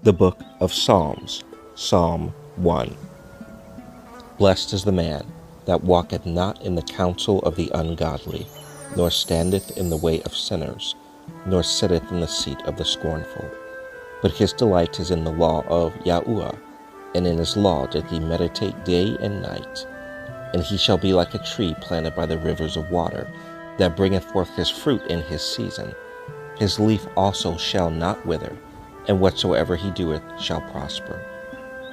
The Book of Psalms, Psalm 1. Blessed is the man that walketh not in the counsel of the ungodly, nor standeth in the way of sinners, nor sitteth in the seat of the scornful. But his delight is in the law of Yahuwah, and in his law doth he meditate day and night. And he shall be like a tree planted by the rivers of water, that bringeth forth his fruit in his season. His leaf also shall not wither, and whatsoever he doeth shall prosper.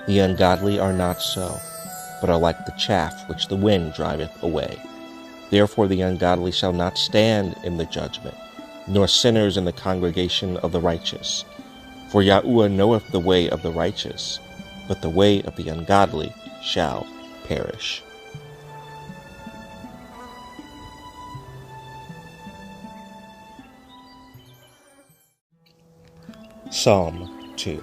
The ungodly are not so, but are like the chaff which the wind driveth away. Therefore the ungodly shall not stand in the judgment, nor sinners in the congregation of the righteous. For Yahuwah knoweth the way of the righteous, but the way of the ungodly shall perish. Psalm 2.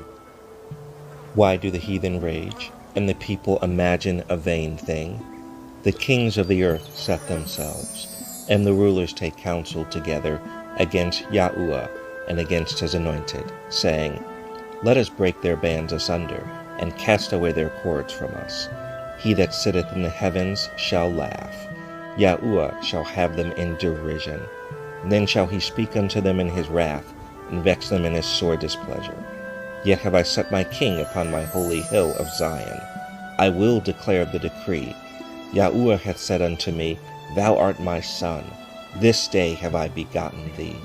Why do the heathen rage, and the people imagine a vain thing? The kings of the earth set themselves, and the rulers take counsel together against Yahuwah and against his anointed, saying, Let us break their bands asunder, and cast away their cords from us. He that sitteth in the heavens shall laugh. Yahuwah shall have them in derision. Then shall he speak unto them in his wrath, and vex them in his sore displeasure. Yet have I set my king upon my holy hill of Zion. I will declare the decree. Yahuwah hath said unto me, Thou art my son. This day have I begotten thee.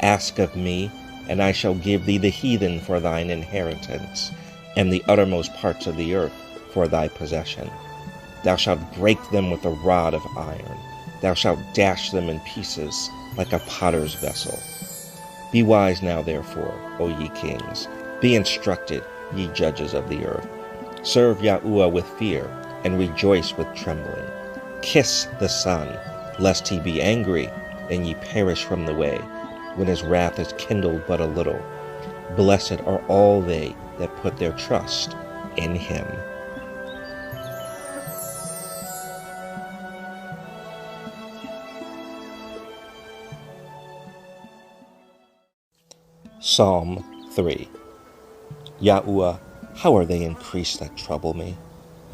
Ask of me, and I shall give thee the heathen for thine inheritance, and the uttermost parts of the earth for thy possession. Thou shalt break them with a rod of iron. Thou shalt dash them in pieces like a potter's vessel. Be wise now, therefore, O ye kings. Be instructed, ye judges of the earth. Serve Yahuwah with fear, and rejoice with trembling. Kiss the Son, lest he be angry, and ye perish from the way, when his wrath is kindled but a little. Blessed are all they that put their trust in him. Psalm 3. Yahuwah, how are they increased that trouble me?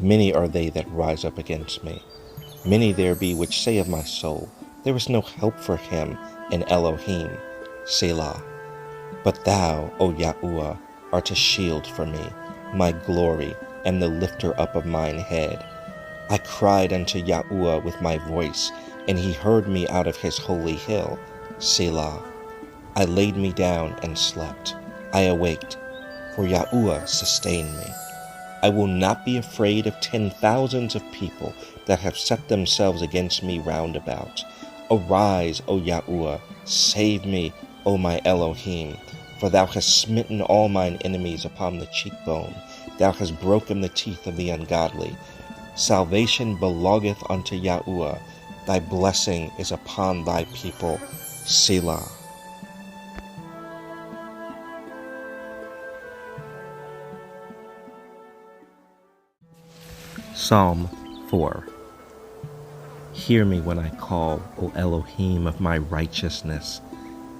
Many are they that rise up against me. Many there be which say of my soul, There is no help for him in Elohim, Selah. But thou, O Yahuwah, art a shield for me, my glory, and the lifter up of mine head. I cried unto Yahuwah with my voice, and he heard me out of his holy hill, Selah. I laid me down and slept. I awaked, for Yahuwah sustained me. I will not be afraid of 10,000s of people that have set themselves against me round about. Arise, O Yahuwah, save me, O my Elohim, for thou hast smitten all mine enemies upon the cheekbone. Thou hast broken the teeth of the ungodly. Salvation belongeth unto Yahuwah. Thy blessing is upon thy people, Selah. Psalm 4. Hear me when I call, O Elohim of my righteousness.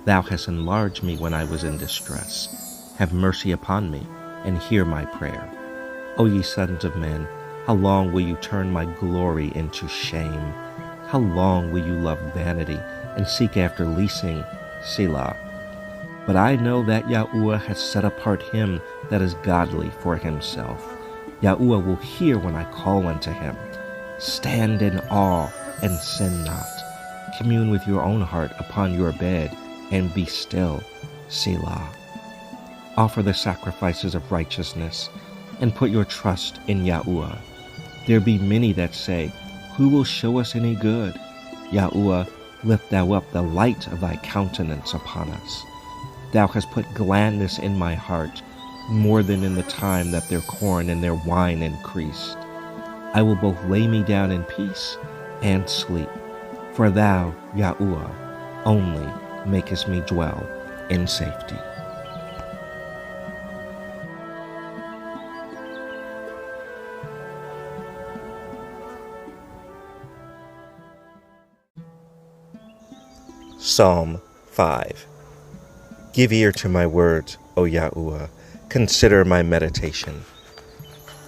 Thou hast enlarged me when I was in distress. Have mercy upon me, and hear my prayer. O ye sons of men, how long will you turn my glory into shame? How long will you love vanity, and seek after leasing, Selah? But I know that Yahuwah has set apart him that is godly for himself. Yahuwah will hear when I call unto him. Stand in awe and sin not. Commune with your own heart upon your bed, and be still, Selah. Offer the sacrifices of righteousness, and put your trust in Yahuwah. There be many that say, Who will show us any good? Yahuwah, lift thou up the light of thy countenance upon us. Thou hast put gladness in my heart, more than in the time that their corn and their wine increased. I will both lay me down in peace and sleep, for thou, Yahuwah, only makest me dwell in safety. Psalm 5. Give ear to my words, O Yahuwah. consider my meditation.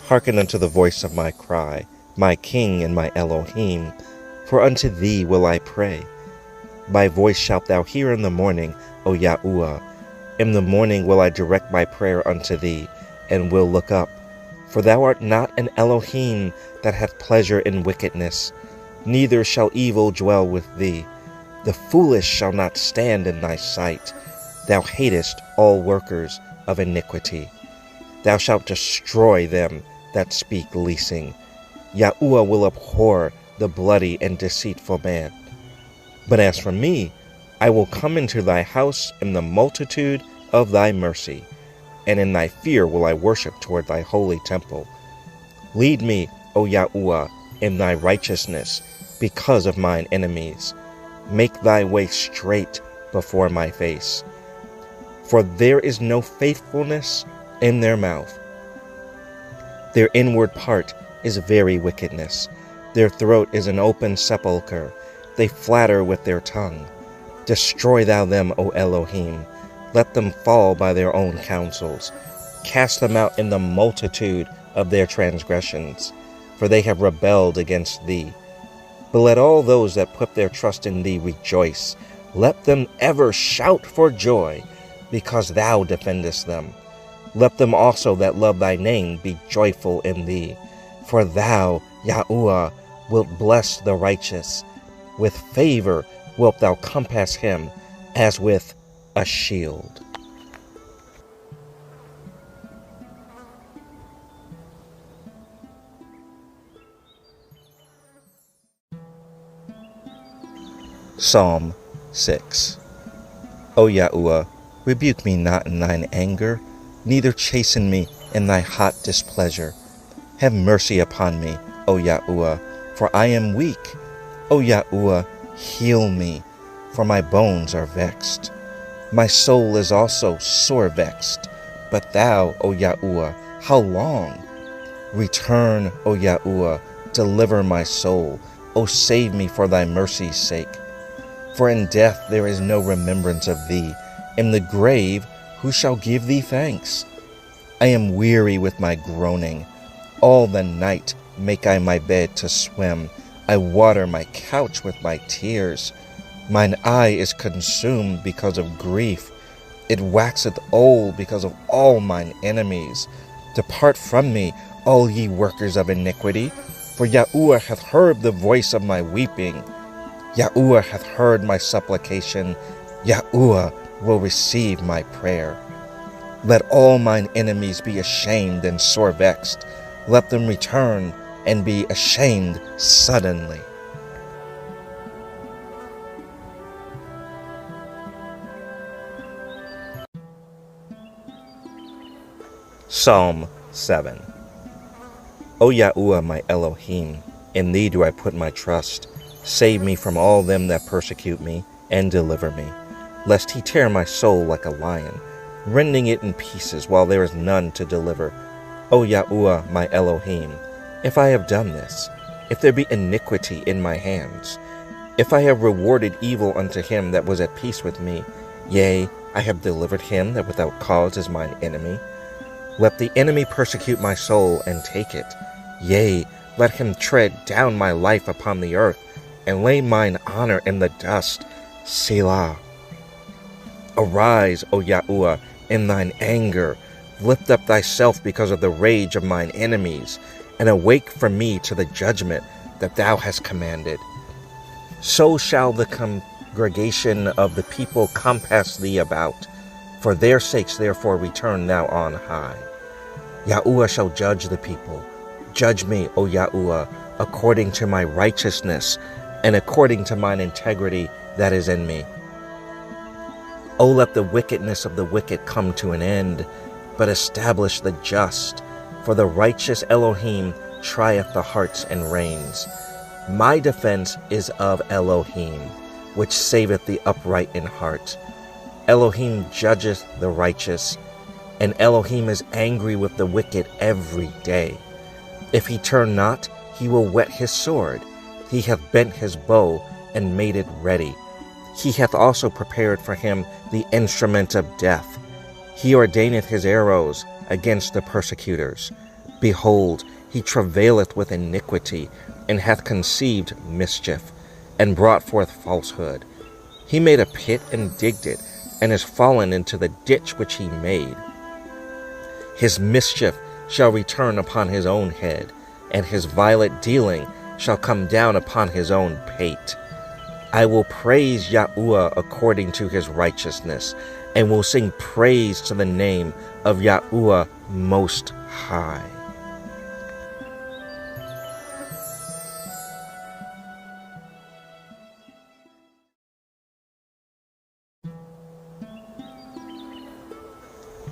Hearken unto the voice of my cry, my King and my Elohim, for unto thee will I pray. My voice shalt thou hear in the morning, O Yahuwah. In the morning will I direct my prayer unto thee, and will look up. For thou art not an Elohim that hath pleasure in wickedness, neither shall evil dwell with thee. The foolish shall not stand in thy sight. Thou hatest all workers of iniquity. Thou shalt destroy them that speak leasing. Yahuwah will abhor the bloody and deceitful man. But as for me, I will come into thy house in the multitude of thy mercy, and in thy fear will I worship toward thy holy temple. Lead me, O Yahuwah, in thy righteousness, because of mine enemies. Make thy way straight before my face. For there is no faithfulness in their mouth. Their inward part is very wickedness. Their throat is an open sepulchre. They flatter with their tongue. Destroy thou them, O Elohim. Let them fall by their own counsels. Cast them out in the multitude of their transgressions, for they have rebelled against thee. But let all those that put their trust in thee rejoice. Let them ever shout for joy, because thou defendest them. Let them also that love thy name be joyful in thee. For thou, Yahuwah, wilt bless the righteous. With favor wilt thou compass him as with a shield. Psalm 6. O Yahuwah, rebuke me not in thine anger, neither chasten me in thy hot displeasure. Have mercy upon me, O Yahuwah, for I am weak. O Yahuwah, heal me, for my bones are vexed. My soul is also sore vexed. But thou, O Yahuwah, how long? Return, O Yahuwah, deliver my soul. O save me for thy mercy's sake. For in death there is no remembrance of thee. In the grave who shall give thee thanks? I am weary with my groaning. All the night make I my bed to swim. I water my couch with my tears. Mine eye is consumed because of grief. It waxeth old because of all mine enemies. Depart from me, all ye workers of iniquity, for Yahuwah hath heard the voice of my weeping. Yahuwah hath heard my supplication. Yahuwah will receive my prayer. Let all mine enemies be ashamed and sore vexed. Let them return and be ashamed suddenly. Psalm 7. O Yahuwah, my Elohim, in thee do I put my trust. Save me from all them that persecute me, and deliver me, lest he tear my soul like a lion, rending it in pieces while there is none to deliver. O Yahuwah, my Elohim, if I have done this, if there be iniquity in my hands, if I have rewarded evil unto him that was at peace with me, yea, I have delivered him that without cause is mine enemy, let the enemy persecute my soul and take it. Yea, let him tread down my life upon the earth, and lay mine honor in the dust. Selah. Arise, O Yahuwah, in thine anger. Lift up thyself because of the rage of mine enemies, and awake for me to the judgment that thou hast commanded. So shall the congregation of the people compass thee about. For their sakes therefore return thou on high. Yahuwah shall judge the people. Judge me, O Yahuwah, according to my righteousness, and according to mine integrity that is in me. O let the wickedness of the wicked come to an end, but establish the just. For the righteous Elohim trieth the hearts and reins. My defense is of Elohim, which saveth the upright in heart. Elohim judgeth the righteous, and Elohim is angry with the wicked every day. If he turn not, he will whet his sword. He hath bent his bow and made it ready. He hath also prepared for him the instrument of death. He ordaineth his arrows against the persecutors. Behold, he travaileth with iniquity, and hath conceived mischief, and brought forth falsehood. He made a pit and digged it, and is fallen into the ditch which he made. His mischief shall return upon his own head, and his violent dealing shall come down upon his own pate. I will praise Yahuwah according to his righteousness, and will sing praise to the name of Yahuwah Most High.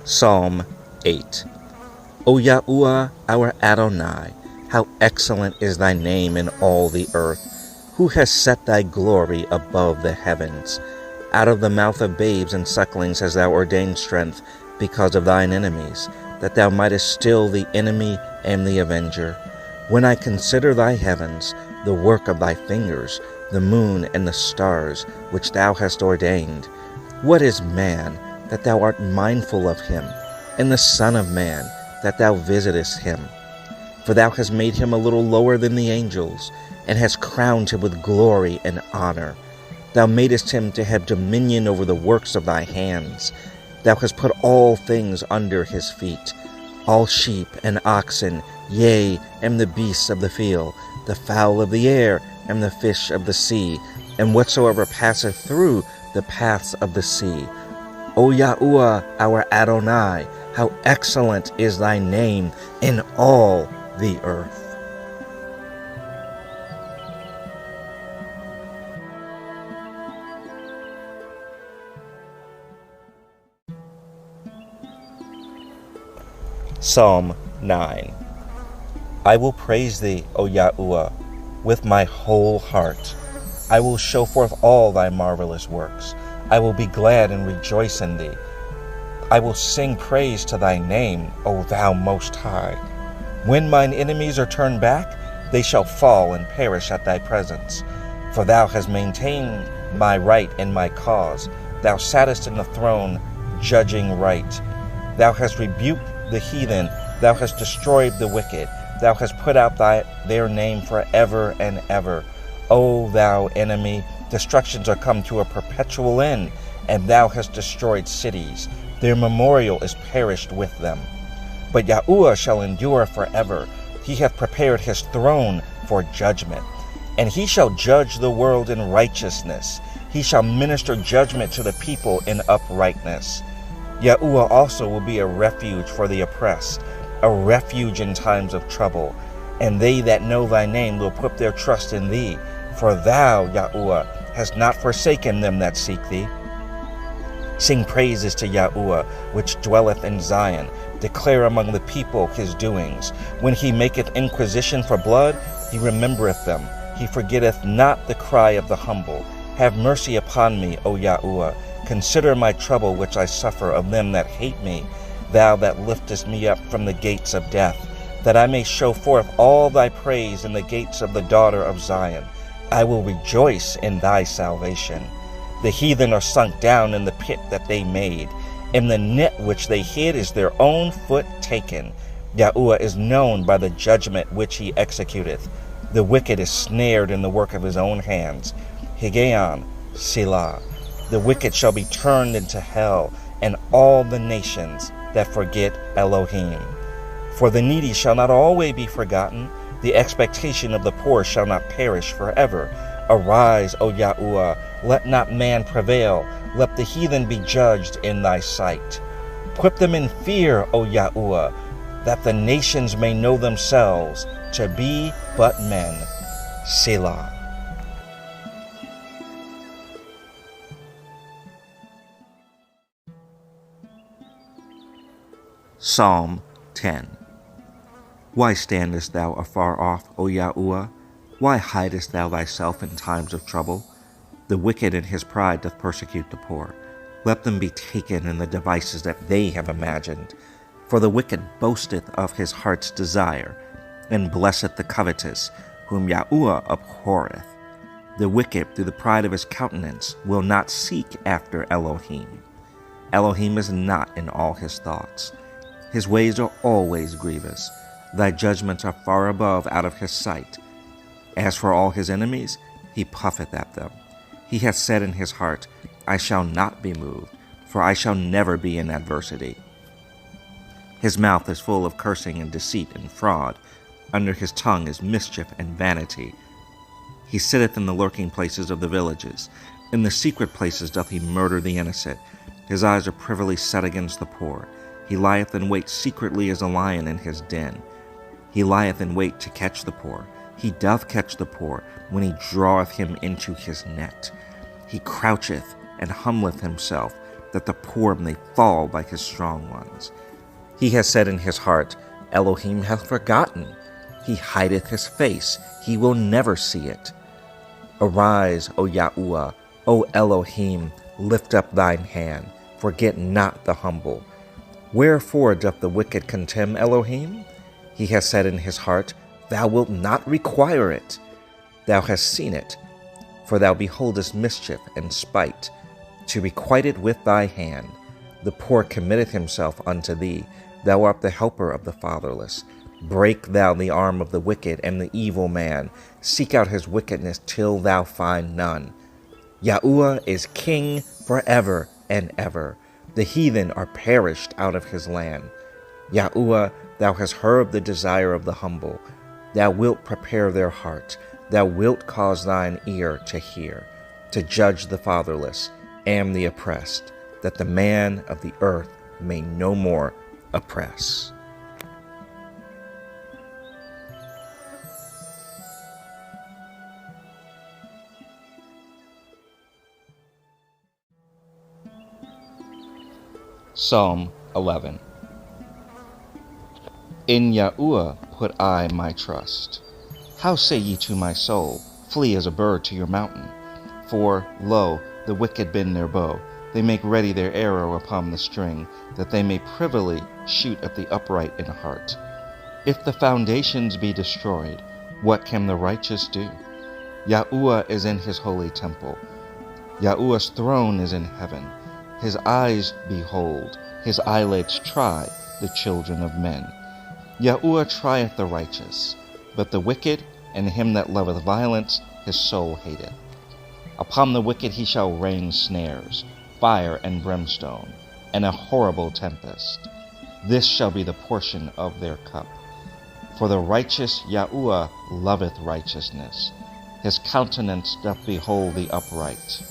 Psalm 8. O Yahuwah, our Adonai, how excellent is thy name in all the earth! Who has set thy glory above the heavens? Out of the mouth of babes and sucklings hast thou ordained strength because of thine enemies, that thou mightest still the enemy and the avenger. When I consider thy heavens, the work of thy fingers, the moon and the stars, which thou hast ordained. What is man, that thou art mindful of him, and the Son of Man, that thou visitest him? For thou hast made him a little lower than the angels, and hast crowned him with glory and honor. Thou madest him to have dominion over the works of thy hands. Thou hast put all things under his feet, all sheep and oxen, yea, and the beasts of the field, the fowl of the air, and the fish of the sea, and whatsoever passeth through the paths of the sea. O Yahuwah, our Adonai, how excellent is thy name in all the earth. Psalm 9. I will praise thee, O Yahuwah, with my whole heart. I will show forth all thy marvelous works. I will be glad and rejoice in thee. I will sing praise to thy name, O thou Most High. When mine enemies are turned back, they shall fall and perish at thy presence. For thou hast maintained my right in my cause. Thou sattest in the throne, judging right. Thou hast rebuked the heathen. Thou hast destroyed the wicked. Thou hast put out their name forever and ever. O thou enemy, destructions are come to a perpetual end, and thou hast destroyed cities. Their memorial is perished with them. But Yahuwah shall endure forever. He hath prepared his throne for judgment, and he shall judge the world in righteousness. He shall minister judgment to the people in uprightness. Yahuwah also will be a refuge for the oppressed, a refuge in times of trouble. And they that know thy name will put their trust in thee. For thou, Yahuwah, hast not forsaken them that seek thee. Sing praises to Yahuwah, which dwelleth in Zion. Declare among the people his doings. When he maketh inquisition for blood, he remembereth them. He forgetteth not the cry of the humble. Have mercy upon me, O Yahuwah. Consider my trouble which I suffer of them that hate me. Thou that liftest me up from the gates of death, that I may show forth all thy praise in the gates of the daughter of Zion. I will rejoice in thy salvation. The heathen are sunk down in the pit that they made. In the net which they hid is their own foot taken. Yahuwah is known by the judgment which he executeth. The wicked is snared in the work of his own hands. Higeon, Selah. The wicked shall be turned into hell, and all the nations that forget Elohim. For the needy shall not always be forgotten. The expectation of the poor shall not perish forever. Arise, O Yahuwah, let not man prevail. Let the heathen be judged in thy sight. Put them in fear, O Yahuwah, that the nations may know themselves to be but men. Selah. Psalm 10. Why standest thou afar off, O Yahuwah? Why hidest thou thyself in times of trouble? The wicked in his pride doth persecute the poor. Let them be taken in the devices that they have imagined. For the wicked boasteth of his heart's desire, and blesseth the covetous, whom Yahuwah abhorreth. The wicked, through the pride of his countenance, will not seek after Elohim. Elohim is not in all his thoughts. His ways are always grievous. Thy judgments are far above out of his sight. As for all his enemies, he puffeth at them. He hath said in his heart, I shall not be moved, for I shall never be in adversity. His mouth is full of cursing and deceit and fraud. Under his tongue is mischief and vanity. He sitteth in the lurking places of the villages. In the secret places doth he murder the innocent. His eyes are privily set against the poor. He lieth in wait secretly as a lion in his den. He lieth in wait to catch the poor. He doth catch the poor when he draweth him into his net. He croucheth and humbleth himself, that the poor may fall by his strong ones. He has said in his heart, Elohim hath forgotten. He hideth his face, he will never see it. Arise, O Yahuwah, O Elohim, lift up thine hand, forget not the humble. Wherefore doth the wicked contemn Elohim? He has said in his heart, Thou wilt not require it. Thou hast seen it, for thou beholdest mischief and spite, to requite it with thy hand. The poor committeth himself unto thee. Thou art the helper of the fatherless. Break thou the arm of the wicked and the evil man. Seek out his wickedness till thou find none. Yahuwah is king forever and ever. The heathen are perished out of his land. Yahuwah, thou hast heard the desire of the humble. Thou wilt prepare their heart. Thou wilt cause thine ear to hear, to judge the fatherless and the oppressed, that the man of the earth may no more oppress. Psalm 11. In Yahuwah put I my trust. How say ye to my soul, Flee as a bird to your mountain? For, lo, the wicked bend their bow, they make ready their arrow upon the string, that they may privily shoot at the upright in heart. If the foundations be destroyed, what can the righteous do? Yahuwah is in his holy temple. Yahuwah's throne is in heaven. His eyes behold, his eyelids try the children of men. Yahuwah trieth the righteous, but the wicked and him that loveth violence his soul hateth. Upon the wicked he shall rain snares, fire and brimstone, and a horrible tempest. This shall be the portion of their cup. For the righteous Yahuwah loveth righteousness. His countenance doth behold the upright.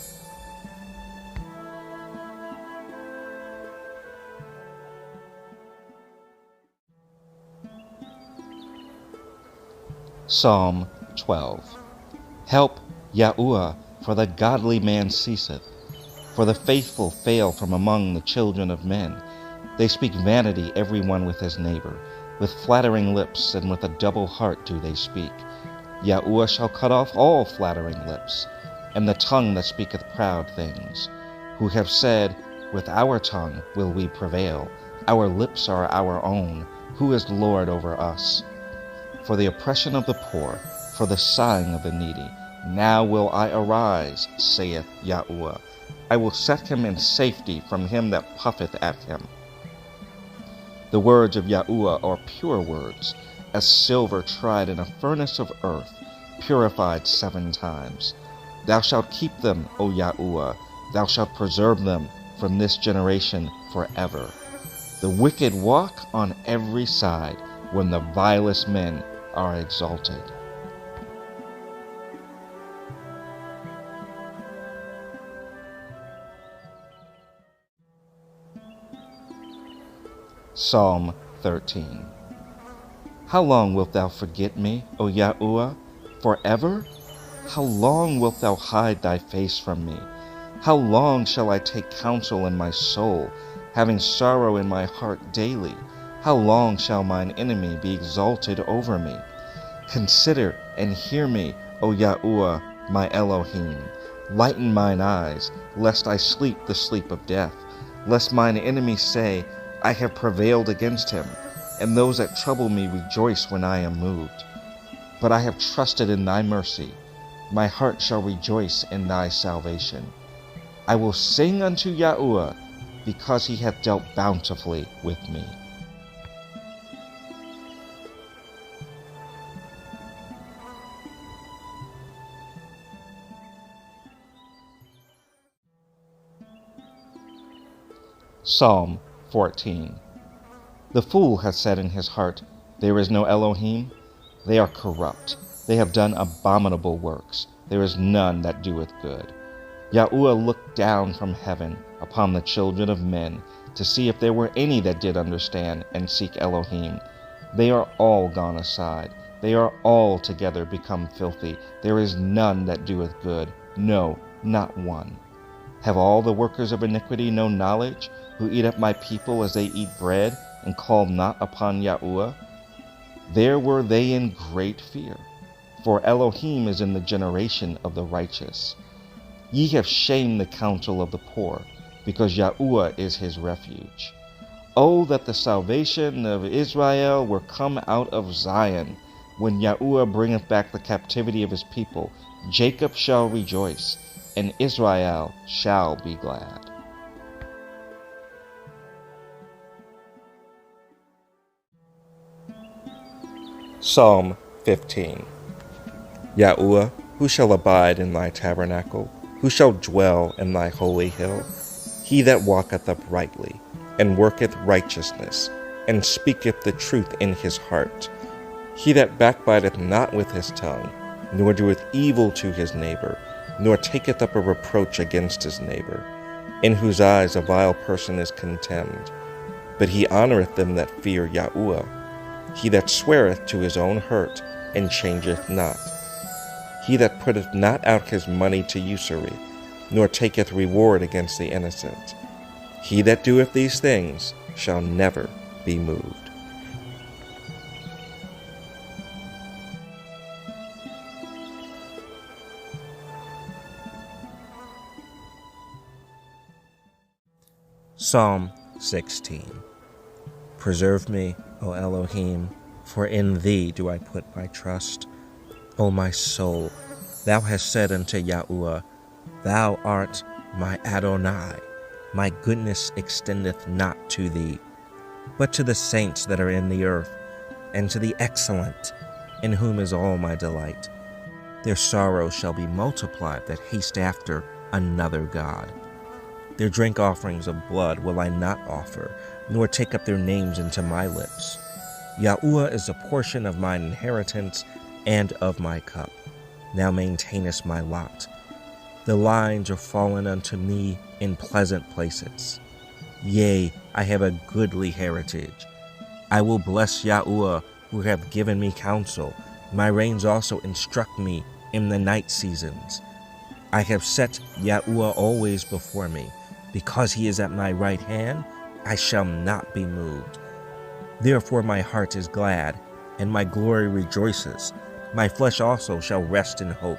Psalm 12. Help, Yahuwah, for the godly man ceaseth. For the faithful fail from among the children of men. They speak vanity every one with his neighbor. With flattering lips and with a double heart do they speak. Yahuwah shall cut off all flattering lips, and the tongue that speaketh proud things. Who have said, With our tongue will we prevail. Our lips are our own. Who is Lord over us? For the oppression of the poor, for the sighing of the needy, now will I arise, saith Yahuwah. I will set him in safety from him that puffeth at him. The words of Yahuwah are pure words, as silver tried in a furnace of earth, purified 7 times. Thou shalt keep them, O Yahuwah, thou shalt preserve them from this generation forever. The wicked walk on every side when the vilest men are exalted. Psalm 13. How long wilt thou forget me, O Yahuwah? Forever? How long wilt thou hide thy face from me? How long shall I take counsel in my soul, having sorrow in my heart daily? How long shall mine enemy be exalted over me? Consider and hear me, O Yahuwah, my Elohim. Lighten mine eyes, lest I sleep the sleep of death, lest mine enemy say, I have prevailed against him, and those that trouble me rejoice when I am moved. But I have trusted in thy mercy. My heart shall rejoice in thy salvation. I will sing unto Yahuwah, because he hath dealt bountifully with me. Psalm 14. The fool has said in his heart, "There is no Elohim." They are corrupt. They have done abominable works. There is none that doeth good. Yahuwah looked down from heaven upon the children of men to see if there were any that did understand and seek Elohim. They are all gone aside. They are all together become filthy. There is none that doeth good. No, not one. Have all the workers of iniquity no knowledge, who eat up my people as they eat bread, and call not upon Yahuwah? There were they in great fear, for Elohim is in the generation of the righteous. Ye have shamed the counsel of the poor, because Yahuwah is his refuge. Oh, that the salvation of Israel were come out of Zion. When Yahuwah bringeth back the captivity of his people, Jacob shall rejoice, and Israel shall be glad. Psalm 15. Yahuwah, who shall abide in thy tabernacle? Who shall dwell in thy holy hill? He that walketh uprightly, and worketh righteousness, and speaketh the truth in his heart. He that backbiteth not with his tongue, nor doeth evil to his neighbor, nor taketh up a reproach against his neighbor, in whose eyes a vile person is contemned. But he honoureth them that fear Yahuwah. He that sweareth to his own hurt, and changeth not. He that putteth not out his money to usury, nor taketh reward against the innocent. He that doeth these things shall never be moved. Psalm 16. Preserve me, O Elohim, for in thee do I put my trust. O my soul, thou hast said unto Yahuwah, Thou art my Adonai. My goodness extendeth not to thee, but to the saints that are in the earth, and to the excellent, in whom is all my delight. Their sorrow shall be multiplied that haste after another God. Their drink offerings of blood will I not offer, nor take up their names into my lips. Yahuwah is a portion of mine inheritance and of my cup. Thou maintainest my lot. The lines are fallen unto me in pleasant places. Yea, I have a goodly heritage. I will bless Yahuwah, who hath given me counsel. My reins also instruct me in the night seasons. I have set Yahuwah always before me. Because he is at my right hand, I shall not be moved. Therefore my heart is glad, and my glory rejoices. My flesh also shall rest in hope.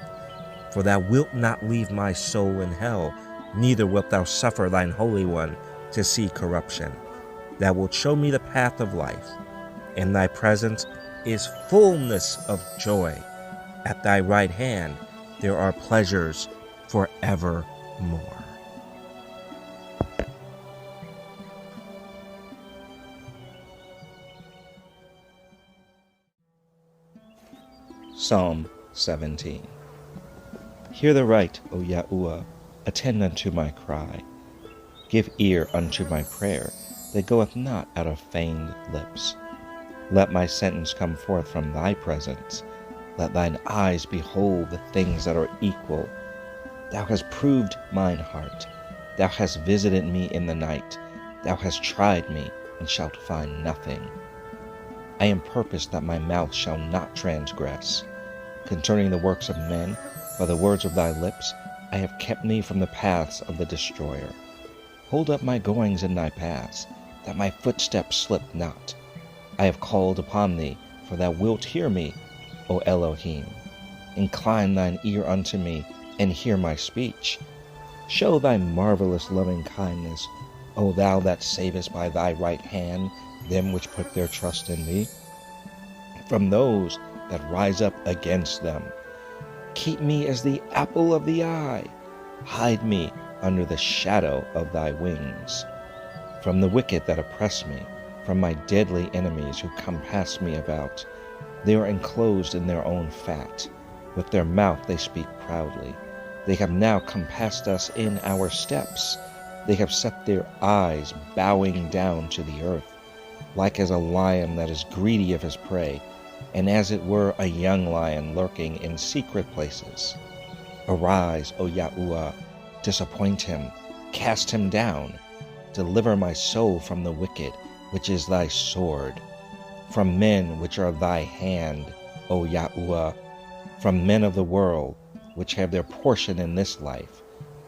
For thou wilt not leave my soul in hell, neither wilt thou suffer thine Holy One to see corruption. Thou wilt show me the path of life. In thy presence is fullness of joy. At thy right hand there are pleasures forevermore. Psalm 17. Hear the right, O Yahuwah, attend unto my cry. Give ear unto my prayer, that goeth not out of feigned lips. Let my sentence come forth from thy presence. Let thine eyes behold the things that are equal. Thou hast proved mine heart. Thou hast visited me in the night. Thou hast tried me, and shalt find nothing. I am purposed that my mouth shall not transgress. Concerning the works of men, by the words of thy lips, I have kept me from the paths of the destroyer. Hold up my goings in thy paths, that my footsteps slip not. I have called upon thee, for thou wilt hear me, O Elohim. Incline thine ear unto me, and hear my speech. Show thy marvelous loving kindness, O thou that savest by thy right hand them which put their trust in thee, from those that rise up against them. Keep me as the apple of the eye. Hide me under the shadow of thy wings. From the wicked that oppress me, from my deadly enemies who compass me about. They are enclosed in their own fat. With their mouth they speak proudly. They have now compassed us in our steps. They have set their eyes bowing down to the earth, like as a lion that is greedy of his prey, and as it were a young lion lurking in secret places. Arise, O Yahuwah, disappoint him, cast him down. Deliver my soul from the wicked, which is thy sword, from men which are thy hand, O Yahuwah, from men of the world, which have their portion in this life,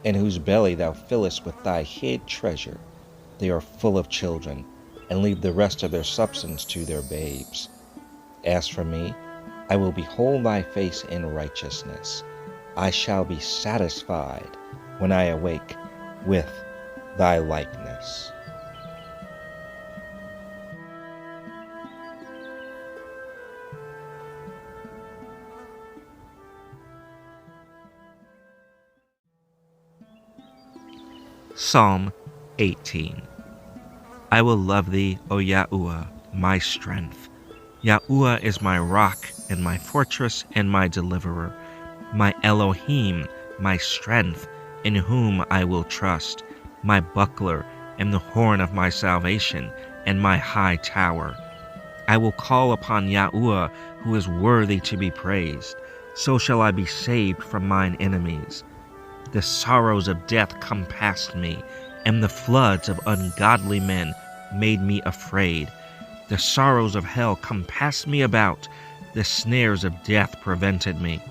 in whose belly thou fillest with thy hid treasure. They are full of children, and leave the rest of their substance to their babes. As for me, I will behold thy face in righteousness. I shall be satisfied when I awake with thy likeness. Psalm 18. I will love thee, O Yahuwah, my strength. Yahuwah is my rock and my fortress and my deliverer, my Elohim, my strength, in whom I will trust, my buckler and the horn of my salvation and my high tower. I will call upon Yahuwah, who is worthy to be praised. So shall I be saved from mine enemies. The sorrows of death compassed me, and the floods of ungodly men made me afraid. The sorrows of hell compassed me about, the snares of death prevented me.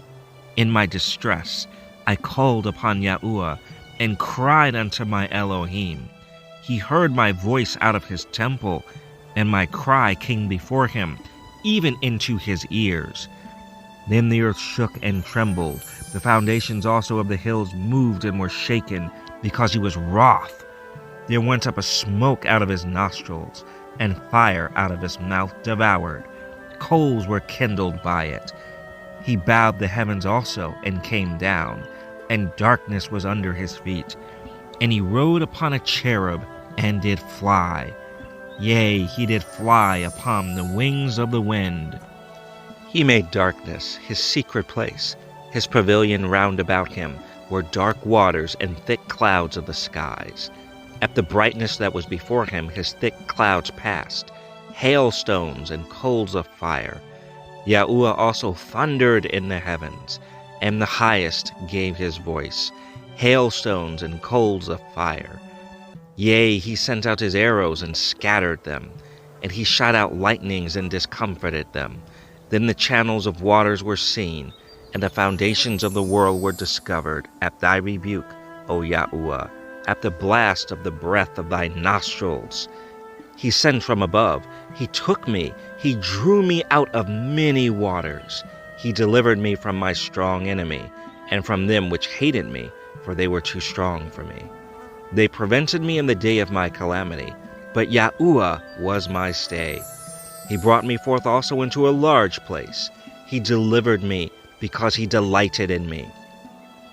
In my distress I called upon Yahuwah, and cried unto my Elohim. He heard my voice out of his temple, and my cry came before him, even into his ears. Then the earth shook and trembled. The foundations also of the hills moved and were shaken, because he was wroth. There went up a smoke out of his nostrils, and fire out of his mouth devoured. Coals were kindled by it. He bowed the heavens also, and came down, and darkness was under his feet. And he rode upon a cherub, and did fly. Yea, he did fly upon the wings of the wind. He made darkness his secret place. His pavilion round about him were dark waters and thick clouds of the skies. At the brightness that was before him his thick clouds passed, hailstones and coals of fire. Yahuwah also thundered in the heavens, and the highest gave his voice, hailstones and coals of fire. Yea, he sent out his arrows and scattered them, and he shot out lightnings and discomfited them. Then the channels of waters were seen, and the foundations of the world were discovered at thy rebuke, O Yahuwah, at the blast of the breath of thy nostrils. He sent from above, he took me, he drew me out of many waters. He delivered me from my strong enemy, and from them which hated me, for they were too strong for me. They prevented me in the day of my calamity, but Yahuwah was my stay. He brought me forth also into a large place. He delivered me, because he delighted in me.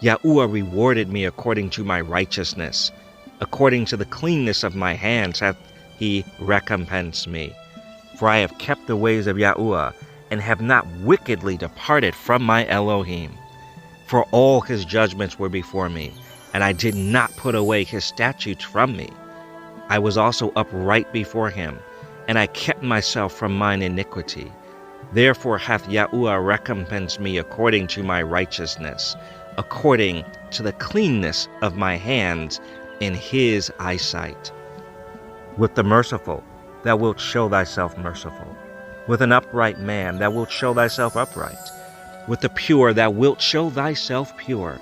Yahuwah rewarded me according to my righteousness. According to the cleanness of my hands hath he recompensed me. For I have kept the ways of Yahuwah, and have not wickedly departed from my Elohim. For all his judgments were before me, and I did not put away his statutes from me. I was also upright before him, and I kept myself from mine iniquity. Therefore hath Yahuwah recompensed me according to my righteousness, according to the cleanness of my hands in his eyesight. With the merciful thou wilt show thyself merciful. With an upright man thou wilt show thyself upright. With the pure thou wilt show thyself pure.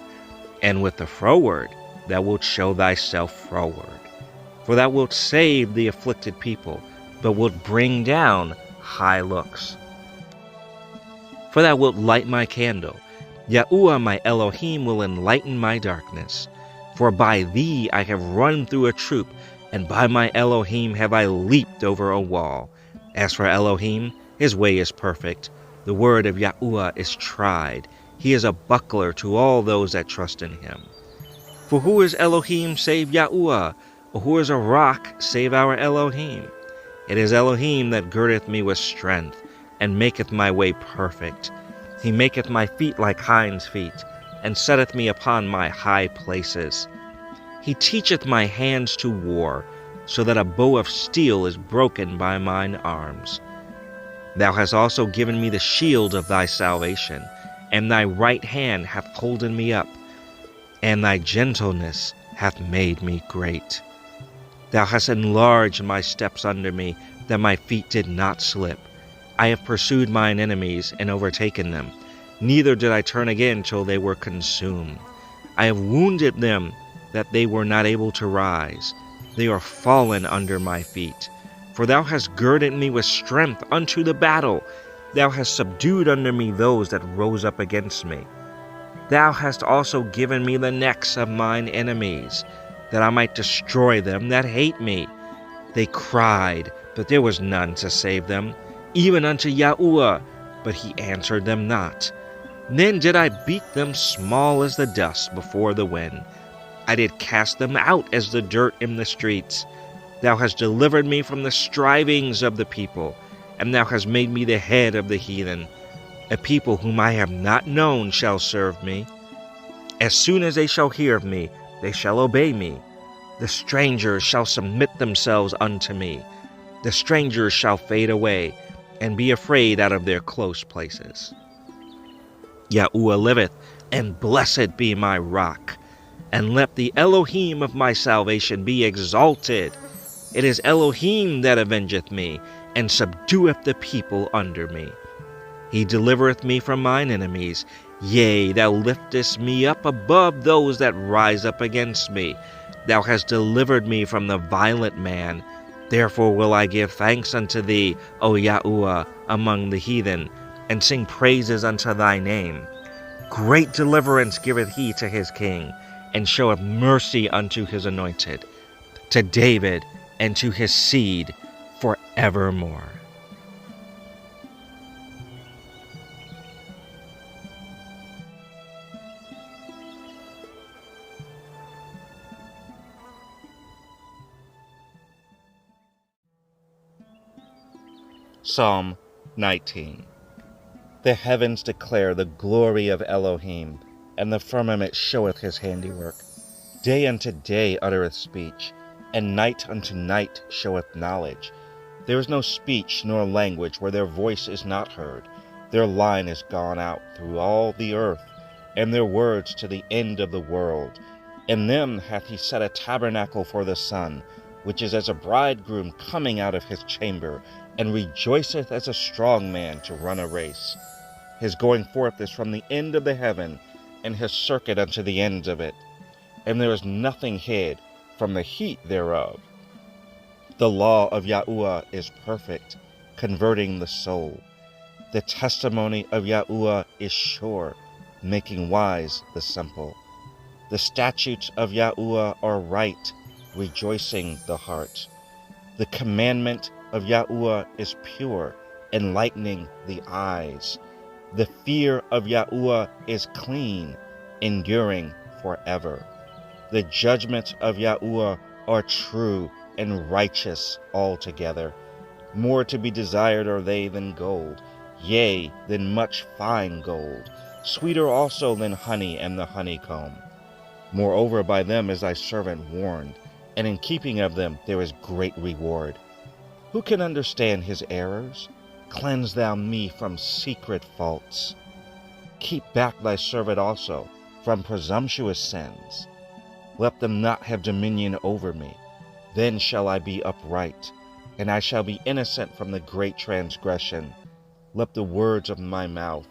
And with the froward thou wilt show thyself froward. For thou wilt save the afflicted people, but wilt bring down high looks. For thou wilt light my candle. Yahuwah my Elohim will enlighten my darkness. For by thee I have run through a troop, and by my Elohim have I leaped over a wall. As for Elohim, his way is perfect. The word of Yahuwah is tried. He is a buckler to all those that trust in him. For who is Elohim save Yahuwah? Or who is a rock save our Elohim? It is Elohim that girdeth me with strength, and maketh my way perfect. He maketh my feet like hinds' feet, and setteth me upon my high places. He teacheth my hands to war, so that a bow of steel is broken by mine arms. Thou hast also given me the shield of thy salvation, and thy right hand hath holden me up, and thy gentleness hath made me great. Thou hast enlarged my steps under me, that my feet did not slip. I have pursued mine enemies and overtaken them, neither did I turn again till they were consumed. I have wounded them, that they were not able to rise. They are fallen under my feet. For thou hast girded me with strength unto the battle. Thou hast subdued under me those that rose up against me. Thou hast also given me the necks of mine enemies, that I might destroy them that hate me. They cried, but there was none to save them, even unto Yahuwah, but he answered them not. Then did I beat them small as the dust before the wind. I did cast them out as the dirt in the streets. Thou hast delivered me from the strivings of the people, and thou hast made me the head of the heathen. A people whom I have not known shall serve me. As soon as they shall hear of me, they shall obey me. The strangers shall submit themselves unto me. The strangers shall fade away, and be afraid out of their close places. Yahuwah liveth, and blessed be my rock. And let the Elohim of my salvation be exalted. It is Elohim that avengeth me, and subdueth the people under me. He delivereth me from mine enemies. Yea, thou liftest me up above those that rise up against me. Thou hast delivered me from the violent man. Therefore will I give thanks unto thee, O Yahuwah, among the heathen, and sing praises unto thy name. Great deliverance giveth he to his king, and showeth mercy unto his anointed, to David and to his seed forevermore. Psalm 19. The heavens declare the glory of Elohim, and the firmament showeth his handiwork. Day unto day uttereth speech, and night unto night showeth knowledge. There is no speech nor language where their voice is not heard. Their line is gone out through all the earth, and their words to the end of the world. In them hath he set a tabernacle for the sun, which is as a bridegroom coming out of his chamber, and rejoiceth as a strong man to run a race. His going forth is from the end of the heaven, and his circuit unto the ends of it. And there is nothing hid from the heat thereof. The law of Yahuwah is perfect, converting the soul. The testimony of Yahuwah is sure, making wise the simple. The statutes of Yahuwah are right, rejoicing the heart. The commandment of Yahuwah is pure, enlightening the eyes. The fear of Yahuwah is clean, enduring forever. The judgments of Yahuwah are true and righteous altogether. More to be desired are they than gold, yea, than much fine gold, sweeter also than honey and the honeycomb. Moreover, by them is thy servant warned, and in keeping of them there is great reward. Who can understand his errors? Cleanse thou me from secret faults. Keep back thy servant also from presumptuous sins. Let them not have dominion over me. Then shall I be upright, and I shall be innocent from the great transgression. Let the words of my mouth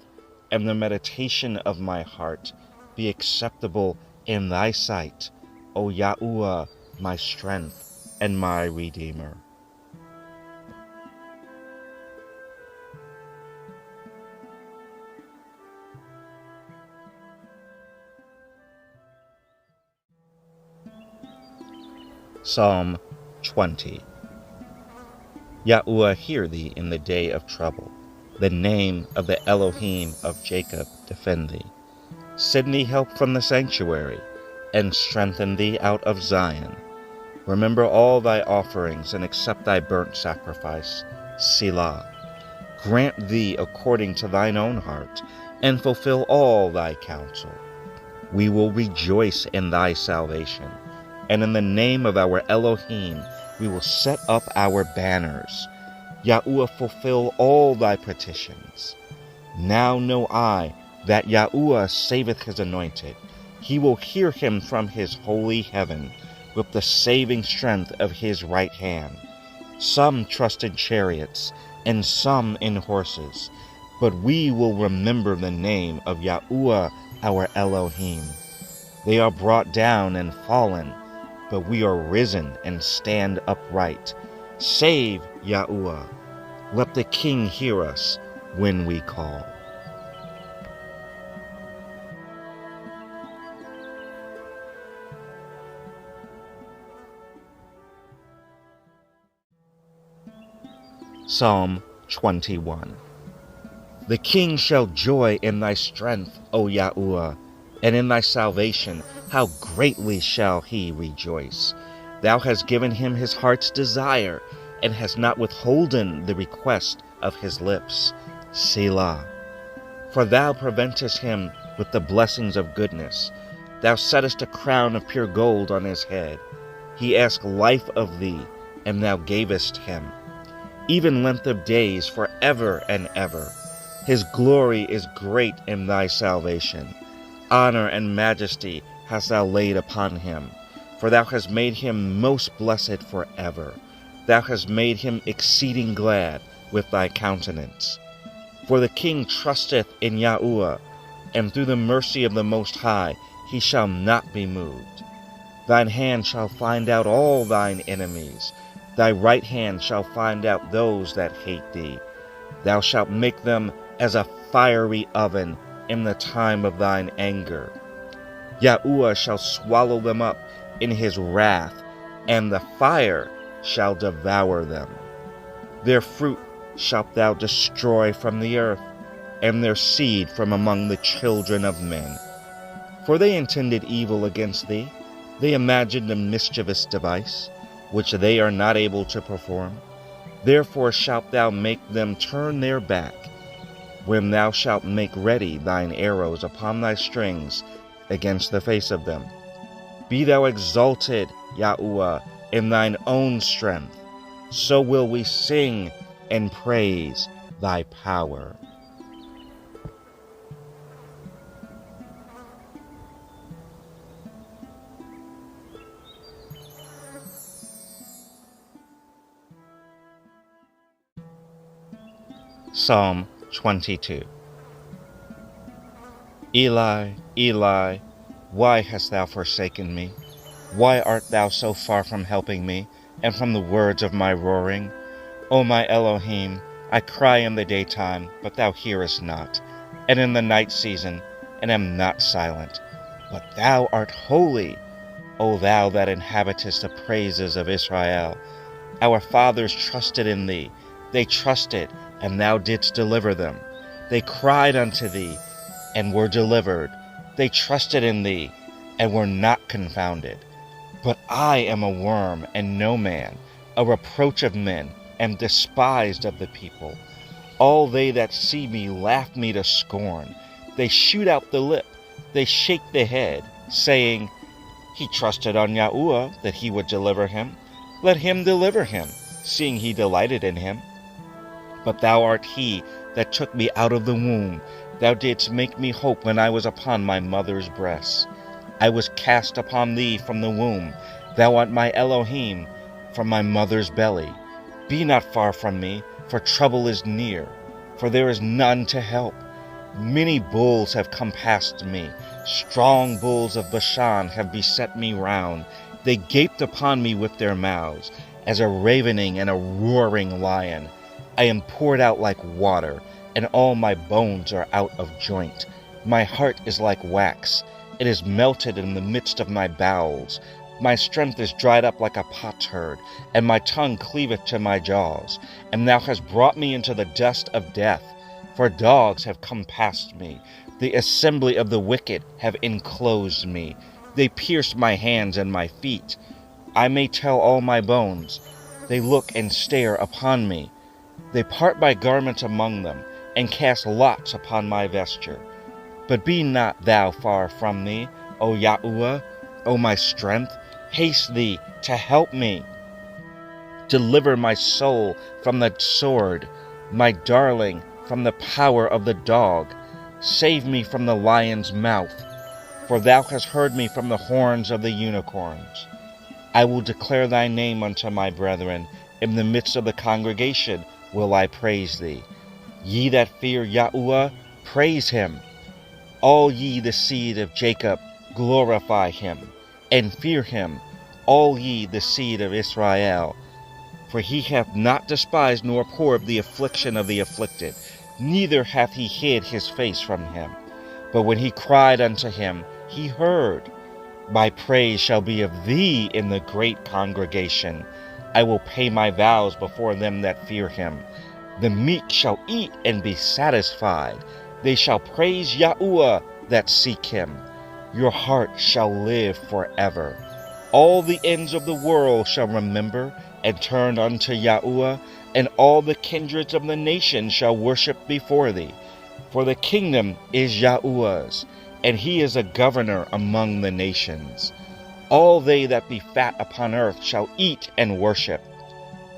and the meditation of my heart be acceptable in thy sight, O Yahuwah, my strength and my Redeemer. Psalm 20. Yahuwah, hear thee in the day of trouble. The name of the Elohim of Jacob defend thee. Send thee help from the sanctuary, and strengthen thee out of Zion. Remember all thy offerings, and accept thy burnt sacrifice. Selah. Grant thee according to thine own heart, and fulfill all thy counsel. We will rejoice in thy salvation. and in the name of our Elohim we will set up our banners. Yahuwah, fulfill all thy petitions. Now know I that Yahuwah saveth his anointed. He will hear him from his holy heaven with the saving strength of his right hand. Some trust in chariots, and some in horses, but we will remember the name of Yahuwah our Elohim. They are brought down and fallen, but we are risen and stand upright. Save, Yahuwah. Let the King hear us when we call. Psalm 21. The king shall joy in thy strength, O Yahuwah, and in thy salvation how greatly shall he rejoice. Thou hast given him his heart's desire, and hast not withholden the request of his lips. Selah. For thou preventest him with the blessings of goodness. Thou settest a crown of pure gold on his head. He asked life of thee, and thou gavest him, even length of days forever and ever. His glory is great in thy salvation. Honor and majesty hast thou laid upon him, for thou hast made him most blessed forever. Thou hast made him exceeding glad with thy countenance. For the king trusteth in Yahuwah, and through the mercy of the Most High he shall not be moved. Thine hand shall find out all thine enemies. Thy right hand shall find out those that hate thee. Thou shalt make them as a fiery oven in the time of thine anger. Yahuwah shall swallow them up in his wrath, and the fire shall devour them. Their fruit shalt thou destroy from the earth, and their seed from among the children of men. For they intended evil against thee. They imagined a mischievous device, which they are not able to perform. Therefore shalt thou make them turn their back, when thou shalt make ready thine arrows upon thy strings against the face of them. Be thou exalted, Yahuwah, in thine own strength. So will we sing and praise thy power. Psalm 22. Eli, Eli, why hast thou forsaken me? Why art thou so far from helping me, and from the words of my roaring? O my Elohim, I cry in the daytime, but thou hearest not, and in the night season, and am not silent. But thou art holy, O thou that inhabitest the praises of Israel. Our fathers trusted in thee. They trusted, and thou didst deliver them. They cried unto thee, and were delivered. They trusted in thee, and were not confounded. But I am a worm, and no man, a reproach of men, and despised of the people. All they that see me laugh me to scorn. They shoot out the lip, they shake the head, saying, He trusted on Yahuwah, that he would deliver him. Let him deliver him, seeing he delighted in him. But thou art he that took me out of the womb. Thou didst make me hope when I was upon my mother's breast. I was cast upon thee from the womb. Thou art my Elohim from my mother's belly. Be not far from me, for trouble is near, for there is none to help. Many bulls have compassed me. Strong bulls of Bashan have beset me round. They gaped upon me with their mouths, as a ravening and a roaring lion. I am poured out like water, and all my bones are out of joint. My heart is like wax. It is melted in the midst of my bowels. My strength is dried up like a potsherd, and my tongue cleaveth to my jaws. And thou hast brought me into the dust of death, for dogs have compassed me. The assembly of the wicked have enclosed me. They pierced my hands and my feet. I may tell all my bones. They look and stare upon me. They part my garment among them, and cast lots upon my vesture. But be not thou far from me, O Yahuwah, O my strength. Haste thee to help me. Deliver my soul from the sword, my darling from the power of the dog. Save me from the lion's mouth, for thou hast heard me from the horns of the unicorns. I will declare thy name unto my brethren. In the midst of the congregation will I praise thee. Ye that fear Yahuwah, praise him. All ye the seed of Jacob, glorify him, and fear him, all ye the seed of Israel. For he hath not despised nor abhorred the affliction of the afflicted, neither hath he hid his face from him. But when he cried unto him, he heard. My praise shall be of thee in the great congregation. I will pay my vows before them that fear him. The meek shall eat and be satisfied. They shall praise Yahuwah that seek him. Your heart shall live forever. All the ends of the world shall remember and turn unto Yahuwah, and all the kindreds of the nations shall worship before thee. For the kingdom is Yahuwah's, and he is a governor among the nations. All they that be fat upon earth shall eat and worship.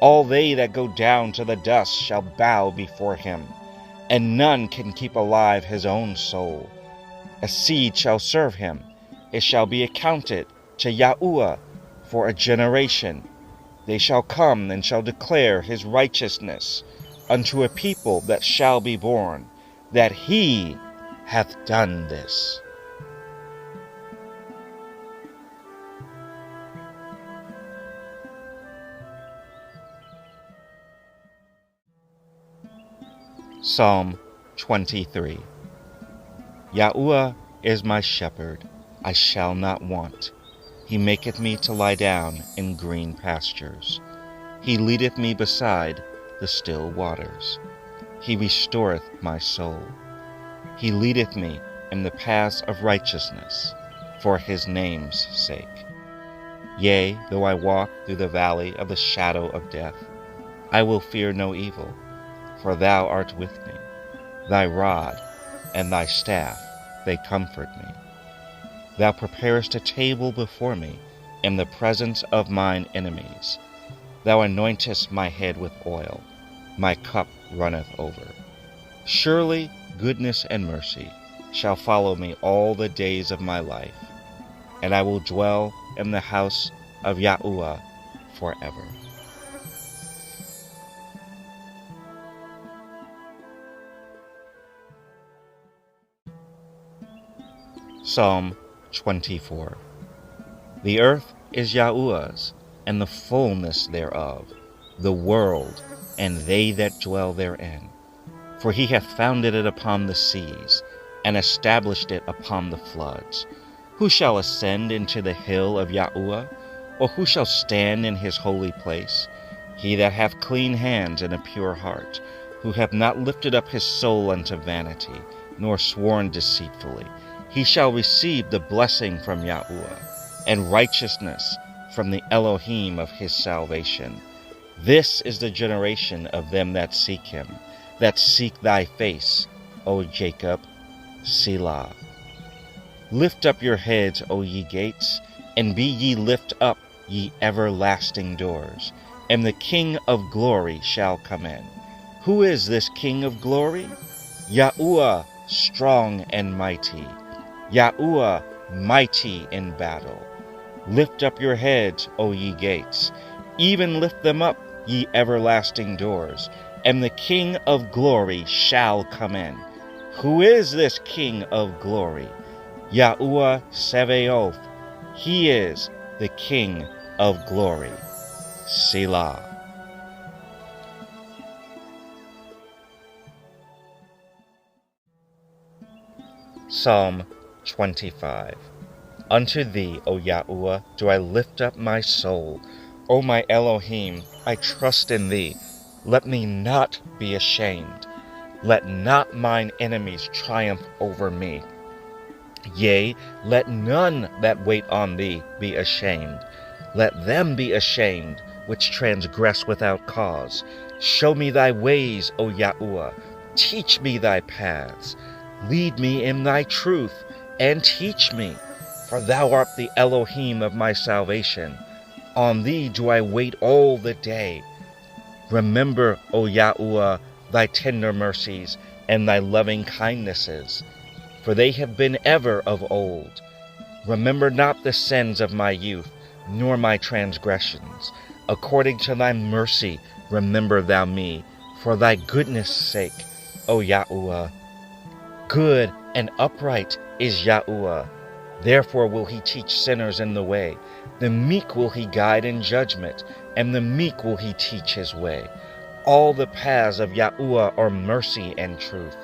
All they that go down to the dust shall bow before him, and none can keep alive his own soul. A seed shall serve him, it shall be accounted to Yahuwah for a generation. They shall come and shall declare his righteousness unto a people that shall be born, that he hath done this. Psalm 23. Yahuwah is my shepherd, I shall not want. He maketh me to lie down in green pastures. He leadeth me beside the still waters. He restoreth my soul. He leadeth me in the paths of righteousness, for his name's sake. Yea, though I walk through the valley of the shadow of death, I will fear no evil, for thou art with me. Thy rod and thy staff, they comfort me. Thou preparest a table before me in the presence of mine enemies. Thou anointest my head with oil, my cup runneth over. Surely goodness and mercy shall follow me all the days of my life, and I will dwell in the house of Yahuwah forever. Psalm 24. The earth is Yahuwah's, and the fullness thereof, the world, and they that dwell therein. For he hath founded it upon the seas, and established it upon the floods. Who shall ascend into the hill of Yahuwah? Or who shall stand in his holy place? He that hath clean hands and a pure heart, who hath not lifted up his soul unto vanity, nor sworn deceitfully. He shall receive the blessing from Yahuwah, and righteousness from the Elohim of his salvation. This is the generation of them that seek him, that seek thy face, O Jacob. Selah. Lift up your heads, O ye gates, and be ye lift up, ye everlasting doors, and the King of glory shall come in. Who is this King of glory? Yahuwah, strong and mighty. Yahuwah, mighty in battle. Lift up your heads, O ye gates, even lift them up, ye everlasting doors, and the King of glory shall come in. Who is this King of glory? Yahuwah Sebaoth. He is the King of glory. Selah. Psalm 25. Unto thee, O Yahuwah, do I lift up my soul. O my Elohim, I trust in thee. Let me not be ashamed. Let not mine enemies triumph over me. Yea, let none that wait on thee be ashamed. Let them be ashamed which transgress without cause. Show me thy ways, O Yahuwah. Teach me thy paths. Lead me in thy truth, and teach me. for thou art the Elohim of my salvation. On thee do I wait all the day. Remember, O Yahuwah, thy tender mercies and thy loving kindnesses, for they have been ever of old. Remember not the sins of my youth, nor my transgressions. According to thy mercy, remember thou me, for thy goodness' sake, O Yahuwah. Good and upright is Yahuwah. Therefore will he teach sinners in the way. The meek will he guide in judgment, and the meek will he teach his way. All the paths of Yahuwah are mercy and truth,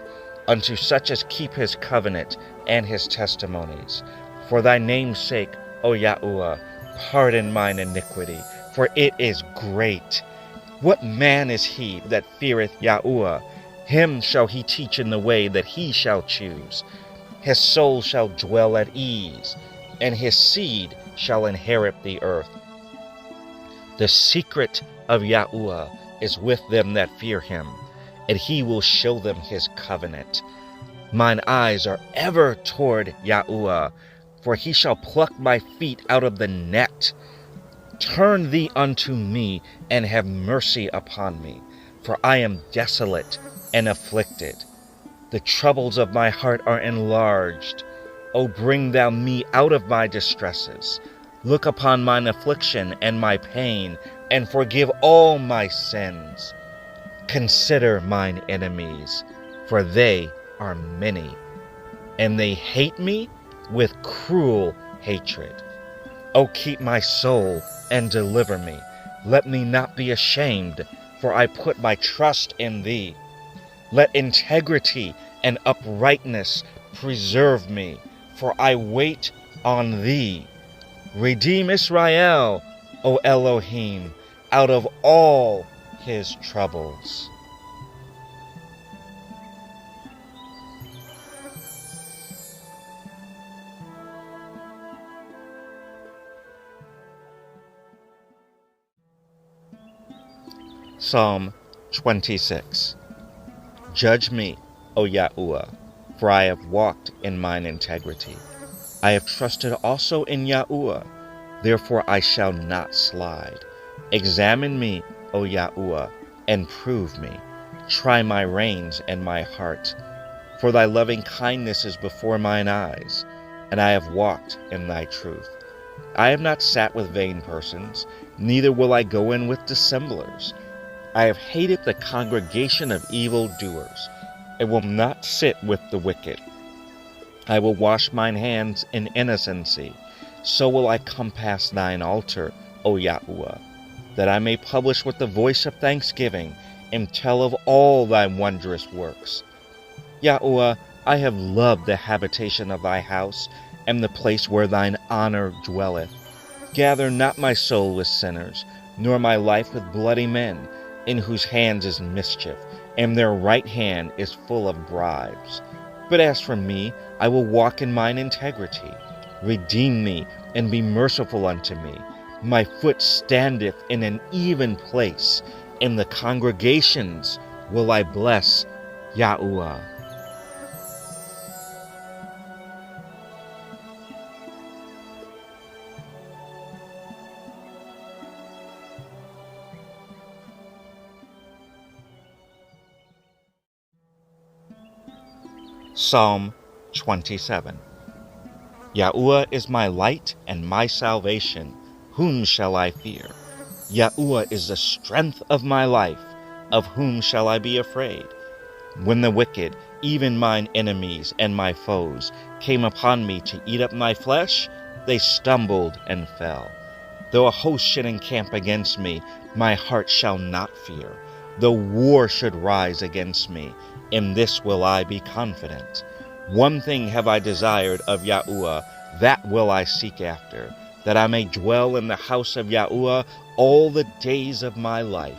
unto such as keep his covenant and his testimonies. For thy name's sake, O Yahuwah, pardon mine iniquity, for it is great. What man is he that feareth Yahuwah? Him shall he teach in the way that he shall choose. His soul shall dwell at ease, and his seed shall inherit the earth. The secret of Yahuwah is with them that fear him, and he will show them his covenant. Mine eyes are ever toward Yahuwah, for he shall pluck my feet out of the net. Turn thee unto me, and have mercy upon me, for I am desolate and afflicted. The troubles of my heart are enlarged. O bring thou me out of my distresses. Look upon mine affliction and my pain, and forgive all my sins. Consider mine enemies, for they are many, and they hate me with cruel hatred. O keep my soul and deliver me. Let me not be ashamed, for I put my trust in thee. Let integrity and uprightness preserve me, for I wait on thee. Redeem Israel, O Elohim, out of all his troubles. Psalm 26. Judge me, O Yahuwah, for I have walked in mine integrity. I have trusted also in Yahuwah, therefore I shall not slide. Examine me, O Yahuwah, and prove me. Try my reins and my heart. For thy loving kindness is before mine eyes, and I have walked in thy truth. I have not sat with vain persons, neither will I go in with dissemblers. I have hated the congregation of evildoers, and will not sit with the wicked. I will wash mine hands in innocency. So will I compass thine altar, O Yahuwah, that I may publish with the voice of thanksgiving, and tell of all thy wondrous works. Yahuwah, I have loved the habitation of thy house, and the place where thine honor dwelleth. Gather not my soul with sinners, nor my life with bloody men, in whose hands is mischief, and their right hand is full of bribes. But as for me, I will walk in mine integrity. Redeem me, and be merciful unto me. My foot standeth in an even place. In the congregations will I bless Yahuwah. Psalm 27. Yahuwah is my light and my salvation. Whom shall I fear? Yahuwah is the strength of my life. Of whom shall I be afraid? When the wicked, even mine enemies and my foes, came upon me to eat up my flesh, they stumbled and fell. Though a host should encamp against me, my heart shall not fear. Though war should rise against me, in this will I be confident. One thing have I desired of Yahuwah, that will I seek after, that I may dwell in the house of Yahuwah all the days of my life,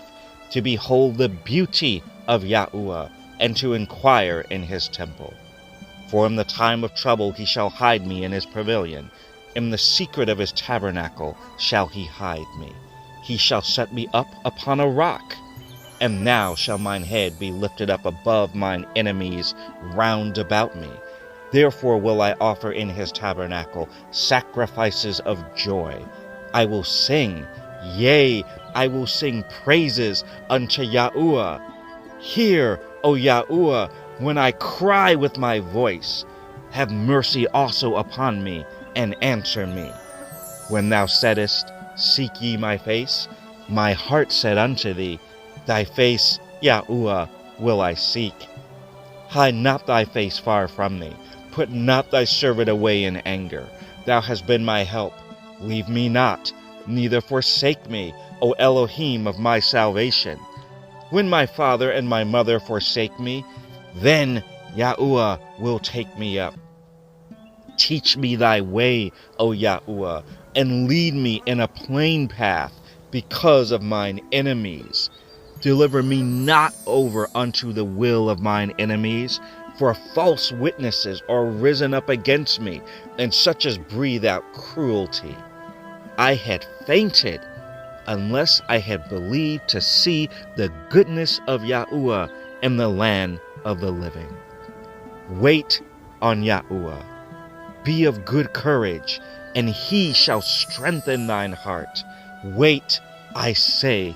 to behold the beauty of Yahuwah, and to inquire in his temple. For in the time of trouble he shall hide me in his pavilion. In the secret of his tabernacle shall he hide me. He shall set me up upon a rock. And now shall mine head be lifted up above mine enemies round about me. Therefore will I offer in his tabernacle sacrifices of joy. I will sing, yea, I will sing praises unto Yahuwah. Hear, O Yahuwah, when I cry with my voice. Have mercy also upon me, and answer me. When thou saidst, Seek ye my face, my heart said unto thee, Thy face, Yahuwah, will I seek. Hide not thy face far from me. Put not thy servant away in anger. Thou hast been my help. Leave me not, neither forsake me, O Elohim of my salvation. When my father and my mother forsake me, then Yahuwah will take me up. Teach me thy way, O Yahuwah, and lead me in a plain path because of mine enemies. Deliver me not over unto the will of mine enemies, for false witnesses are risen up against me, and such as breathe out cruelty. I had fainted, unless I had believed to see the goodness of Yahuwah in the land of the living. Wait on Yahuwah. Be of good courage, and he shall strengthen thine heart. Wait, I say,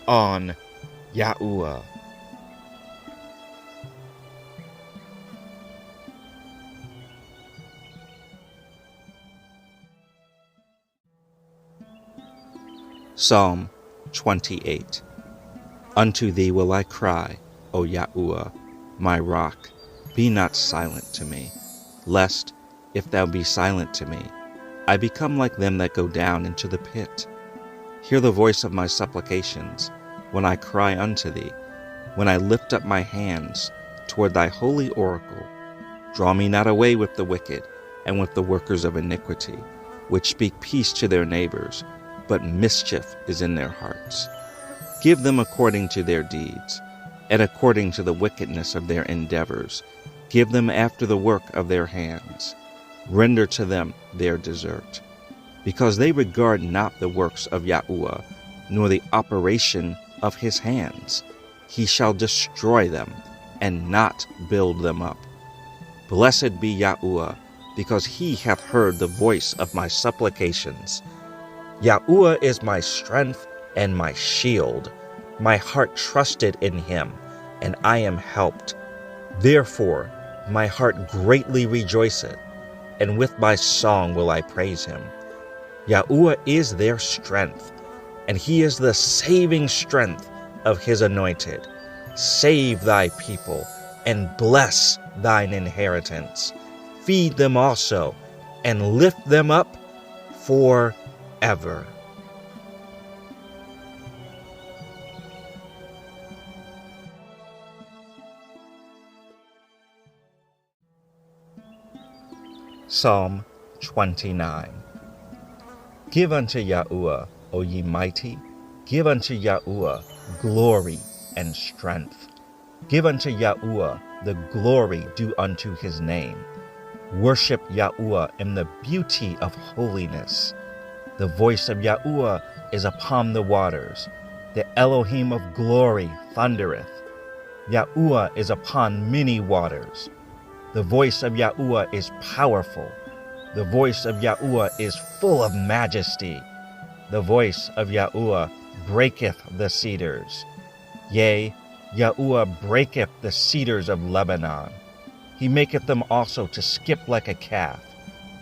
on Yahuwah. Psalm 28. Unto thee will I cry, O Yahuwah, my rock. Be not silent to me, lest, if thou be silent to me, I become like them that go down into the pit. Hear the voice of my supplications, when I cry unto thee, when I lift up my hands toward thy holy oracle. Draw me not away with the wicked, and with the workers of iniquity, which speak peace to their neighbors, but mischief is in their hearts. Give them according to their deeds, and according to the wickedness of their endeavors. Give them after the work of their hands. Render to them their desert. Because they regard not the works of Yahuwah, nor the operation of his hands. He shall destroy them, and not build them up. Blessed be Yahuwah, because he hath heard the voice of my supplications. Yahuwah is my strength and my shield. My heart trusted in him, and I am helped. Therefore my heart greatly rejoiceth, and with my song will I praise him. Yahuwah is their strength, and he is the saving strength of his anointed. Save thy people, and bless thine inheritance. Feed them also, and lift them up forever. Psalm 29. Give unto Yahuwah, O ye mighty, give unto Yahuwah glory and strength. Give unto Yahuwah the glory due unto his name. Worship Yahuwah in the beauty of holiness. The voice of Yahuwah is upon the waters. The Elohim of glory thundereth. Yahuwah is upon many waters. The voice of Yahuwah is powerful. The voice of Yahuwah is full of majesty. The voice of Yahuwah breaketh the cedars. Yea, Yahuwah breaketh the cedars of Lebanon. He maketh them also to skip like a calf,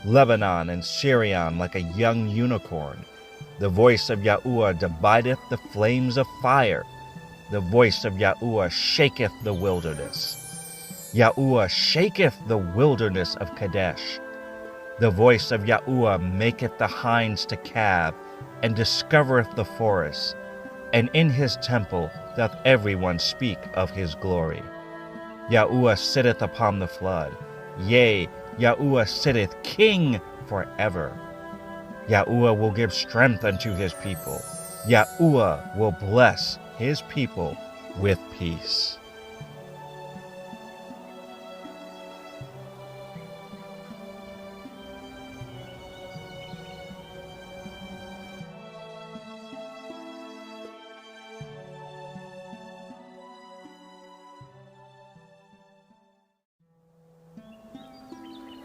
Lebanon and Syrian like a young unicorn. The voice of Yahuwah divideth the flames of fire. The voice of Yahuwah shaketh the wilderness. Yahuwah shaketh the wilderness of Kadesh. The voice of Yahuwah maketh the hinds to calve, and discovereth the forest. And in his temple doth everyone speak of his glory. Yahuwah sitteth upon the flood. Yea, Yahuwah sitteth king forever. Yahuwah will give strength unto his people. Yahuwah will bless his people with peace.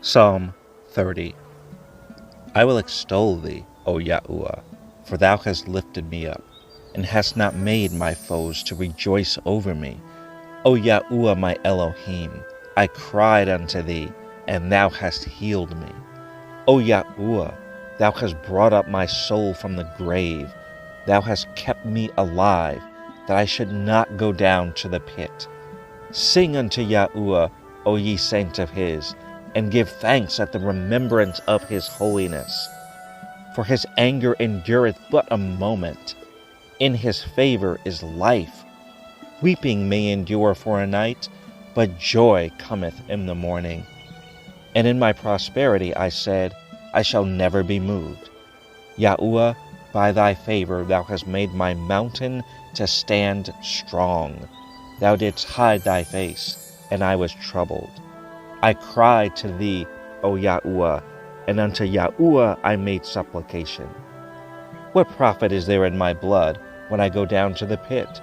Psalm 30. I will extol thee, O Yahuwah, for thou hast lifted me up, and hast not made my foes to rejoice over me. O Yahuwah my Elohim, I cried unto thee, and thou hast healed me. O Yahuwah, thou hast brought up my soul from the grave. Thou hast kept me alive, that I should not go down to the pit. Sing unto Yahuwah, O ye saints of his, and give thanks at the remembrance of his holiness. For his anger endureth but a moment. In his favor is life. Weeping may endure for a night, but joy cometh in the morning. And in my prosperity I said, I shall never be moved. Yahuwah, by thy favor thou hast made my mountain to stand strong. Thou didst hide thy face, and I was troubled. I cried to thee, O Yahuwah, and unto Yahuwah I made supplication. What profit is there in my blood when I go down to the pit?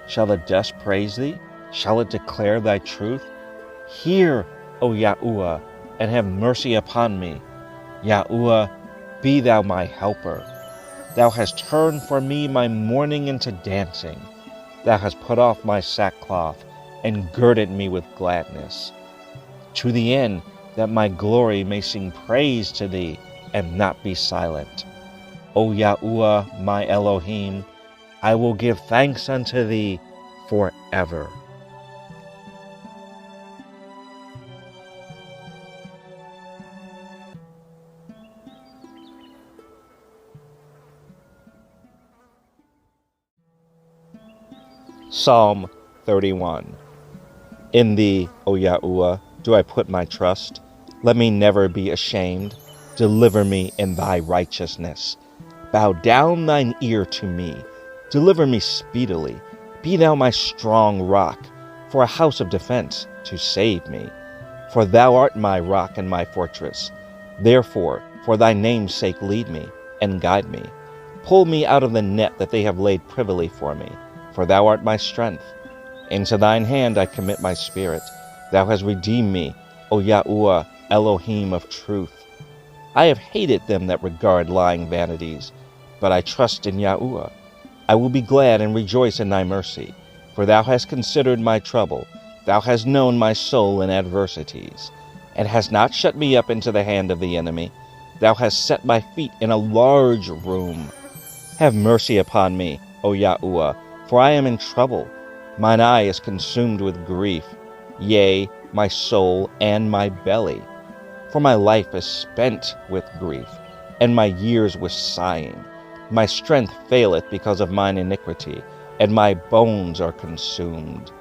Shall the dust praise thee? Shall it declare thy truth? Hear, O Yahuwah, and have mercy upon me. Yahuwah, be thou my helper. Thou hast turned for me my mourning into dancing. Thou hast put off my sackcloth, and girded me with gladness, to the end that my glory may sing praise to thee, and not be silent. O Yahuwah my Elohim, I will give thanks unto thee forever. Psalm 31. In thee, O Yahuwah, do I put my trust. Let me never be ashamed. Deliver me in thy righteousness. Bow down thine ear to me. Deliver me speedily. Be thou my strong rock, for a house of defense to save me. For thou art my rock and my fortress. Therefore, for thy name's sake lead me, and guide me. Pull me out of the net that they have laid privily for me, for thou art my strength. Into thine hand I commit my spirit. Thou hast redeemed me, O Yahuwah, Elohim of truth. I have hated them that regard lying vanities, but I trust in Yahuwah. I will be glad and rejoice in thy mercy, for thou hast considered my trouble. Thou hast known my soul in adversities, and hast not shut me up into the hand of the enemy. Thou hast set my feet in a large room. Have mercy upon me, O Yahuwah, for I am in trouble. Mine eye is consumed with grief, yea, my soul and my belly. For my life is spent with grief, and my years with sighing. My strength faileth because of mine iniquity, and my bones are consumed.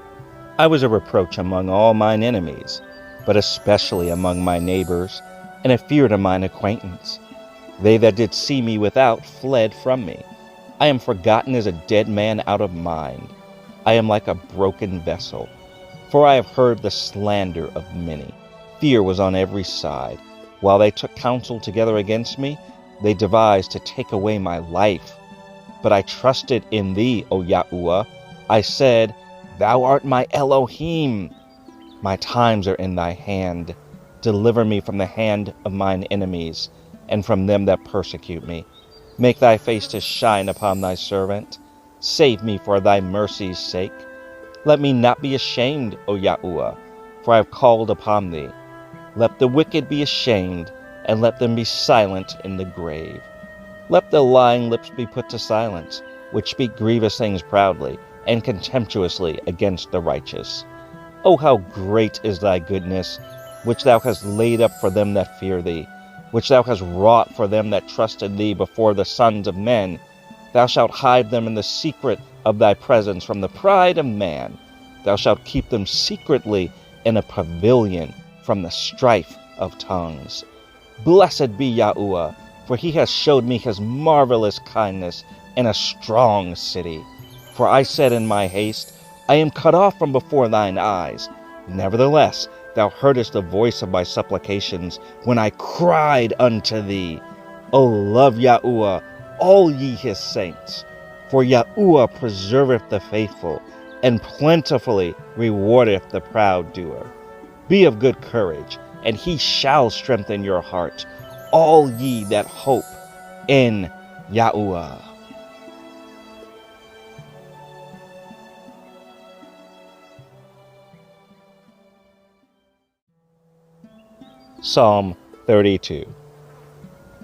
I was a reproach among all mine enemies, but especially among my neighbors, and a fear to mine acquaintance. They that did see me without fled from me. I am forgotten as a dead man out of mind. I am like a broken vessel, for I have heard the slander of many. Fear was on every side. While they took counsel together against me, they devised to take away my life. But I trusted in thee, O Yahuwah. I said, Thou art my Elohim. My times are in thy hand. Deliver me from the hand of mine enemies, and from them that persecute me. Make thy face to shine upon thy servant. Save me for thy mercy's sake. Let me not be ashamed, O Yahuwah, for I have called upon thee. Let the wicked be ashamed, and let them be silent in the grave. Let the lying lips be put to silence, which speak grievous things proudly and contemptuously against the righteous. O how great is thy goodness, which thou hast laid up for them that fear thee, which thou hast wrought for them that trust in thee before the sons of men. Thou shalt hide them in the secret of thy presence from the pride of man. Thou shalt keep them secretly in a pavilion from the strife of tongues. Blessed be Yahuwah, for he has showed me his marvelous kindness in a strong city. For I said in my haste, I am cut off from before thine eyes. Nevertheless, thou heardest the voice of my supplications when I cried unto thee. O love Yahuwah, all ye his saints. For Yahuwah preserveth the faithful, and plentifully rewardeth the proud doer. Be of good courage, and he shall strengthen your heart, all ye that hope in Yahuwah. Psalm 32.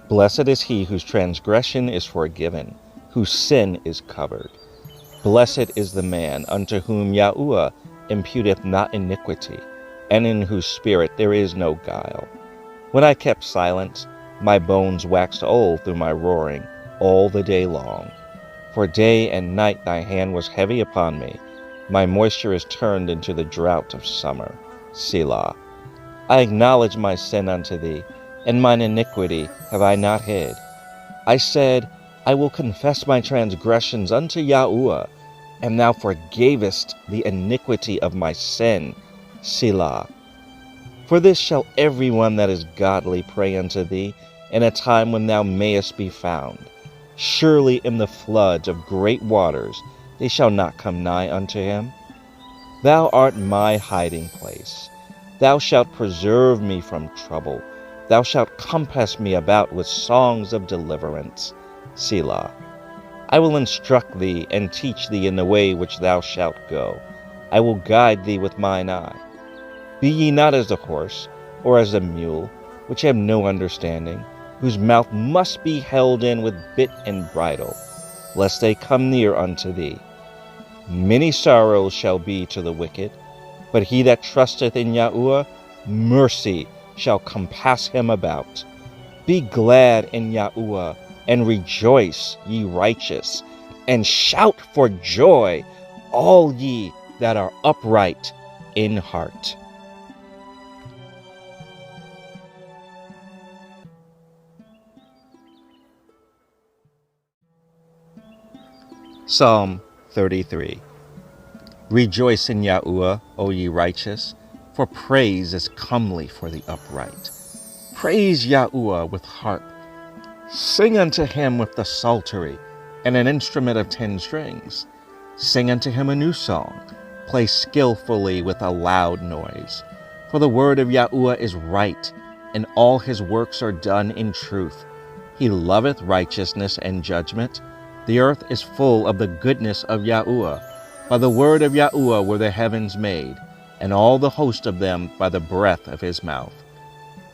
Blessed is he whose transgression is forgiven, whose sin is covered. Blessed is the man unto whom Yahuwah imputeth not iniquity, and in whose spirit there is no guile. When I kept silence, my bones waxed old through my roaring all the day long. For day and night thy hand was heavy upon me. My moisture is turned into the drought of summer. Selah. I acknowledge my sin unto thee, and mine iniquity have I not hid. I said, I will confess my transgressions unto Yahuwah, and thou forgavest the iniquity of my sin. Selah. For this shall every one that is godly pray unto thee in a time when thou mayest be found. Surely in the floods of great waters they shall not come nigh unto him. Thou art my hiding place. Thou shalt preserve me from trouble. Thou shalt compass me about with songs of deliverance. Selah. I will instruct thee and teach thee in the way which thou shalt go. I will guide thee with mine eye. Be ye not as the horse, or as the mule, which have no understanding, whose mouth must be held in with bit and bridle, lest they come near unto thee. Many sorrows shall be to the wicked, but he that trusteth in Yahuwah, mercy shall compass him about. Be glad in Yahuwah, and rejoice, ye righteous, and shout for joy, all ye that are upright in heart. Psalm 33. Rejoice in Yahuwah, O ye righteous, for praise is comely for the upright. Praise Yahuwah with harp. Sing unto him with the psaltery, and an instrument of 10 strings. Sing unto him a new song. Play skillfully with a loud noise. For the word of Yahuwah is right, and all his works are done in truth. He loveth righteousness and judgment. The earth is full of the goodness of Yahuwah. By the word of Yahuwah were the heavens made, and all the host of them by the breath of his mouth.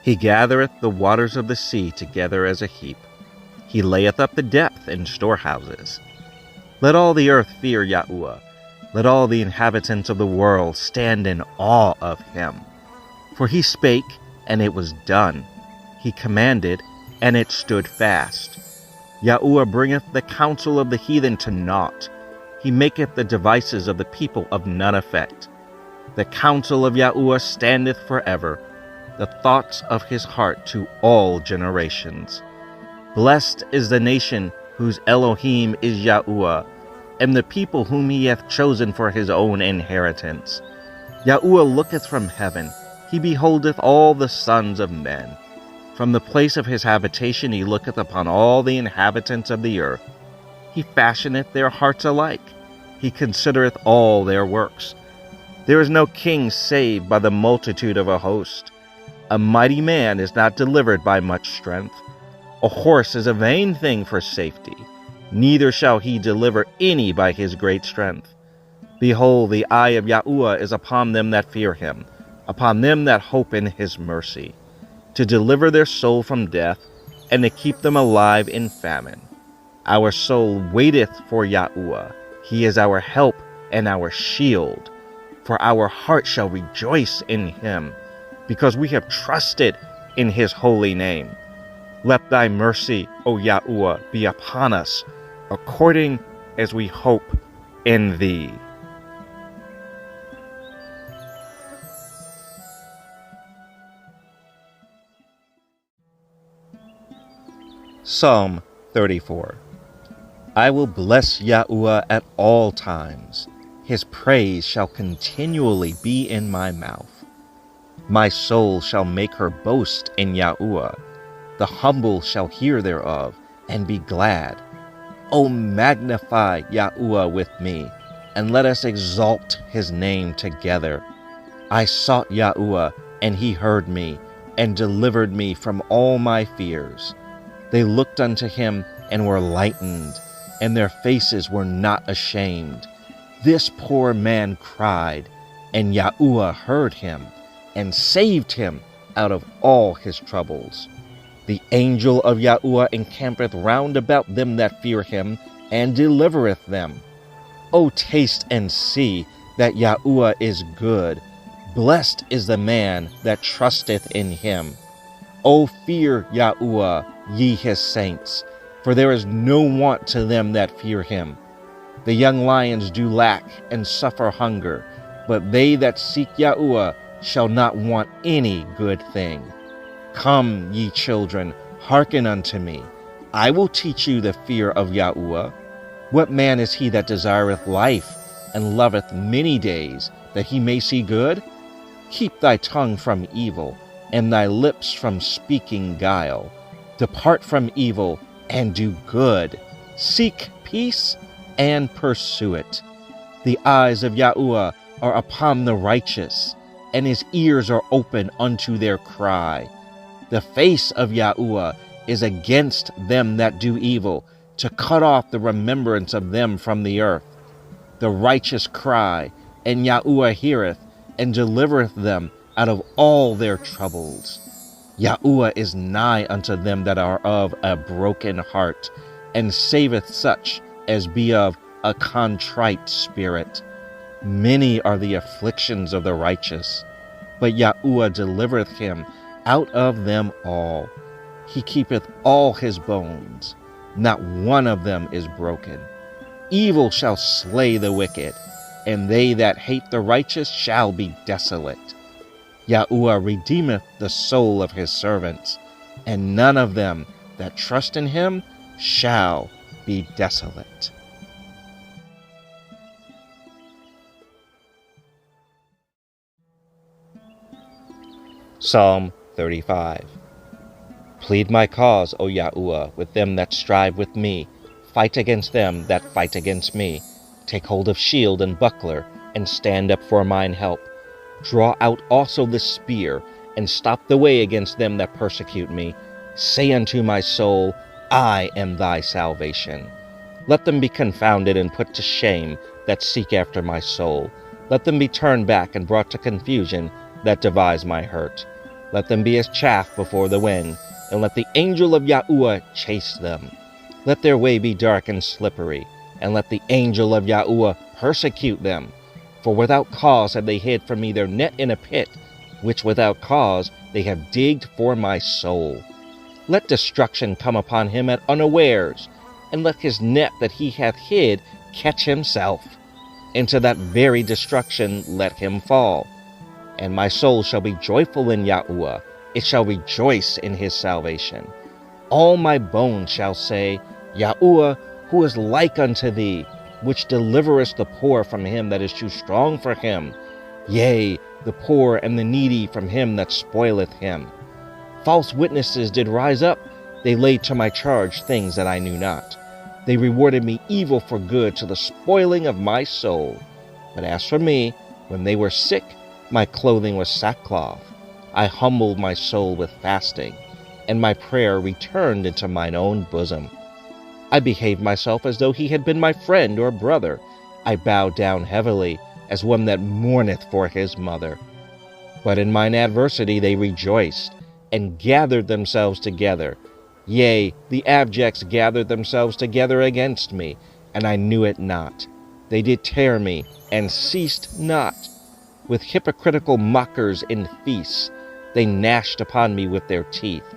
He gathereth the waters of the sea together as a heap. He layeth up the depth in storehouses. Let all the earth fear Yahuwah. Let all the inhabitants of the world stand in awe of him. For he spake, and it was done. He commanded, and it stood fast. Yahuwah bringeth the counsel of the heathen to naught. He maketh the devices of the people of none effect. The counsel of Yahuwah standeth forever, the thoughts of his heart to all generations. Blessed is the nation whose Elohim is Yahuwah, and the people whom he hath chosen for his own inheritance. Yahuwah looketh from heaven, he beholdeth all the sons of men. From the place of his habitation he looketh upon all the inhabitants of the earth. He fashioneth their hearts alike. He considereth all their works. There is no king saved by the multitude of a host. A mighty man is not delivered by much strength. A horse is a vain thing for safety. Neither shall he deliver any by his great strength. Behold, the eye of Yahuwah is upon them that fear him, upon them that hope in his mercy, to deliver their soul from death, and to keep them alive in famine. Our soul waiteth for Yahuwah. He is our help and our shield. For our heart shall rejoice in him, because we have trusted in his holy name. Let thy mercy, O Yahuwah, be upon us, according as we hope in thee. Psalm 34. I will bless Yahuwah at all times. His praise shall continually be in my mouth. My soul shall make her boast in Yahuwah. The humble shall hear thereof, and be glad. O magnify Yahuwah with me, and let us exalt his name together. I sought Yahuwah, and he heard me, and delivered me from all my fears. They looked unto him and were lightened, and their faces were not ashamed. This poor man cried, and Yahuwah heard him, and saved him out of all his troubles. The angel of Yahuwah encampeth round about them that fear him, and delivereth them. O taste and see that Yahuwah is good. Blessed is the man that trusteth in him. O fear Yahuwah, ye his saints, for there is no want to them that fear him. The young lions do lack and suffer hunger, but they that seek Yahuwah shall not want any good thing. Come, ye children, hearken unto me. I will teach you the fear of Yahuwah. What man is he that desireth life, and loveth many days, that he may see good? Keep thy tongue from evil, and thy lips from speaking guile. Depart from evil, and do good. Seek peace, and pursue it. The eyes of Yahuwah are upon the righteous, and his ears are open unto their cry. The face of Yahuwah is against them that do evil, to cut off the remembrance of them from the earth. The righteous cry, and Yahuwah heareth, and delivereth them out of all their troubles. Yahuwah is nigh unto them that are of a broken heart, and saveth such as be of a contrite spirit. Many are the afflictions of the righteous, but Yahuwah delivereth him out of them all. He keepeth all his bones, not one of them is broken. Evil shall slay the wicked, and they that hate the righteous shall be desolate. Yahuwah redeemeth the soul of his servants, and none of them that trust in him shall be desolate. Psalm 35. Plead my cause, O Yahuwah, with them that strive with me. Fight against them that fight against me. Take hold of shield and buckler, and stand up for mine help. Draw out also the spear, and stop the way against them that persecute me. Say unto my soul, I am thy salvation. Let them be confounded and put to shame that seek after my soul. Let them be turned back and brought to confusion that devise my hurt. Let them be as chaff before the wind, and let the angel of Yahuwah chase them. Let their way be dark and slippery, and let the angel of Yahuwah persecute them. For without cause have they hid from me their net in a pit, which without cause they have digged for my soul. Let destruction come upon him at unawares, and let his net that he hath hid catch himself. Into that very destruction let him fall. And my soul shall be joyful in Yahuwah, it shall rejoice in his salvation. All my bones shall say, Yahuwah, who is like unto thee, which deliverest the poor from him that is too strong for him, yea, the poor and the needy from him that spoileth him. False witnesses did rise up, they laid to my charge things that I knew not. They rewarded me evil for good to the spoiling of my soul. But as for me, when they were sick, my clothing was sackcloth. I humbled my soul with fasting, and my prayer returned into mine own bosom. I behaved myself as though he had been my friend or brother. I bowed down heavily, as one that mourneth for his mother. But in mine adversity they rejoiced, and gathered themselves together. Yea, the abjects gathered themselves together against me, and I knew it not. They did tear me, and ceased not. With hypocritical mockers in feasts, they gnashed upon me with their teeth.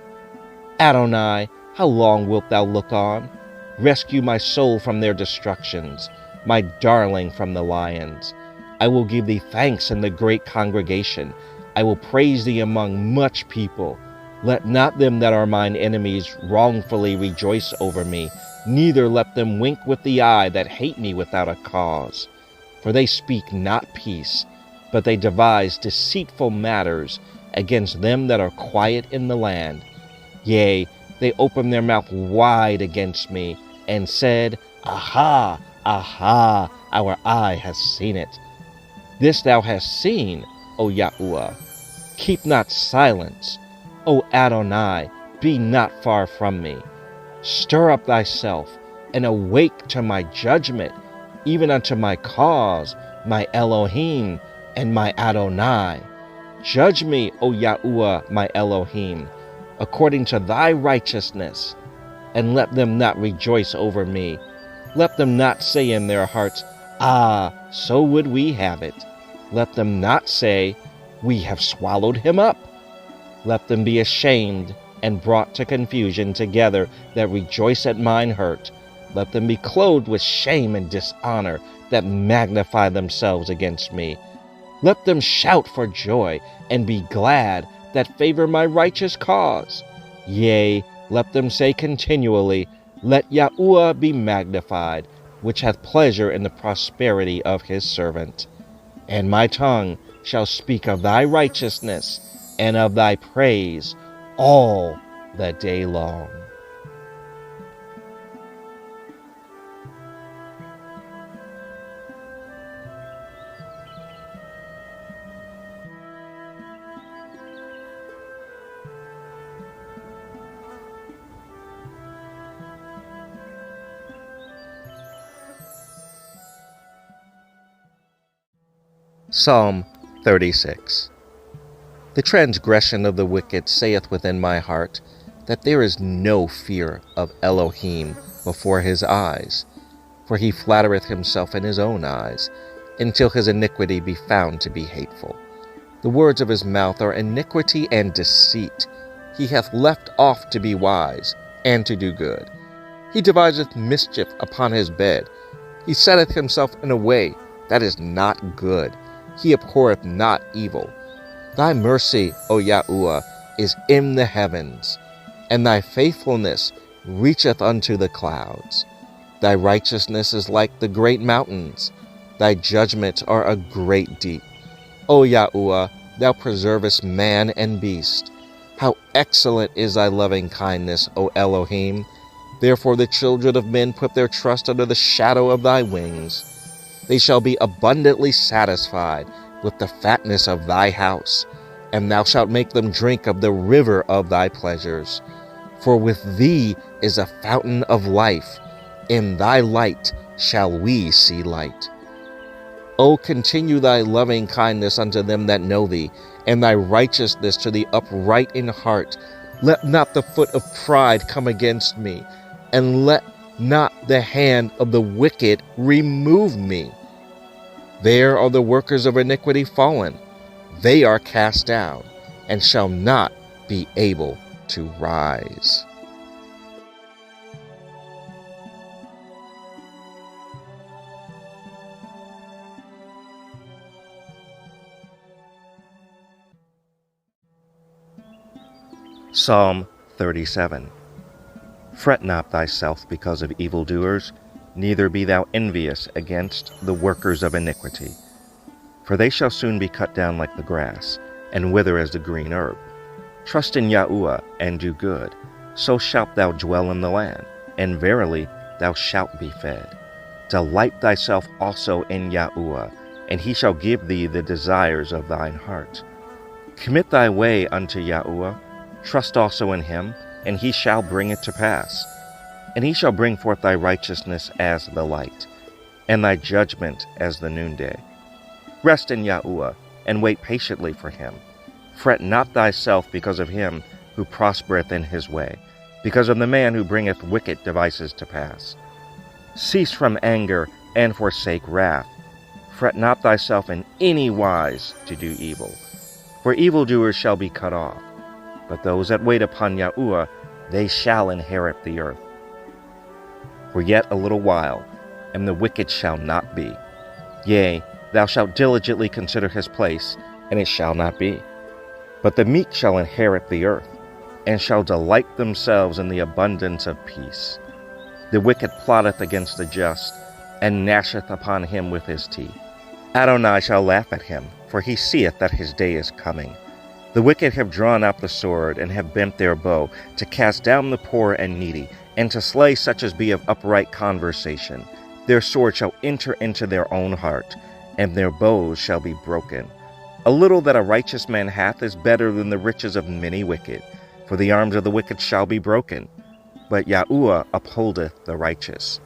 Adonai, how long wilt thou look on? Rescue my soul from their destructions, my darling from the lions. I will give thee thanks in the great congregation. I will praise thee among much people. Let not them that are mine enemies wrongfully rejoice over me, neither let them wink with the eye that hate me without a cause. For they speak not peace, but they devise deceitful matters against them that are quiet in the land. Yea, they opened their mouth wide against me, and said, Aha, aha, our eye has seen it. This thou hast seen, O Yahuwah. Keep not silence. O Adonai, be not far from me. Stir up thyself, and awake to my judgment, even unto my cause, my Elohim and my Adonai. Judge me, O Yahuwah, my Elohim, according to thy righteousness, and let them not rejoice over me. Let them not say in their hearts, Ah, so would we have it. Let them not say, We have swallowed him up. Let them be ashamed and brought to confusion together that rejoice at mine hurt. Let them be clothed with shame and dishonor that magnify themselves against me. Let them shout for joy and be glad that favor my righteous cause. Yea, let them say continually, Let Yahuwah be magnified, which hath pleasure in the prosperity of his servant. And my tongue shall speak of thy righteousness and of thy praise all the day long. Psalm 36. The transgression of the wicked saith within my heart, that there is no fear of Elohim before his eyes. For he flattereth himself in his own eyes, until his iniquity be found to be hateful. The words of his mouth are iniquity and deceit. He hath left off to be wise, and to do good. He deviseth mischief upon his bed. He setteth himself in a way that is not good. He abhorreth not evil. Thy mercy, O Yahuwah, is in the heavens, and thy faithfulness reacheth unto the clouds. Thy righteousness is like the great mountains. Thy judgments are a great deep. O Yahuwah, thou preservest man and beast. How excellent is thy loving kindness, O Elohim! Therefore the children of men put their trust under the shadow of thy wings. They shall be abundantly satisfied with the fatness of thy house, and thou shalt make them drink of the river of thy pleasures. For with thee is a fountain of life. In thy light shall we see light. O continue thy loving kindness unto them that know thee, and thy righteousness to the upright in heart. Let not the foot of pride come against me, and let not the hand of the wicked remove me. There are the workers of iniquity fallen. They are cast down, and shall not be able to rise. Psalm 37. Fret not thyself because of evildoers, neither be thou envious against the workers of iniquity. For they shall soon be cut down like the grass, and wither as the green herb. Trust in Yahuwah, and do good, so shalt thou dwell in the land, and verily thou shalt be fed. Delight thyself also in Yahuwah, and he shall give thee the desires of thine heart. Commit thy way unto Yahuwah, trust also in him, and he shall bring it to pass. And he shall bring forth thy righteousness as the light, and thy judgment as the noonday. Rest in Yahuwah, and wait patiently for him. Fret not thyself because of him who prospereth in his way, because of the man who bringeth wicked devices to pass. Cease from anger, and forsake wrath. Fret not thyself in any wise to do evil, for evildoers shall be cut off. But those that wait upon Yahuwah, they shall inherit the earth. For yet a little while, and the wicked shall not be. Yea, thou shalt diligently consider his place, and it shall not be. But the meek shall inherit the earth, and shall delight themselves in the abundance of peace. The wicked plotteth against the just, and gnasheth upon him with his teeth. Adonai shall laugh at him, for he seeth that his day is coming. The wicked have drawn out the sword, and have bent their bow, to cast down the poor and needy, and to slay such as be of upright conversation. Their sword shall enter into their own heart, and their bows shall be broken. A little that a righteous man hath is better than the riches of many wicked. For the arms of the wicked shall be broken, but Yahuwah upholdeth the righteous.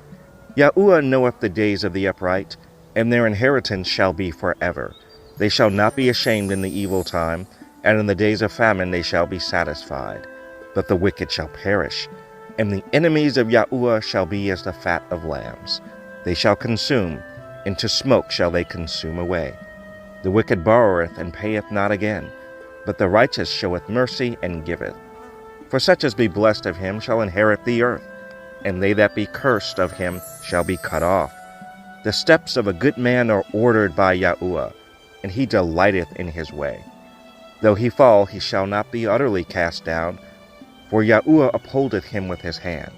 Yahuwah knoweth the days of the upright, and their inheritance shall be forever. They shall not be ashamed in the evil time, and in the days of famine they shall be satisfied. But the wicked shall perish, and the enemies of Yahuwah shall be as the fat of lambs. They shall consume, into smoke shall they consume away. The wicked borroweth and payeth not again, but the righteous showeth mercy and giveth. For such as be blessed of him shall inherit the earth, and they that be cursed of him shall be cut off. The steps of a good man are ordered by Yahuwah, and he delighteth in his way. Though he fall, he shall not be utterly cast down, for Yahuwah upholdeth him with his hand.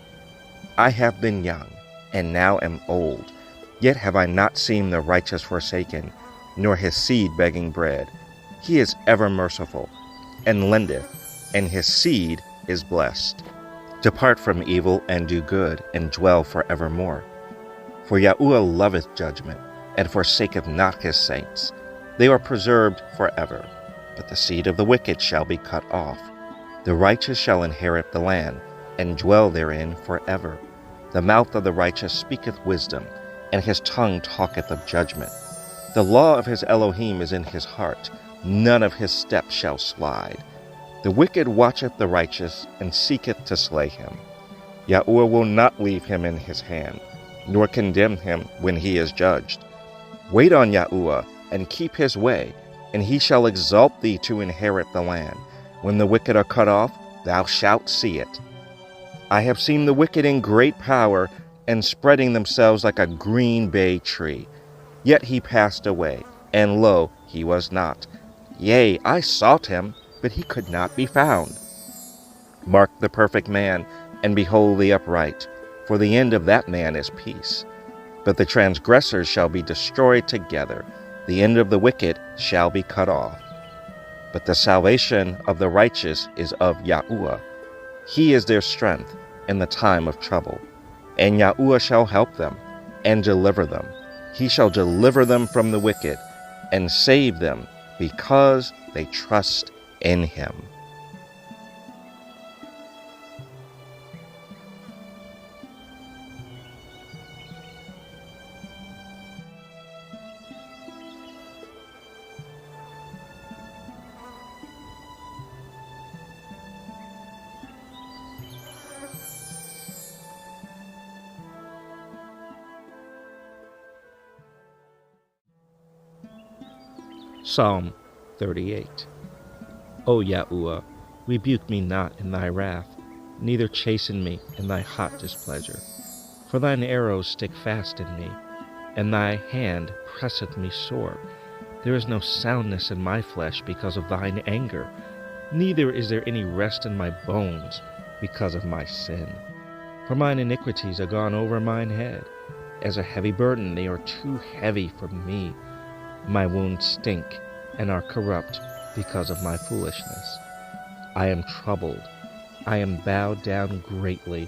I have been young, and now am old, yet have I not seen the righteous forsaken, nor his seed begging bread. He is ever merciful, and lendeth, and his seed is blessed. Depart from evil, and do good, and dwell forevermore. For Yahuwah loveth judgment, and forsaketh not his saints. They are preserved forever, but the seed of the wicked shall be cut off. The righteous shall inherit the land, and dwell therein forever. The mouth of the righteous speaketh wisdom, and his tongue talketh of judgment. The law of his Elohim is in his heart, none of his steps shall slide. The wicked watcheth the righteous, and seeketh to slay him. Yahuwah will not leave him in his hand, nor condemn him when he is judged. Wait on Yahuwah, and keep his way, and he shall exalt thee to inherit the land. When the wicked are cut off, thou shalt see it. I have seen the wicked in great power, and spreading themselves like a green bay tree. Yet he passed away, and lo, he was not. Yea, I sought him, but he could not be found. Mark the perfect man, and behold the upright, for the end of that man is peace. But the transgressors shall be destroyed together, the end of the wicked shall be cut off. But the salvation of the righteous is of Yahuwah. He is their strength in the time of trouble. And Yahuwah shall help them, and deliver them. He shall deliver them from the wicked, and save them, because they trust in him. Psalm 38. O Yahuwah, rebuke me not in thy wrath, neither chasten me in thy hot displeasure. For thine arrows stick fast in me, and thy hand presseth me sore. There is no soundness in my flesh because of thine anger, neither is there any rest in my bones because of my sin. For mine iniquities are gone over mine head. As a heavy burden they are too heavy for me. My wounds stink and are corrupt because of my foolishness. I am troubled. I am bowed down greatly.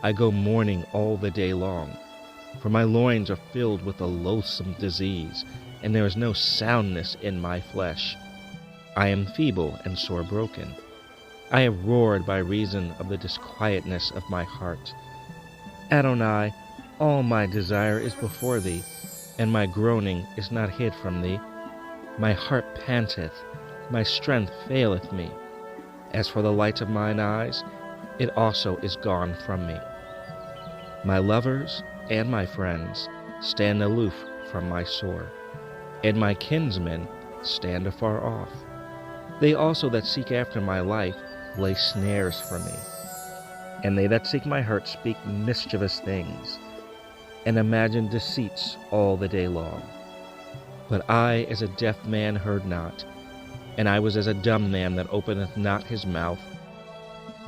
I go mourning all the day long. For my loins are filled with a loathsome disease, and there is no soundness in my flesh. I am feeble and sore broken. I have roared by reason of the disquietness of my heart. Adonai, all my desire is before thee, and my groaning is not hid from thee. My heart panteth, my strength faileth me. As for the light of mine eyes, it also is gone from me. My lovers and my friends stand aloof from my sore, and my kinsmen stand afar off. They also that seek after my life lay snares for me. And they that seek my hurt speak mischievous things, and imagine deceits all the day long. But I as a deaf man heard not, and I was as a dumb man that openeth not his mouth.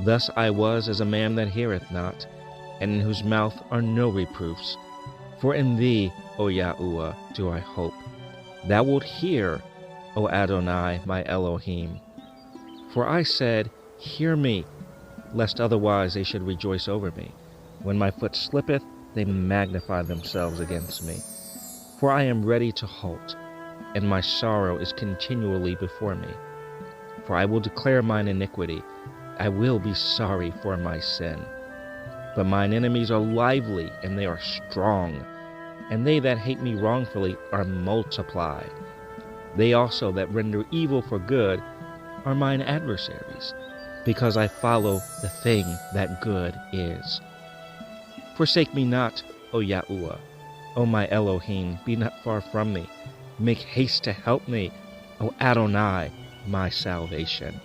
Thus I was as a man that heareth not, and in whose mouth are no reproofs. For in thee, O Yahuwah, do I hope. Thou wilt hear, O Adonai, my Elohim. For I said, Hear me, lest otherwise they should rejoice over me. When my foot slippeth, they magnify themselves against me. For I am ready to halt, and my sorrow is continually before me. For I will declare mine iniquity, I will be sorry for my sin. But mine enemies are lively, and they are strong, and they that hate me wrongfully are multiplied. They also that render evil for good are mine adversaries, because I follow the thing that good is. Forsake me not, O Yahuwah, O my Elohim, be not far from me. Make haste to help me, O Adonai, my salvation.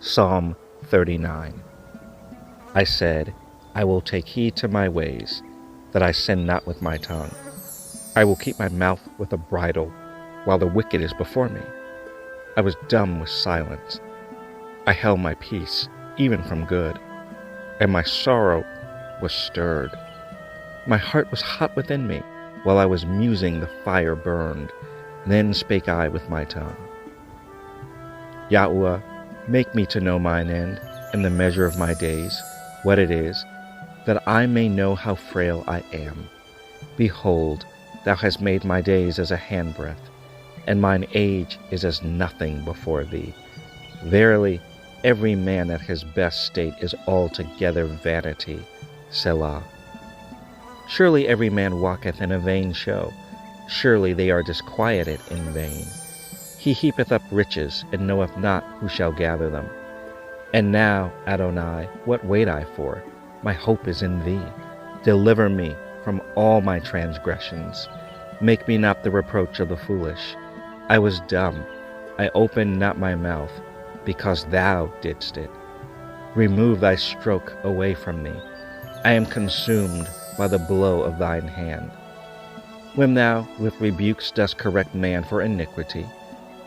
Psalm 39. I said, I will take heed to my ways, that I sin not with my tongue. I will keep my mouth with a bridle, while the wicked is before me. I was dumb with silence. I held my peace, even from good, and my sorrow was stirred. My heart was hot within me, while I was musing the fire burned. Then spake I with my tongue. Yahuwah, make me to know mine end, and the measure of my days, what it is, that I may know how frail I am. Behold, thou hast made my days as a handbreadth, and mine age is as nothing before thee. Verily, every man at his best state is altogether vanity. Selah. Surely every man walketh in a vain show. Surely they are disquieted in vain. He heapeth up riches, and knoweth not who shall gather them. And now, Adonai, what wait I for? My hope is in thee. Deliver me from all my transgressions. Make me not the reproach of the foolish. I was dumb. I opened not my mouth, because thou didst it. Remove thy stroke away from me. I am consumed by the blow of thine hand. When thou with rebukes dost correct man for iniquity,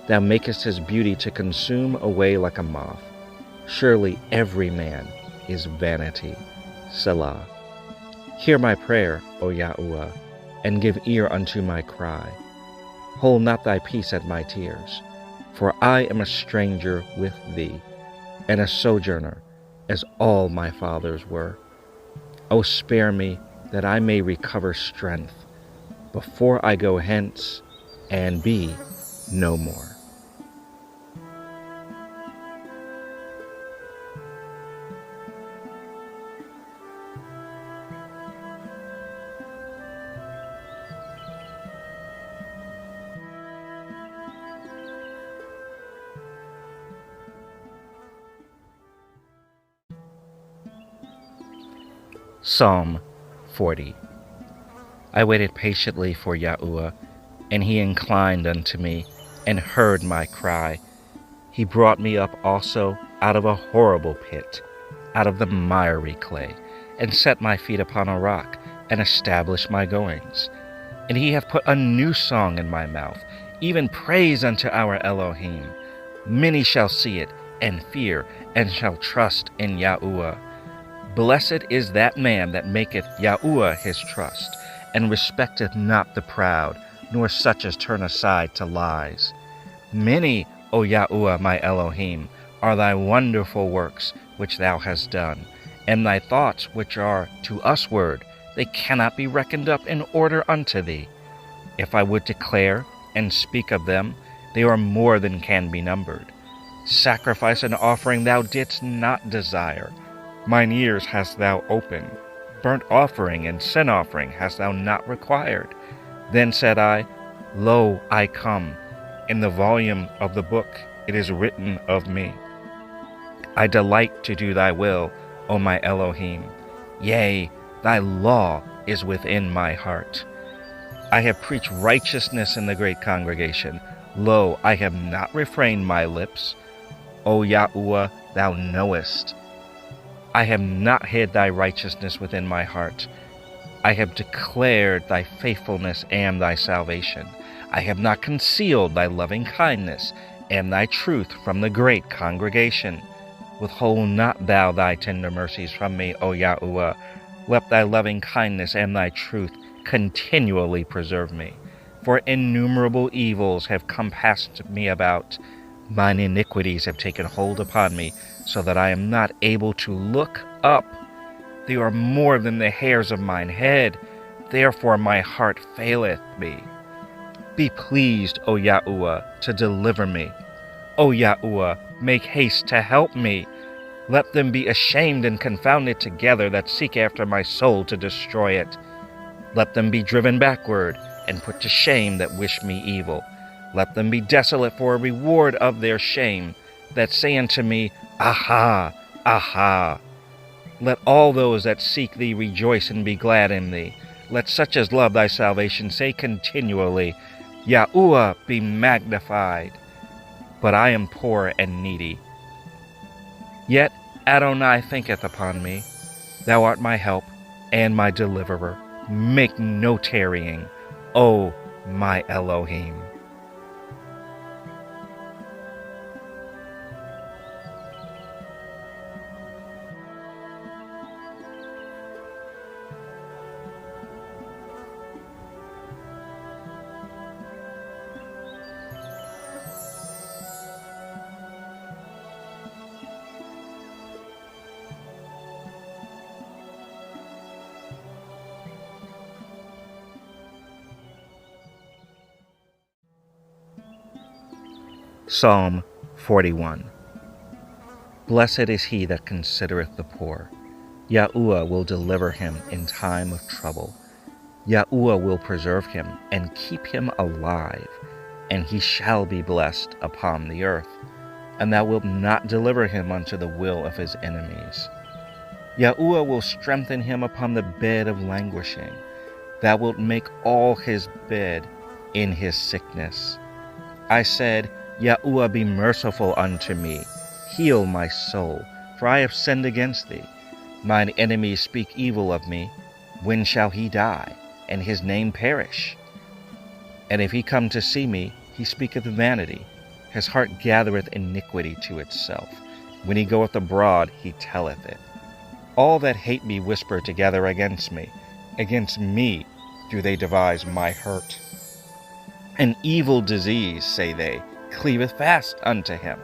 thou makest his beauty to consume away like a moth. Surely every man is vanity. Selah. Hear my prayer, O Yahuwah, and give ear unto my cry. Hold not thy peace at my tears, for I am a stranger with thee, and a sojourner, as all my fathers were. O spare me, that I may recover strength, before I go hence, and be no more. Psalm 40. I waited patiently for Yahuwah, and he inclined unto me, and heard my cry. He brought me up also out of a horrible pit, out of the miry clay, and set my feet upon a rock, and established my goings. And he hath put a new song in my mouth, even praise unto our Elohim. Many shall see it, and fear, and shall trust in Yahuwah. Blessed is that man that maketh Yahuwah his trust, and respecteth not the proud, nor such as turn aside to lies. Many, O Yahuwah my Elohim, are thy wonderful works which thou hast done, and thy thoughts which are to us word, they cannot be reckoned up in order unto thee. If I would declare and speak of them, they are more than can be numbered. Sacrifice and offering thou didst not desire. Mine ears hast thou opened. Burnt offering and sin offering hast thou not required. Then said I, Lo, I come. In the volume of the book it is written of me. I delight to do thy will, O my Elohim. Yea, thy law is within my heart. I have preached righteousness in the great congregation. Lo, I have not refrained my lips. O Yahuwah, thou knowest. I have not hid thy righteousness within my heart. I have declared thy faithfulness and thy salvation. I have not concealed thy loving kindness and thy truth from the great congregation. Withhold not thou thy tender mercies from me, O Yahuwah. Let thy loving kindness and thy truth continually preserve me. For innumerable evils have compassed me about. Mine iniquities have taken hold upon me, so that I am not able to look up. They are more than the hairs of mine head, therefore my heart faileth me. Be pleased, O Yahuwah, to deliver me. O Yahuwah, make haste to help me. Let them be ashamed and confounded together that seek after my soul to destroy it. Let them be driven backward and put to shame that wish me evil. Let them be desolate for a reward of their shame, that say unto me, Aha, aha. Let all those that seek thee rejoice and be glad in thee. Let such as love thy salvation say continually, Yahuwah be magnified. But I am poor and needy. Yet Adonai thinketh upon me. Thou art my help and my deliverer. Make no tarrying, O my Elohim. Psalm 41. Blessed is he that considereth the poor. Yahuwah will deliver him in time of trouble. Yahuwah will preserve him and keep him alive, and he shall be blessed upon the earth. And thou wilt not deliver him unto the will of his enemies. Yahuwah will strengthen him upon the bed of languishing. Thou wilt make all his bed in his sickness. I said, Yahuwah be merciful unto me. Heal my soul, for I have sinned against thee. Mine enemies speak evil of me. When shall he die, and his name perish? And if he come to see me, he speaketh vanity. His heart gathereth iniquity to itself. When he goeth abroad, he telleth it. All that hate me whisper together against me. Against me do they devise my hurt. An evil disease, say they, cleaveth fast unto him.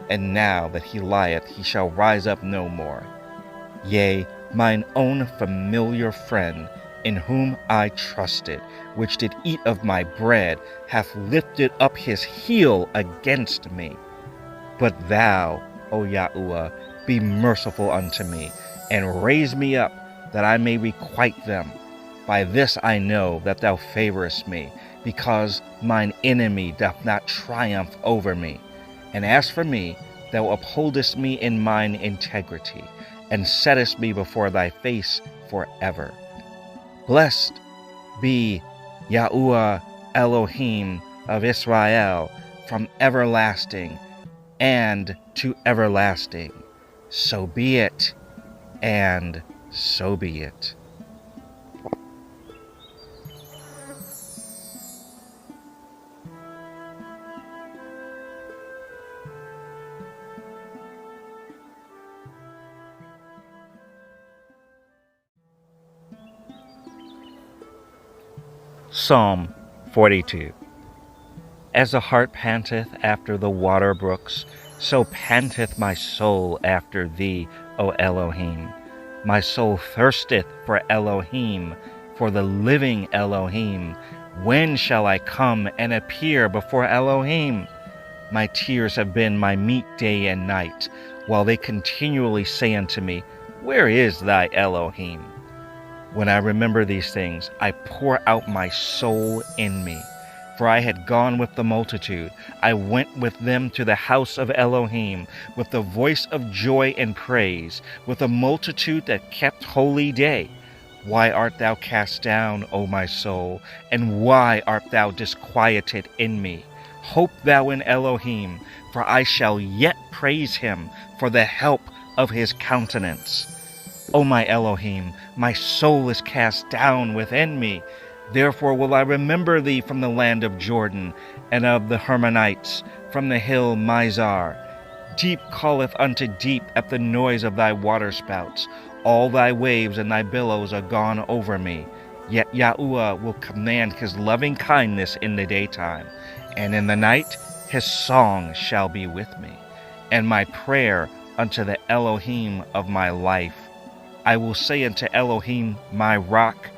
And now that he lieth, he shall rise up no more. Yea, mine own familiar friend, in whom I trusted, which did eat of my bread, hath lifted up his heel against me. But thou, O Yahuwah, be merciful unto me, and raise me up, that I may requite them. By this I know that thou favorest me, because mine enemy doth not triumph over me. And as for me, thou upholdest me in mine integrity, and settest me before thy face forever. Blessed be Yahuwah Elohim of Israel from everlasting and to everlasting. So be it, and so be it. Psalm 42. As the hart panteth after the water brooks, so panteth my soul after thee, O Elohim. My soul thirsteth for Elohim, for the living Elohim. When shall I come and appear before Elohim? My tears have been my meat day and night, while they continually say unto me, Where is thy Elohim? When I remember these things, I pour out my soul in me. For I had gone with the multitude. I went with them to the house of Elohim, with the voice of joy and praise, with a multitude that kept holy day. Why art thou cast down, O my soul? And why art thou disquieted in me? Hope thou in Elohim, for I shall yet praise him for the help of his countenance. O my Elohim, my soul is cast down within me. Therefore will I remember thee from the land of Jordan, and of the Hermonites, from the hill Mizar. Deep calleth unto deep at the noise of thy waterspouts. All thy waves and thy billows are gone over me. Yet Yahuwah will command his loving kindness in the daytime, and in the night his song shall be with me, and my prayer unto the Elohim of my life. I will say unto Elohim, my rock,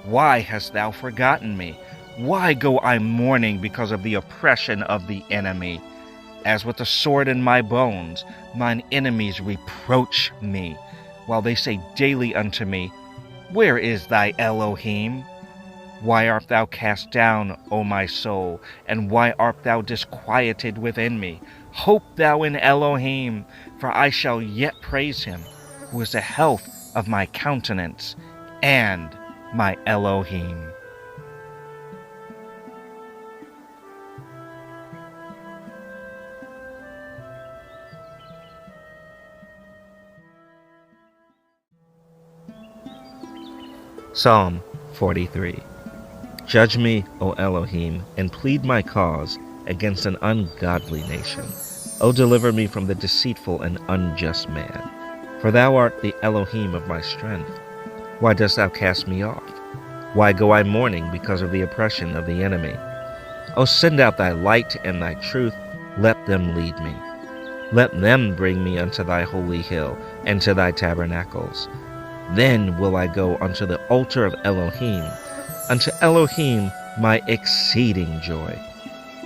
why hast thou forgotten me? Why go I mourning because of the oppression of the enemy? As with a sword in my bones, mine enemies reproach me, while they say daily unto me, where is thy Elohim? Why art thou cast down, O my soul, and why art thou disquieted within me? Hope thou in Elohim, for I shall yet praise him, who is the health of my countenance and my Elohim. Psalm 43. Judge me, O Elohim, and plead my cause against an ungodly nation. O deliver me from the deceitful and unjust man. For thou art the Elohim of my strength. Why dost thou cast me off? Why go I mourning because of the oppression of the enemy? O send out thy light and thy truth, let them lead me. Let them bring me unto thy holy hill, and to thy tabernacles. Then will I go unto the altar of Elohim, unto Elohim my exceeding joy.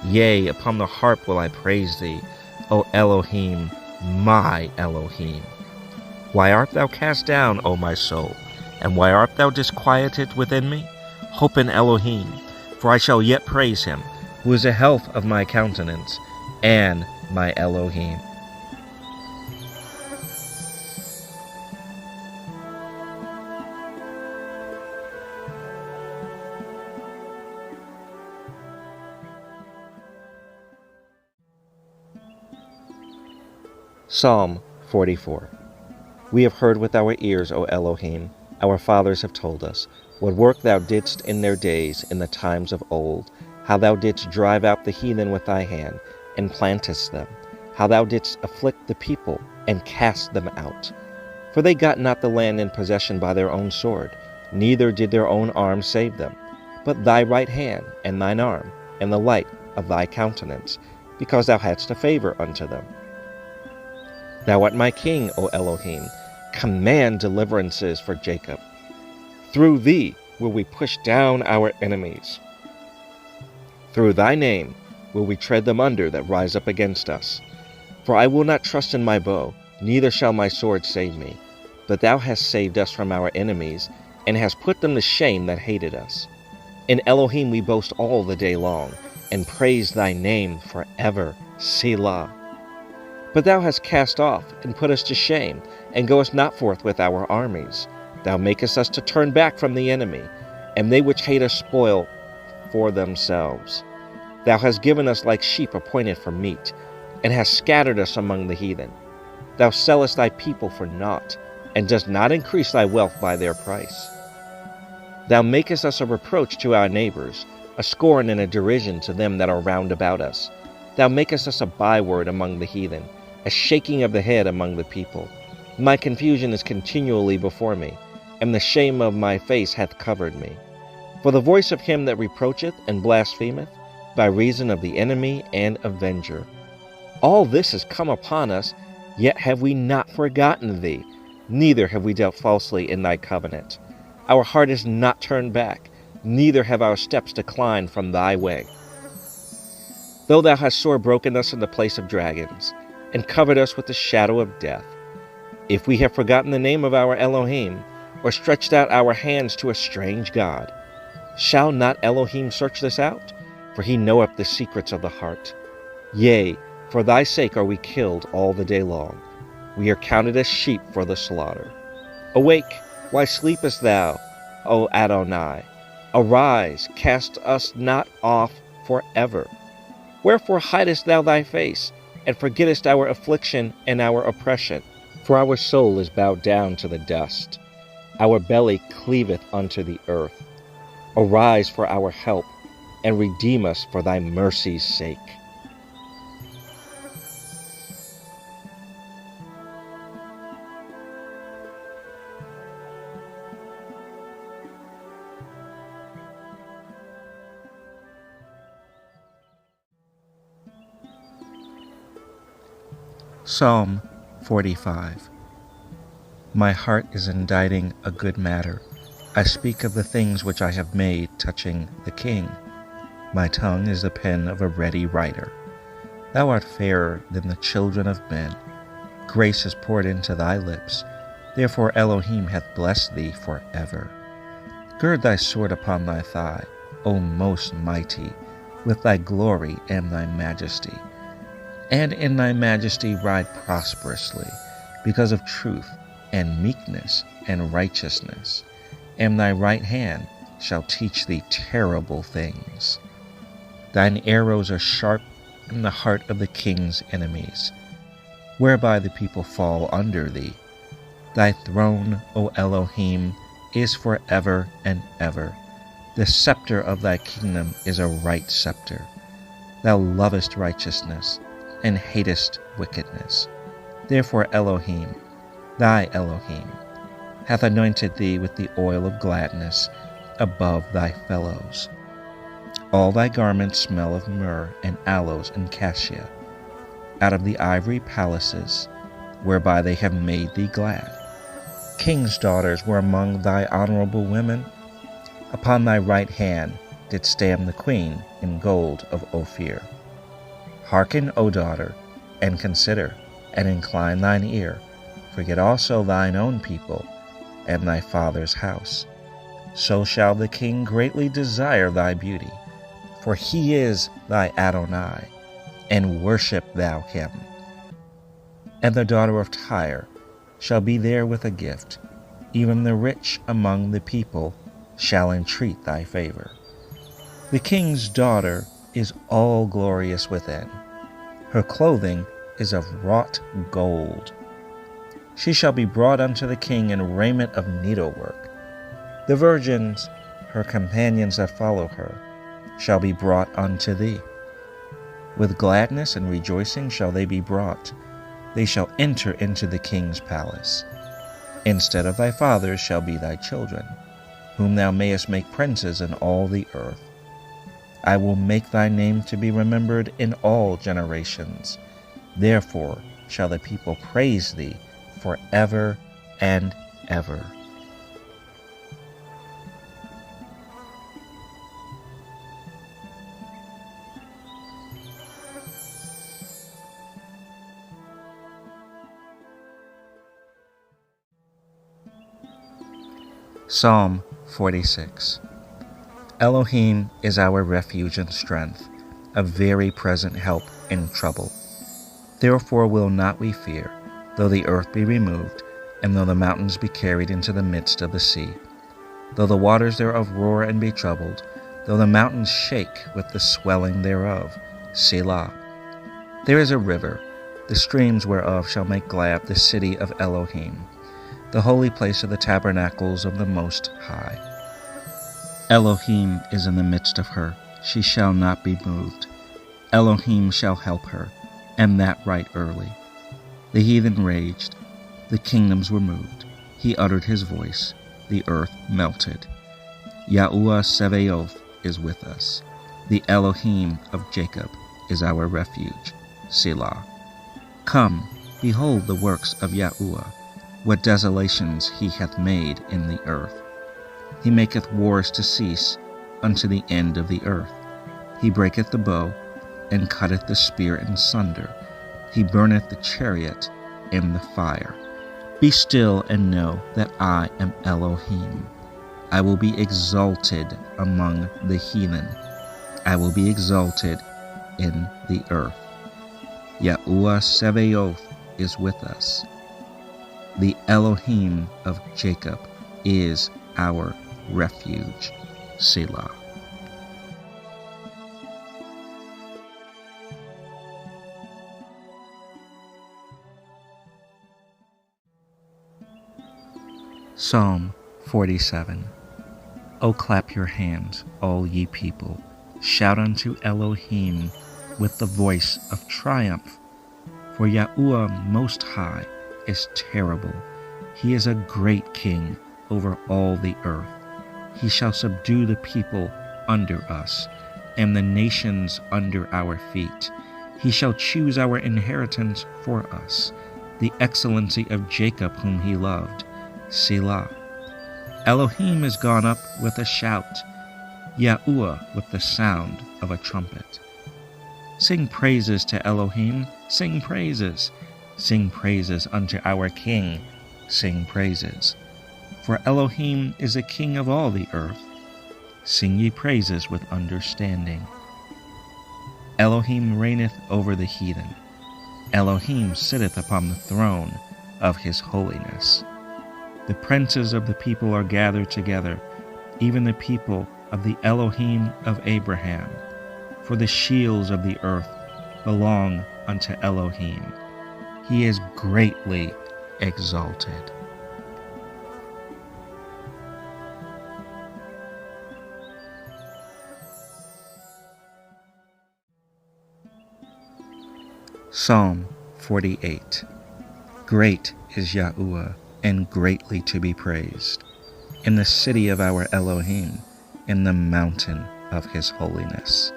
Yea, upon the harp will I praise thee, O Elohim, my Elohim. Why art thou cast down, O my soul? And why art thou disquieted within me? Hope in Elohim, for I shall yet praise him, who is the health of my countenance, and my Elohim. Psalm 44. We have heard with our ears, O Elohim, our fathers have told us, what work thou didst in their days, in the times of old, how thou didst drive out the heathen with thy hand, and plantest them, how thou didst afflict the people, and cast them out. For they got not the land in possession by their own sword, neither did their own arm save them, but thy right hand, and thine arm, and the light of thy countenance, because thou hadst a favor unto them. Thou art my king, O Elohim. Command deliverances for Jacob. Through thee will we push down our enemies. Through thy name will we tread them under that rise up against us. For I will not trust in my bow, neither shall my sword save me. But thou hast saved us from our enemies, and hast put them to shame that hated us. In Elohim we boast all the day long, and praise thy name forever. Selah. But thou hast cast off, and put us to shame, and goest not forth with our armies. Thou makest us to turn back from the enemy, and they which hate us spoil for themselves. Thou hast given us like sheep appointed for meat, and hast scattered us among the heathen. Thou sellest thy people for naught, and dost not increase thy wealth by their price. Thou makest us a reproach to our neighbors, a scorn and a derision to them that are round about us. Thou makest us a byword among the heathen, a shaking of the head among the people. My confusion is continually before me, and the shame of my face hath covered me. For the voice of him that reproacheth and blasphemeth, by reason of the enemy and avenger. All this is come upon us, yet have we not forgotten thee, neither have we dealt falsely in thy covenant. Our heart is not turned back, neither have our steps declined from thy way. Though thou hast sore broken us in the place of dragons, and covered us with the shadow of death, if we have forgotten the name of our Elohim, or stretched out our hands to a strange god, shall not Elohim search this out? For he knoweth the secrets of the heart. Yea, for thy sake are we killed all the day long. We are counted as sheep for the slaughter. Awake, why sleepest thou, O Adonai? Arise, cast us not off forever. Wherefore hidest thou thy face, and forgettest our affliction and our oppression? For our soul is bowed down to the dust. Our belly cleaveth unto the earth. Arise for our help, and redeem us for thy mercy's sake. Psalm 45. My heart is inditing a good matter. I speak of the things which I have made touching the king. My tongue is the pen of a ready writer. Thou art fairer than the children of men. Grace is poured into thy lips. Therefore Elohim hath blessed thee forever. Gird thy sword upon thy thigh, O most mighty, with thy glory and thy majesty. And in thy majesty ride prosperously, because of truth and meekness and righteousness. And thy right hand shall teach thee terrible things. Thine arrows are sharp in the heart of the king's enemies, whereby the people fall under thee. Thy throne, O Elohim, is forever and ever. The scepter of thy kingdom is a right scepter. Thou lovest righteousness and hatest wickedness. Therefore Elohim, thy Elohim, hath anointed thee with the oil of gladness above thy fellows. All thy garments smell of myrrh and aloes and cassia, out of the ivory palaces whereby they have made thee glad. King's daughters were among thy honorable women. Upon thy right hand did stand the queen in gold of Ophir. Hearken, O daughter, and consider, and incline thine ear. Forget also thine own people, and thy father's house. So shall the king greatly desire thy beauty, for he is thy Adonai, and worship thou him. And the daughter of Tyre shall be there with a gift, even the rich among the people shall entreat thy favor. The king's daughter is all glorious within. Her clothing is of wrought gold. She shall be brought unto the king in raiment of needlework. The virgins, her companions that follow her, shall be brought unto thee. With gladness and rejoicing shall they be brought. They shall enter into the king's palace. Instead of thy fathers shall be thy children, whom thou mayest make princes in all the earth. I will make thy name to be remembered in all generations. Therefore shall the people praise thee forever and ever. Psalm 46. Elohim is our refuge and strength, a very present help in trouble. Therefore will not we fear, though the earth be removed, and though the mountains be carried into the midst of the sea, though the waters thereof roar and be troubled, though the mountains shake with the swelling thereof. Selah. There is a river, the streams whereof shall make glad the city of Elohim, the holy place of the tabernacles of the Most High. Elohim is in the midst of her, she shall not be moved. Elohim shall help her, and that right early. The heathen raged, the kingdoms were moved. He uttered his voice, the earth melted. Yahuwah Sebaoth is with us. The Elohim of Jacob is our refuge. Selah. Come, behold the works of Yahuwah, what desolations he hath made in the earth. He maketh wars to cease unto the end of the earth. He breaketh the bow, and cutteth the spear in sunder. He burneth the chariot in the fire. Be still and know that I am Elohim. I will be exalted among the heathen. I will be exalted in the earth. Yahuwah Sebaoth is with us. The Elohim of Jacob is our refuge. Selah. Psalm 47. O clap your hands, all ye people. Shout unto Elohim with the voice of triumph. For Yahuwah Most High is terrible. He is a great king over all the earth. He shall subdue the people under us, and the nations under our feet. He shall choose our inheritance for us, the excellency of Jacob whom he loved. Selah. Elohim is gone up with a shout, Yahuwah with the sound of a trumpet. Sing praises to Elohim, sing praises. Sing praises unto our King, sing praises. For Elohim is a king of all the earth. Sing ye praises with understanding. Elohim reigneth over the heathen. Elohim sitteth upon the throne of his holiness. The princes of the people are gathered together, even the people of the Elohim of Abraham. For the shields of the earth belong unto Elohim. He is greatly exalted. Psalm 48. Great is Yahuwah, and greatly to be praised, in the city of our Elohim, in the mountain of his holiness.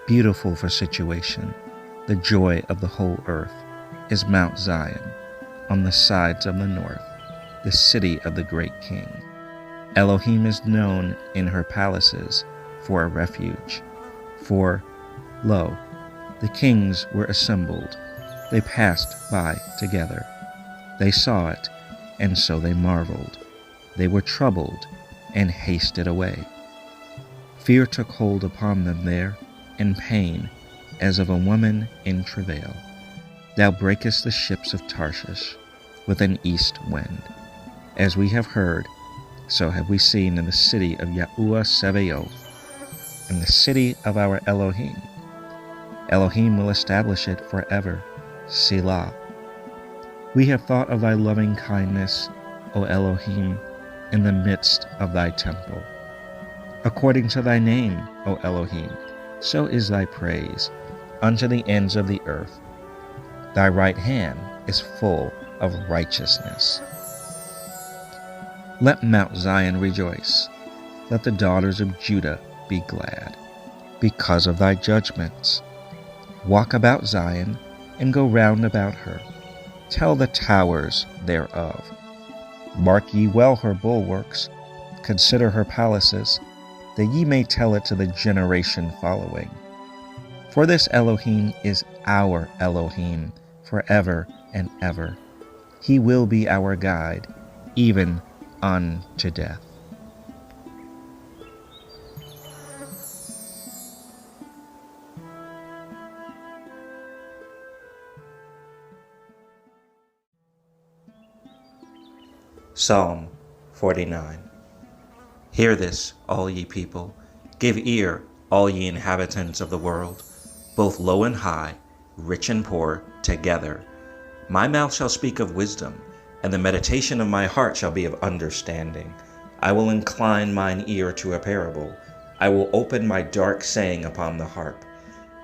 Beautiful for situation, the joy of the whole earth, is Mount Zion, on the sides of the north, the city of the great King. Elohim is known in her palaces for a refuge. For, lo, the kings were assembled, they passed by together. They saw it, and so they marveled. They were troubled, and hasted away. Fear took hold upon them there, and pain, as of a woman in travail. Thou breakest the ships of Tarshish with an east wind. As we have heard, so have we seen in the city of Yahuwah Sebaoth, in the city of our Elohim. Elohim will establish it forever. Selah. We have thought of thy loving kindness, O Elohim, in the midst of thy temple. According to thy name, O Elohim, so is thy praise unto the ends of the earth. Thy right hand is full of righteousness. Let Mount Zion rejoice. Let the daughters of Judah be glad, because of thy judgments. Walk about Zion, and go round about her. Tell the towers thereof. Mark ye well her bulwarks, consider her palaces, that ye may tell it to the generation following. For this Elohim is our Elohim, forever and ever. He will be our guide, even unto death. Psalm 49. Hear this, all ye people. Give ear, all ye inhabitants of the world, both low and high, rich and poor, together. My mouth shall speak of wisdom, and the meditation of my heart shall be of understanding. I will incline mine ear to a parable. I will open my dark saying upon the harp.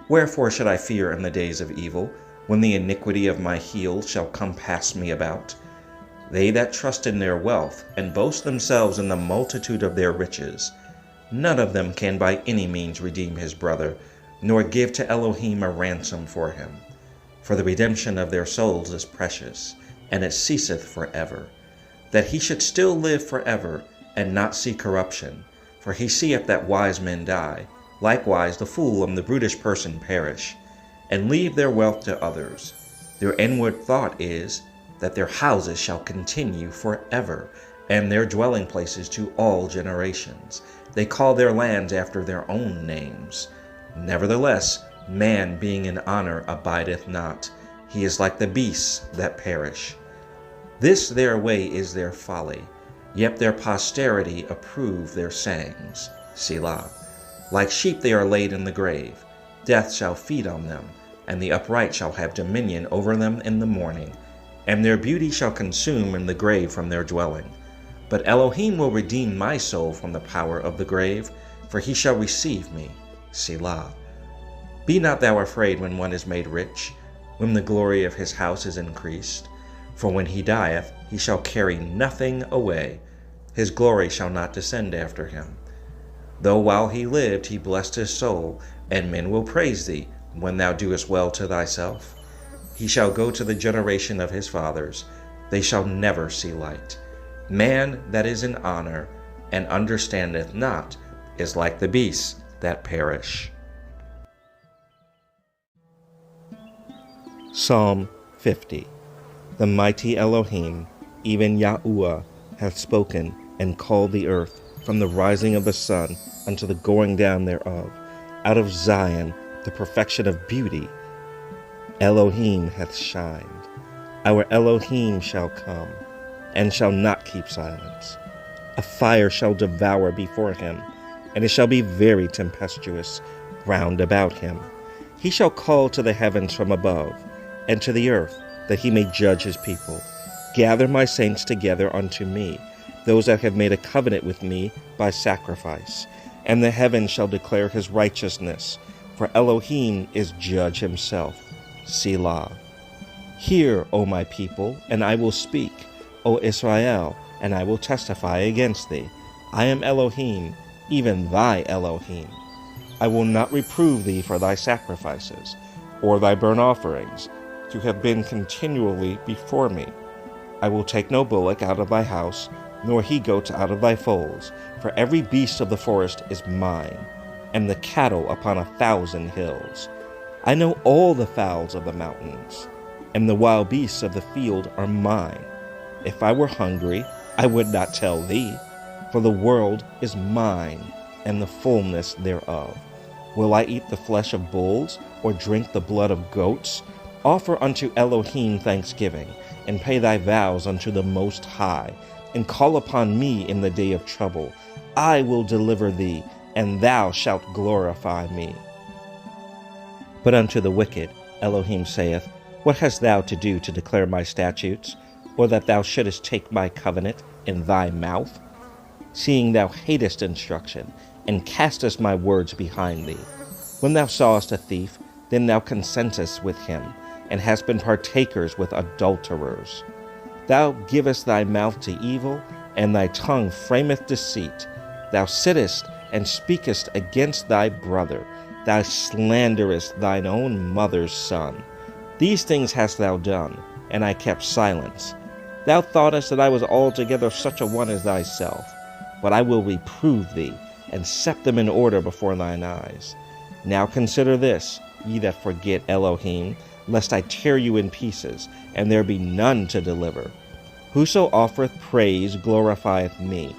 Wherefore should I fear in the days of evil, when the iniquity of my heel shall compass me about? They that trust in their wealth, and boast themselves in the multitude of their riches, none of them can by any means redeem his brother, nor give to Elohim a ransom for him. For the redemption of their souls is precious, and it ceaseth forever. That he should still live forever, and not see corruption, for he seeth that wise men die, likewise the fool and the brutish person perish, and leave their wealth to others. Their inward thought is, that their houses shall continue forever, and their dwelling places to all generations. They call their lands after their own names. Nevertheless, man being in honor abideth not. He is like the beasts that perish. This their way is their folly, yet their posterity approve their sayings. Selah. Like sheep they are laid in the grave. Death shall feed on them, and the upright shall have dominion over them in the morning. And their beauty shall consume in the grave from their dwelling. But Elohim will redeem my soul from the power of the grave, for he shall receive me. Selah. Be not thou afraid when one is made rich, when the glory of his house is increased. For when he dieth, he shall carry nothing away. His glory shall not descend after him. Though while he lived he blessed his soul, and men will praise thee, when thou doest well to thyself? He shall go to the generation of his fathers. They shall never see light. Man that is in honor and understandeth not is like the beasts that perish. Psalm 50. The mighty Elohim, even Yahuwah, hath spoken and called the earth from the rising of the sun unto the going down thereof. Out of Zion, the perfection of beauty, Elohim hath shined. Our Elohim shall come, and shall not keep silence. A fire shall devour before him, and it shall be very tempestuous round about him. He shall call to the heavens from above, and to the earth, that he may judge his people. Gather my saints together unto me, those that have made a covenant with me by sacrifice. And the heavens shall declare his righteousness, for Elohim is judge himself. Selah. Hear, O my people, and I will speak, O Israel, and I will testify against thee. I am Elohim, even thy Elohim. I will not reprove thee for thy sacrifices, or thy burnt offerings, to have been continually before me. I will take no bullock out of thy house, nor he-goat out of thy folds, for every beast of the forest is mine, and the cattle upon 1,000 hills. I know all the fowls of the mountains, and the wild beasts of the field are mine. If I were hungry, I would not tell thee, for the world is mine, and the fullness thereof. Will I eat the flesh of bulls, or drink the blood of goats? Offer unto Elohim thanksgiving, and pay thy vows unto the Most High, and call upon me in the day of trouble. I will deliver thee, and thou shalt glorify me. But unto the wicked Elohim saith, What hast thou to do to declare my statutes, or that thou shouldest take my covenant in thy mouth? Seeing thou hatest instruction, and castest my words behind thee. When thou sawest a thief, then thou consentest with him, and hast been partakers with adulterers. Thou givest thy mouth to evil, and thy tongue frameth deceit. Thou sittest and speakest against thy brother. Thou slanderest thine own mother's son. These things hast thou done, and I kept silence. Thou thoughtest that I was altogether such a one as thyself. But I will reprove thee, and set them in order before thine eyes. Now consider this, ye that forget Elohim, lest I tear you in pieces, and there be none to deliver. Whoso offereth praise glorifieth me,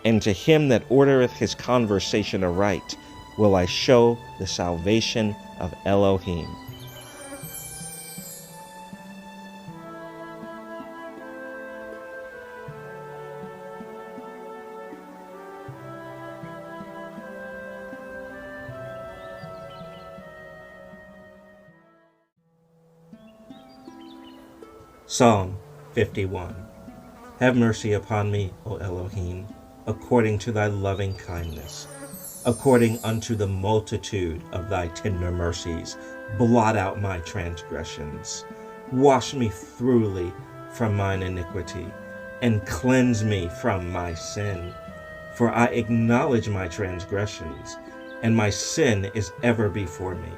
and to him that ordereth his conversation aright will I show the salvation of Elohim. Psalm 51. Have mercy upon me, O Elohim, according to thy loving kindness. According unto the multitude of thy tender mercies, blot out my transgressions. Wash me thoroughly from mine iniquity, and cleanse me from my sin. For I acknowledge my transgressions, and my sin is ever before me.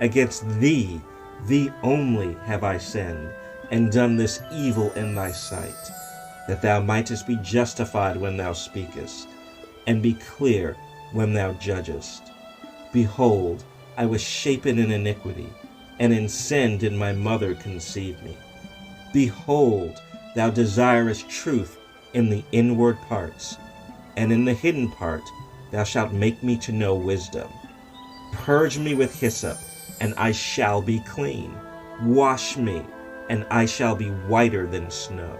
Against thee, thee only have I sinned, and done this evil in thy sight, that thou mightest be justified when thou speakest, and be clear when thou judgest. Behold, I was shapen in iniquity, and in sin did my mother conceive me. Behold, thou desirest truth in the inward parts, and in the hidden part thou shalt make me to know wisdom. Purge me with hyssop, and I shall be clean. Wash me, and I shall be whiter than snow.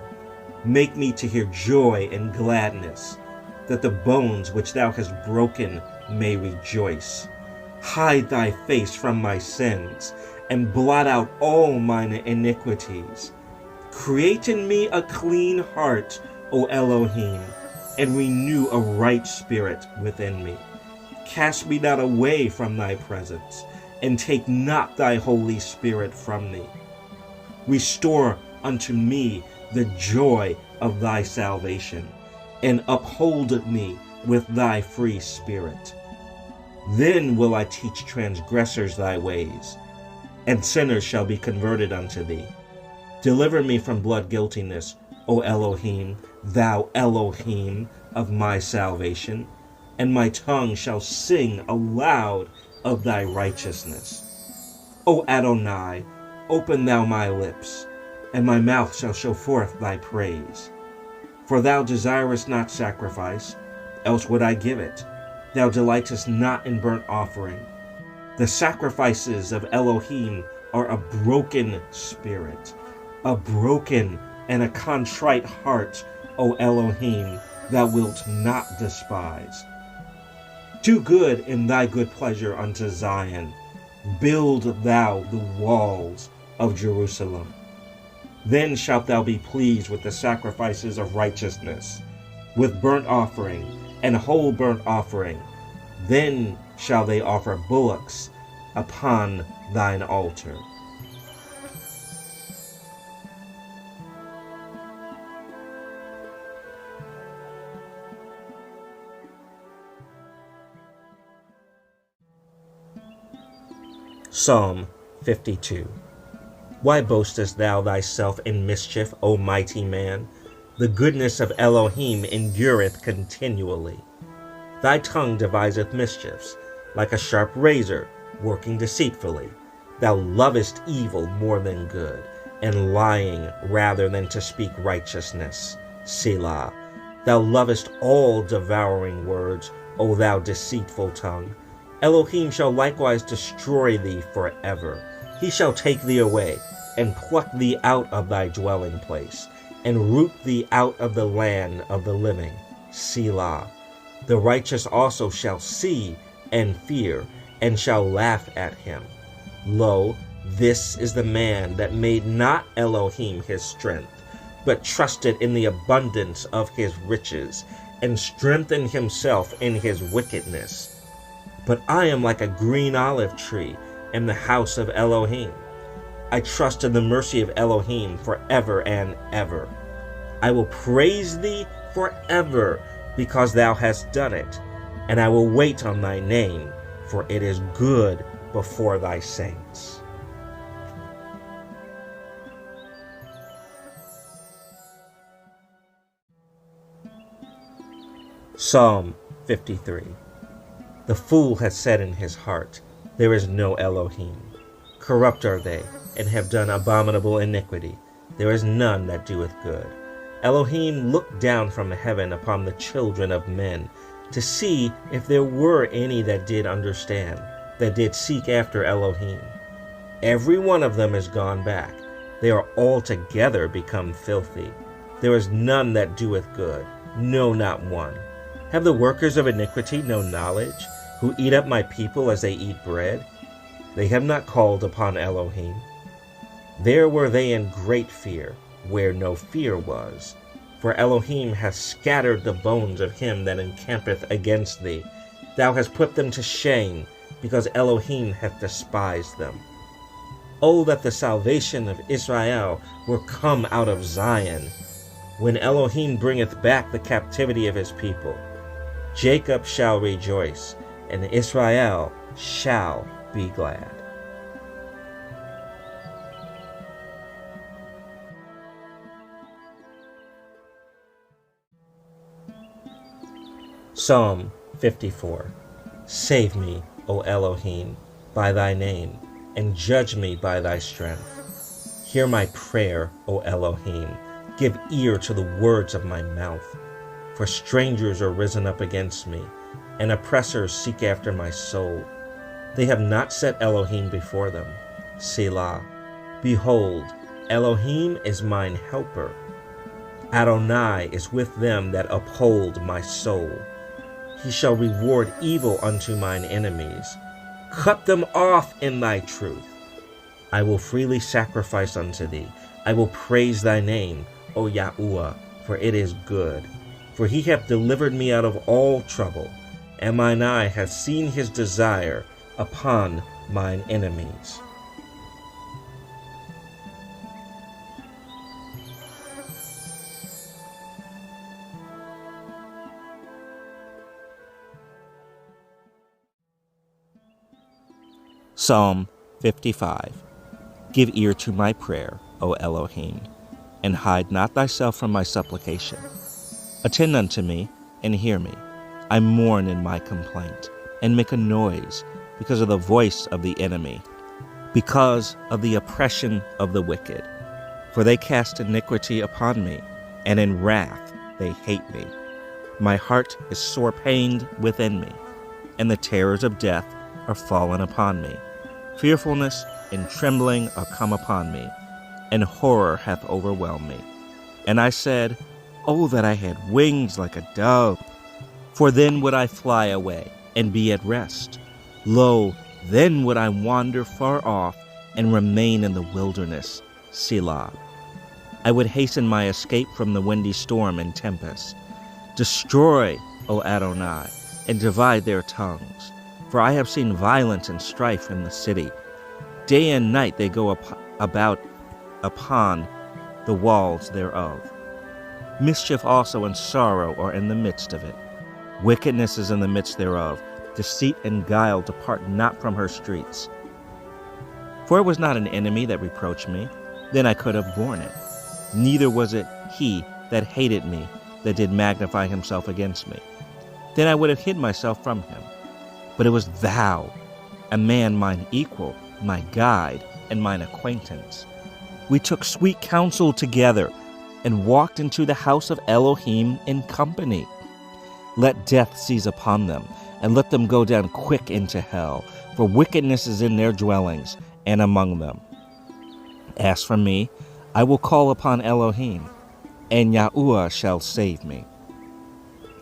Make me to hear joy and gladness, that the bones which thou hast broken may rejoice. Hide thy face from my sins, and blot out all mine iniquities. Create in me a clean heart, O Elohim, and renew a right spirit within me. Cast me not away from thy presence, and take not thy Holy Spirit from me. Restore unto me the joy of thy salvation, and uphold me with thy free spirit. Then will I teach transgressors thy ways, and sinners shall be converted unto thee. Deliver me from blood guiltiness, O Elohim, thou Elohim of my salvation, and my tongue shall sing aloud of thy righteousness. O Adonai, open thou my lips, and my mouth shall show forth thy praise. For thou desirest not sacrifice, else would I give it. Thou delightest not in burnt offering. The sacrifices of Elohim are a broken spirit, a broken and a contrite heart, O Elohim, thou wilt not despise. Do good in thy good pleasure unto Zion. Build thou the walls of Jerusalem. Then shalt thou be pleased with the sacrifices of righteousness, with burnt offering and whole burnt offering. Then shall they offer bullocks upon thine altar. Psalm 52. Why boastest thou thyself in mischief, O mighty man? The goodness of Elohim endureth continually. Thy tongue deviseth mischiefs, like a sharp razor, working deceitfully. Thou lovest evil more than good, and lying rather than to speak righteousness. Selah. Thou lovest all devouring words, O thou deceitful tongue. Elohim shall likewise destroy thee forever. He shall take thee away, and pluck thee out of thy dwelling place, and root thee out of the land of the living. Selah. The righteous also shall see and fear, and shall laugh at him. Lo, this is the man that made not Elohim his strength, but trusted in the abundance of his riches, and strengthened himself in his wickedness. But I am like a green olive tree in the house of Elohim. I trust in the mercy of Elohim forever and ever. I will praise thee forever, because thou hast done it, and I will wait on thy name, for it is good before thy saints. Psalm 53. The fool hath said in his heart, there is no Elohim. Corrupt are they, and have done abominable iniquity. There is none that doeth good. Elohim looked down from heaven upon the children of men, to see if there were any that did understand, that did seek after Elohim. Every one of them is gone back. They are altogether become filthy. There is none that doeth good, no, not one. Have the workers of iniquity no knowledge, who eat up my people as they eat bread? They have not called upon Elohim. There were they in great fear, where no fear was. For Elohim hath scattered the bones of him that encampeth against thee. Thou hast put them to shame, because Elohim hath despised them. O that the salvation of Israel were come out of Zion, when Elohim bringeth back the captivity of his people. Jacob shall rejoice, and Israel shall be glad. Psalm 54. Save me, O Elohim, by thy name, and judge me by thy strength. Hear my prayer, O Elohim. Give ear to the words of my mouth. For strangers are risen up against me, and oppressors seek after my soul. They have not set Elohim before them. Selah. Behold, Elohim is mine helper. Adonai is with them that uphold my soul. He shall reward evil unto mine enemies. Cut them off in thy truth. I will freely sacrifice unto thee. I will praise thy name, O Yahuwah, for it is good. For he hath delivered me out of all trouble, and mine eye hath seen his desire upon mine enemies. Psalm 55. Give ear to my prayer, O Elohim, and hide not thyself from my supplication. Attend unto me, and hear me. I mourn in my complaint, and make a noise because of the voice of the enemy, because of the oppression of the wicked. For they cast iniquity upon me, and in wrath they hate me. My heart is sore pained within me, and the terrors of death are fallen upon me. Fearfulness and trembling are come upon me, and horror hath overwhelmed me. And I said, Oh, that I had wings like a dove! For then would I fly away, and be at rest. Lo, then would I wander far off, and remain in the wilderness, Selah. I would hasten my escape from the windy storm and tempest. Destroy, O Adonai, and divide their tongues. For I have seen violence and strife in the city. Day and night they go about upon the walls thereof. Mischief also and sorrow are in the midst of it. Wickedness is in the midst thereof. Deceit and guile depart not from her streets. For it was not an enemy that reproached me, then I could have borne it. Neither was it he that hated me that did magnify himself against me. Then I would have hid myself from him. But it was thou, a man mine equal, my guide, and mine acquaintance. We took sweet counsel together, and walked into the house of Elohim in company. Let death seize upon them, and let them go down quick into hell, for wickedness is in their dwellings, and among them. As for me, I will call upon Elohim, and Yahuwah shall save me.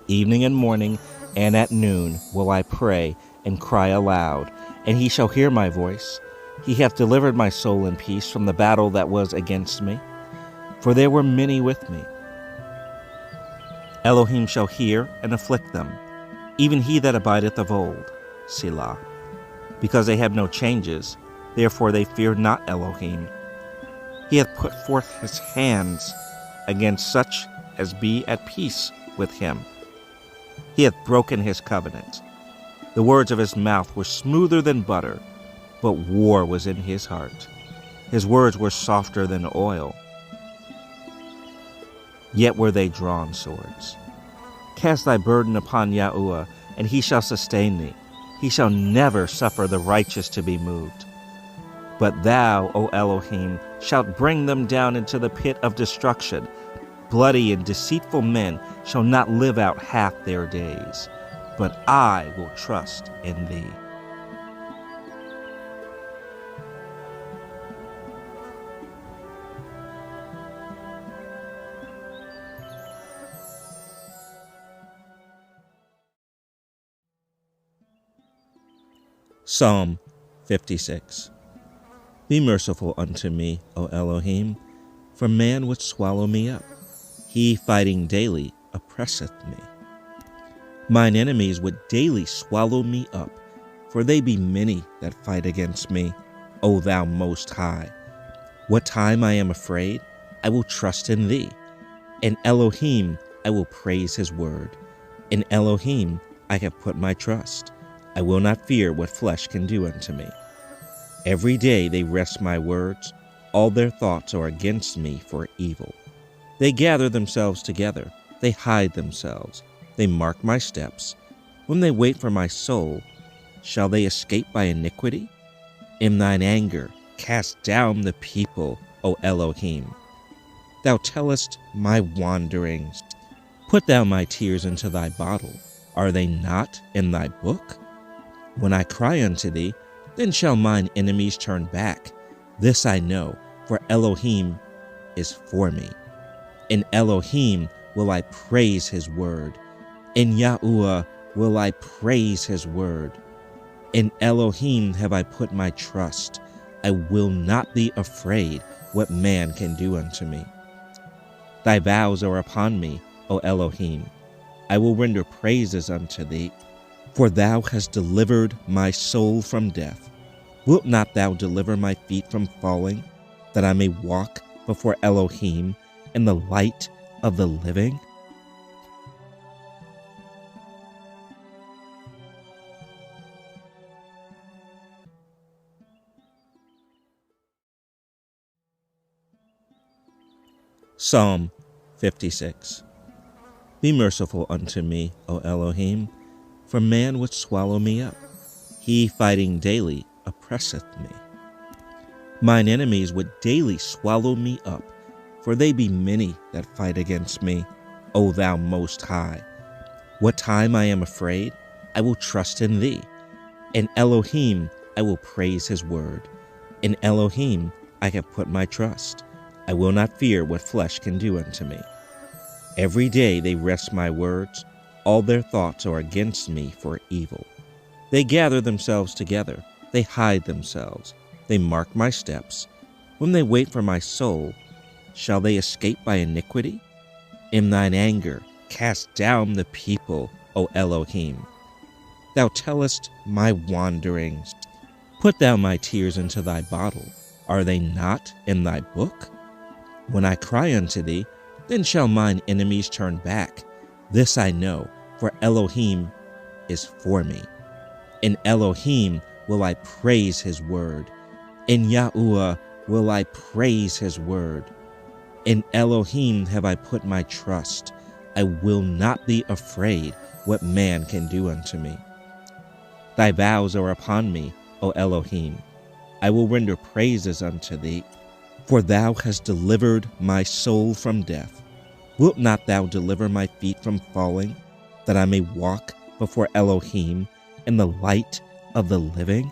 Evening and morning, and at noon will I pray and cry aloud, and he shall hear my voice. He hath delivered my soul in peace from the battle that was against me, for there were many with me. Elohim shall hear and afflict them, even he that abideth of old, Selah. Because they have no changes, therefore they fear not Elohim. He hath put forth his hands against such as be at peace with him. He hath broken his covenant. The words of his mouth were smoother than butter, but war was in his heart. His words were softer than oil, yet were they drawn swords. Cast thy burden upon Yahuwah, and he shall sustain thee. He shall never suffer the righteous to be moved. But thou, O Elohim, shalt bring them down into the pit of destruction. Bloody and deceitful men shall not live out half their days. But I will trust in thee. Psalm 56. Be merciful unto me, O Elohim, for man would swallow me up. He, fighting daily, oppresseth me. Mine enemies would daily swallow me up, for they be many that fight against me, O thou Most High. What time I am afraid, I will trust in thee. In Elohim I will praise his word. In Elohim I have put my trust. I will not fear what flesh can do unto me. Every day they wrest my words. All their thoughts are against me for evil. They gather themselves together. They hide themselves. They mark my steps. When they wait for my soul, shall they escape by iniquity? In thine anger cast down the people, O Elohim. Thou tellest my wanderings. Put thou my tears into thy bottle. Are they not in thy book? When I cry unto thee, then shall mine enemies turn back. This I know, for Elohim is for me. In Elohim will I praise his word. In Yahuwah will I praise his word. In Elohim have I put my trust. I will not be afraid what man can do unto me. Thy vows are upon me, O Elohim. I will render praises unto thee, for thou hast delivered my soul from death. Wilt not thou deliver my feet from falling, that I may walk before Elohim in the light of the living? Psalm 56. Be merciful unto me, O Elohim, for man would swallow me up. He fighting daily oppresseth me. Mine enemies would daily swallow me up, for they be many that fight against me, O thou Most High. What time I am afraid, I will trust in thee. In Elohim I will praise his word. In Elohim I have put my trust. I will not fear what flesh can do unto me. Every day they wrest my words. All their thoughts are against me for evil. They gather themselves together. They hide themselves. They mark my steps. When they wait for my soul, shall they escape by iniquity? In thine anger cast down the people, O Elohim. Thou tellest my wanderings. Put thou my tears into thy bottle. Are they not in thy book? When I cry unto thee, then shall mine enemies turn back. This I know, for Elohim is for me. In Elohim will I praise his word. In Yahuwah will I praise his word. In Elohim have I put my trust. I will not be afraid what man can do unto me. Thy vows are upon me, O Elohim. I will render praises unto thee, for thou hast delivered my soul from death. Wilt not thou deliver my feet from falling, that I may walk before Elohim in the light of the living?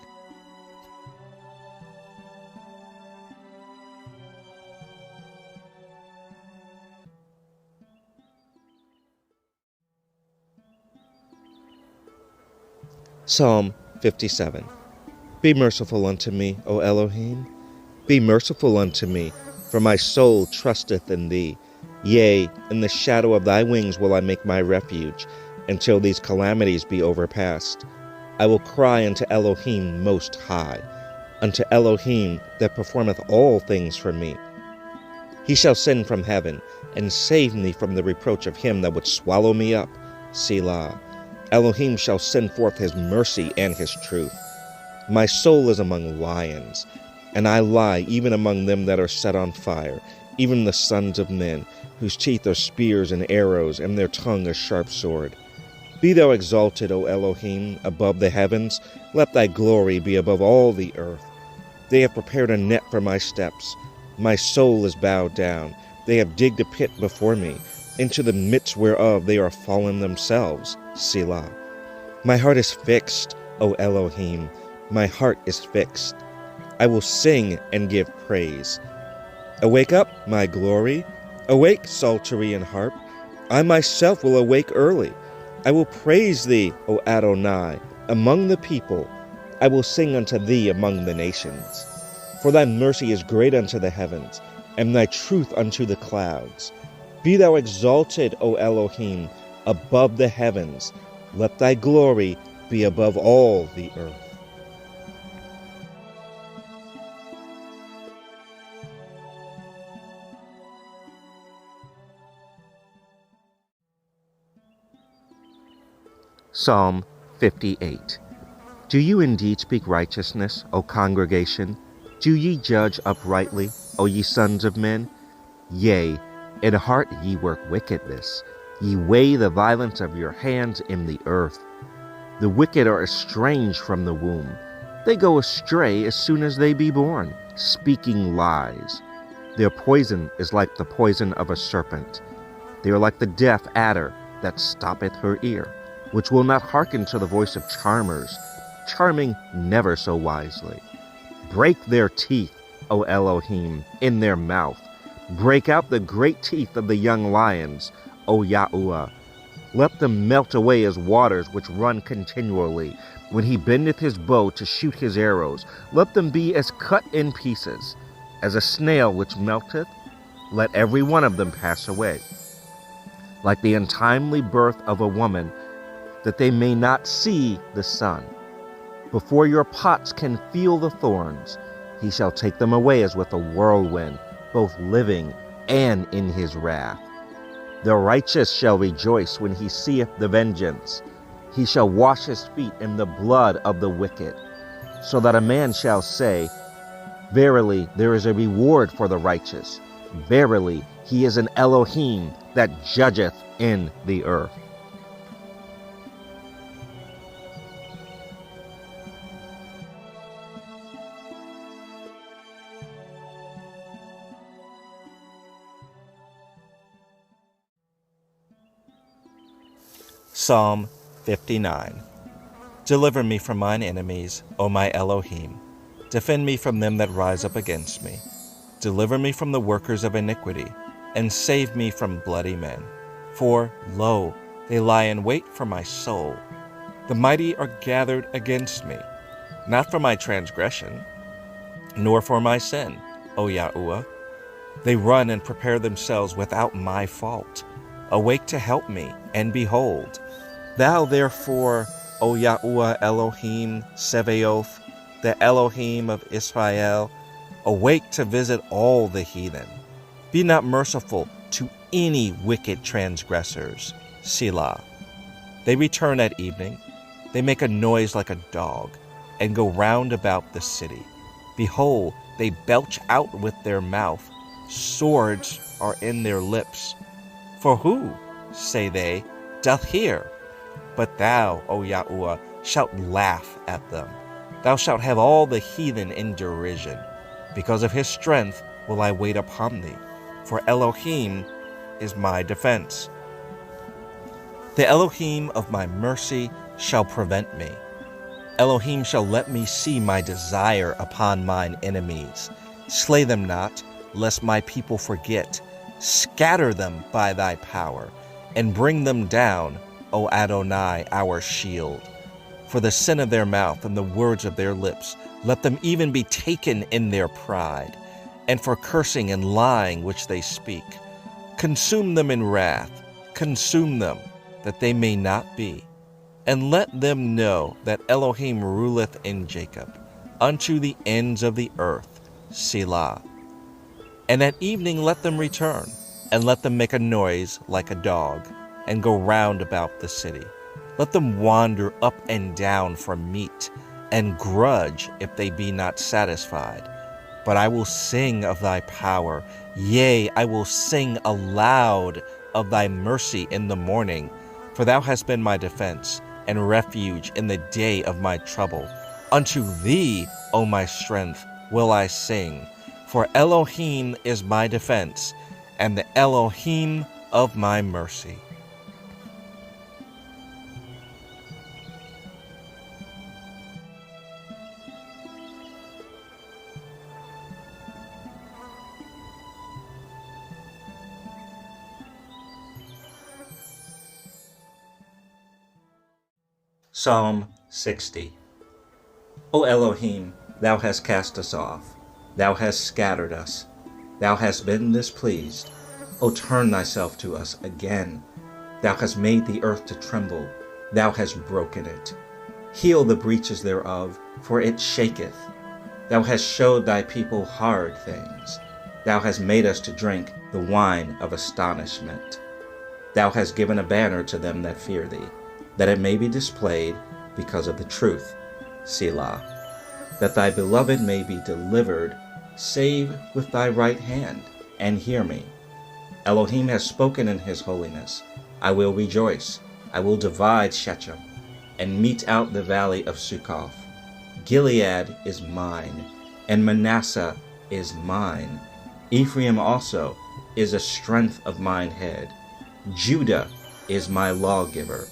Psalm 57. Be merciful unto me, O Elohim. Be merciful unto me, for my soul trusteth in thee. Yea, in the shadow of thy wings will I make my refuge, until these calamities be overpast. I will cry unto Elohim Most High, unto Elohim that performeth all things for me. He shall send from heaven, and save me from the reproach of him that would swallow me up. Selah. Elohim shall send forth his mercy and his truth. My soul is among lions, and I lie even among them that are set on fire, even the sons of men, whose teeth are spears and arrows, and their tongue a sharp sword. Be thou exalted, O Elohim, above the heavens. Let thy glory be above all the earth. They have prepared a net for my steps. My soul is bowed down. They have digged a pit before me, into the midst whereof they are fallen themselves. Selah. My heart is fixed, O Elohim. My heart is fixed. I will sing and give praise. Awake up, my glory. Awake, psaltery and harp. I myself will awake early. I will praise thee, O Adonai, among the people. I will sing unto thee among the nations. For thy mercy is great unto the heavens, and thy truth unto the clouds. Be thou exalted, O Elohim, above the heavens. Let thy glory be above all the earth. Psalm 58. Do you indeed speak righteousness, O congregation? Do ye judge uprightly, O ye sons of men? Yea, in heart ye work wickedness. Ye weigh the violence of your hands in the earth. The wicked are estranged from the womb. They go astray as soon as they be born, speaking lies. Their poison is like the poison of a serpent. They are like the deaf adder that stoppeth her ear, which will not hearken to the voice of charmers, charming never so wisely. Break their teeth, O Elohim, in their mouth. Break out the great teeth of the young lions, O Yahuwah. Let them melt away as waters which run continually. When he bendeth his bow to shoot his arrows, let them be as cut in pieces. As a snail which melteth, let every one of them pass away. Like the untimely birth of a woman, that they may not see the sun. Before your pots can feel the thorns, he shall take them away as with a whirlwind, both living and in his wrath. The righteous shall rejoice when he seeth the vengeance. He shall wash his feet in the blood of the wicked, so that a man shall say, Verily, there is a reward for the righteous. Verily, he is an Elohim that judgeth in the earth. Psalm 59. Deliver me from mine enemies, O my Elohim. Defend me from them that rise up against me. Deliver me from the workers of iniquity, and save me from bloody men. For, lo, they lie in wait for my soul. The mighty are gathered against me, not for my transgression, nor for my sin, O Yahuwah. They run and prepare themselves without my fault. Awake to help me, and behold. Thou therefore, O Yahuwah Elohim Sevaoth, the Elohim of Israel, awake to visit all the heathen. Be not merciful to any wicked transgressors. Selah. They return at evening. They make a noise like a dog, and go round about the city. Behold, they belch out with their mouth. Swords are in their lips. For who, say they, doth hear? But thou, O Yahuwah, shalt laugh at them. Thou shalt have all the heathen in derision. Because of his strength will I wait upon thee, for Elohim is my defense. The Elohim of my mercy shall prevent me. Elohim shall let me see my desire upon mine enemies. Slay them not, lest my people forget. Scatter them by thy power, and bring them down, O Adonai, our shield. For the sin of their mouth and the words of their lips, let them even be taken in their pride, and for cursing and lying which they speak. Consume them in wrath, consume them, that they may not be. And let them know that Elohim ruleth in Jacob, unto the ends of the earth. Selah. And at evening let them return, and let them make a noise like a dog, and go round about the city. Let them wander up and down for meat, and grudge if they be not satisfied. But I will sing of thy power, yea, I will sing aloud of thy mercy in the morning. For thou hast been my defense and refuge in the day of my trouble. Unto thee, O my strength, will I sing. For Elohim is my defense, and the Elohim of my mercy. Psalm 60. O Elohim, thou hast cast us off. Thou hast scattered us. Thou hast been displeased. O turn thyself to us again. Thou hast made the earth to tremble. Thou hast broken it. Heal the breaches thereof, for it shaketh. Thou hast showed thy people hard things. Thou hast made us to drink the wine of astonishment. Thou hast given a banner to them that fear thee, that it may be displayed because of the truth. Selah. That thy beloved may be delivered, save with thy right hand, and hear me. Elohim has spoken in his holiness. I will rejoice. I will divide Shechem, and mete out the valley of Succoth. Gilead is mine, and Manasseh is mine. Ephraim also is a strength of mine head. Judah is my lawgiver.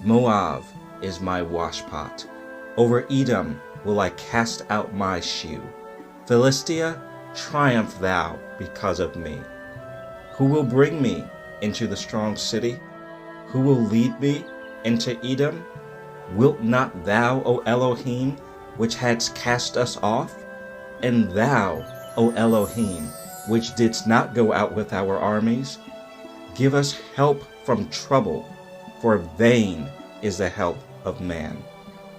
Moab is my washpot. Over Edom will I cast out my shoe. Philistia, triumph thou because of me. Who will bring me into the strong city? Who will lead me into Edom? Wilt not thou, O Elohim, which hadst cast us off? And thou, O Elohim, which didst not go out with our armies? Give us help from trouble, for vain is the help of man.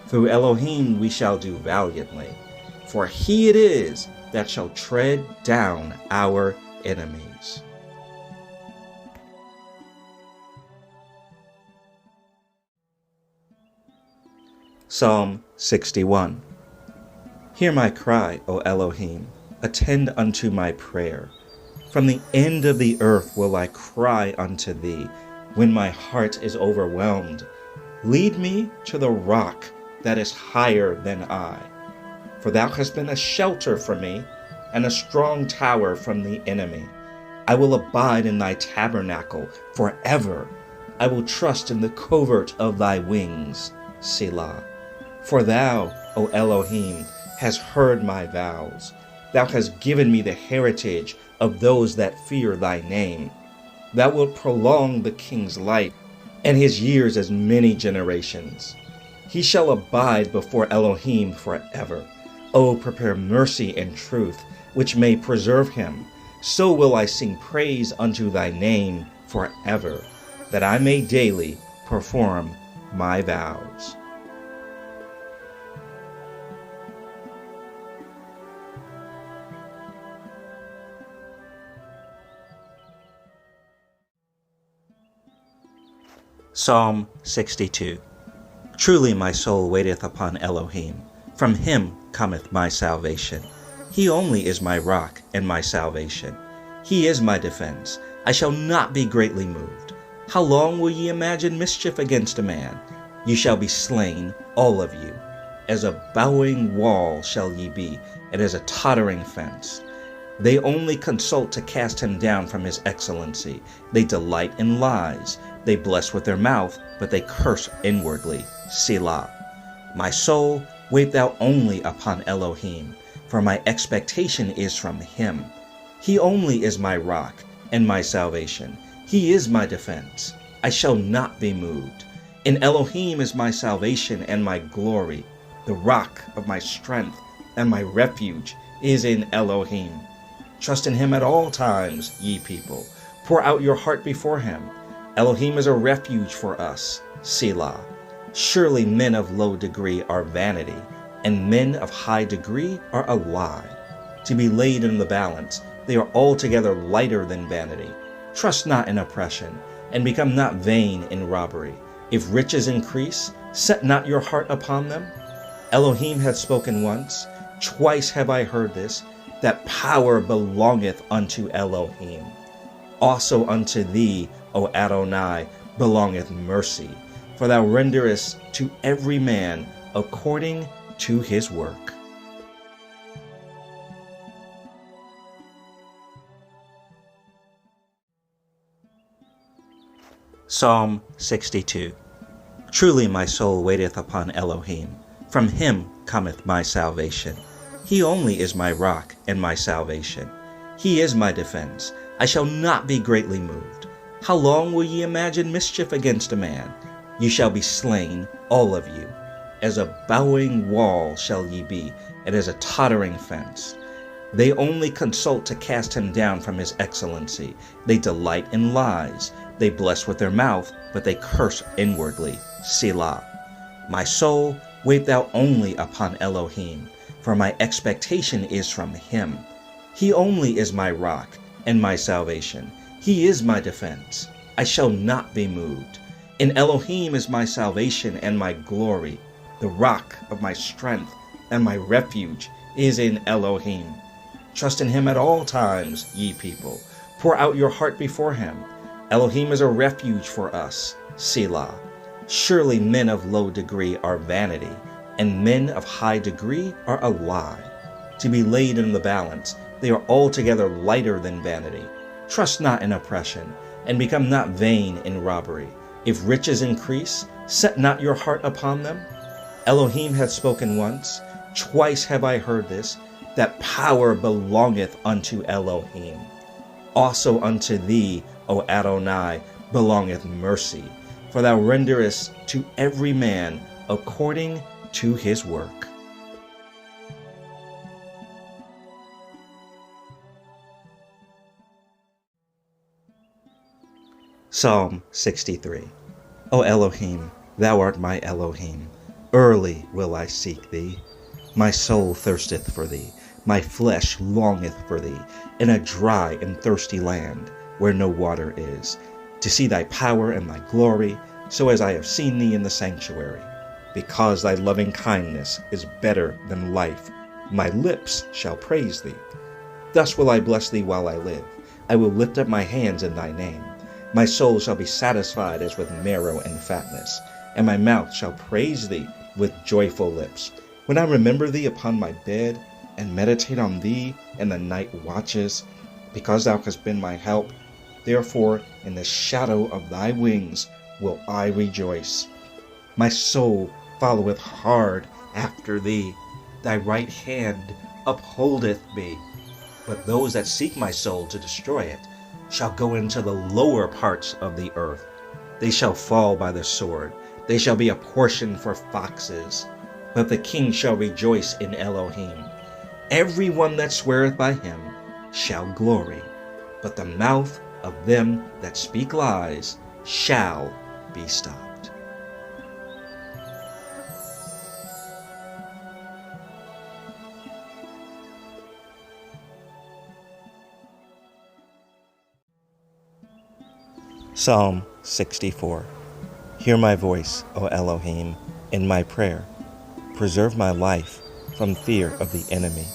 Through Elohim we shall do valiantly, for he it is that shall tread down our enemies. Psalm 61. Hear my cry, O Elohim, attend unto my prayer. From the end of the earth will I cry unto thee, when my heart is overwhelmed. Lead me to the rock that is higher than I. For thou hast been a shelter for me, and a strong tower from the enemy. I will abide in thy tabernacle forever. I will trust in the covert of thy wings. Selah. For thou, O Elohim, hast heard my vows. Thou hast given me the heritage of those that fear thy name. Thou wilt prolong the king's life, and his years as many generations. He shall abide before Elohim forever. O prepare mercy and truth, which may preserve him. So will I sing praise unto thy name forever, that I may daily perform my vows. Psalm 62. Truly my soul waiteth upon Elohim. From him cometh my salvation. He only is my rock and my salvation. He is my defense. I shall not be greatly moved. How long will ye imagine mischief against a man? Ye shall be slain, all of you. As a bowing wall shall ye be, and as a tottering fence. They only consult to cast him down from his excellency. They delight in lies. They bless with their mouth, but they curse inwardly. Selah. My soul, wait thou only upon Elohim, for my expectation is from him. He only is my rock and my salvation. He is my defense. I shall not be moved. In Elohim is my salvation and my glory. The rock of my strength and my refuge is in Elohim. Trust in him at all times, ye people. Pour out your heart before him. Elohim is a refuge for us. Selah. Surely men of low degree are vanity, and men of high degree are a lie. To be laid in the balance, they are altogether lighter than vanity. Trust not in oppression, and become not vain in robbery. If riches increase, set not your heart upon them. Elohim hath spoken once, twice have I heard this, that power belongeth unto Elohim. Also unto thee, O Adonai, belongeth mercy, for thou renderest to every man according to his work. Psalm 62. Truly my soul waiteth upon Elohim. From him cometh my salvation. He only is my rock and my salvation. He is my defense. I shall not be greatly moved. How long will ye imagine mischief against a man? Ye shall be slain, all of you. As a bowing wall shall ye be, and as a tottering fence. They only consult to cast him down from his excellency. They delight in lies. They bless with their mouth, but they curse inwardly. Selah. My soul, wait thou only upon Elohim, for my expectation is from him. He only is my rock and my salvation. He is my defense. I shall not be moved. In Elohim is my salvation and my glory. The rock of my strength and my refuge is in Elohim. Trust in him at all times, ye people. Pour out your heart before him. Elohim is a refuge for us. Selah. Surely men of low degree are vanity, and men of high degree are a lie. To be laid in the balance, they are altogether lighter than vanity. Trust not in oppression, and become not vain in robbery. If riches increase, set not your heart upon them. Elohim hath spoken once, twice have I heard this, that power belongeth unto Elohim. Also unto thee, O Adonai, belongeth mercy, for thou renderest to every man according to his work. Psalm 63. O Elohim, thou art my Elohim. Early will I seek thee. My soul thirsteth for thee. My flesh longeth for thee, in a dry and thirsty land, where no water is, to see thy power and thy glory, so as I have seen thee in the sanctuary. Because thy loving kindness is better than life, my lips shall praise thee. Thus will I bless thee while I live. I will lift up my hands in thy name. My soul shall be satisfied as with marrow and fatness, and my mouth shall praise thee with joyful lips. When I remember thee upon my bed, and meditate on thee in the night watches, because thou hast been my help, therefore in the shadow of thy wings will I rejoice. My soul followeth hard after thee. Thy right hand upholdeth me. But those that seek my soul to destroy it shall go into the lower parts of the earth. They shall fall by the sword. They shall be a portion for foxes. But the king shall rejoice in Elohim. Every one that sweareth by him shall glory. But the mouth of them that speak lies shall be stopped. Psalm 64. Hear my voice, O Elohim, in my prayer. Preserve my life from fear of the enemy.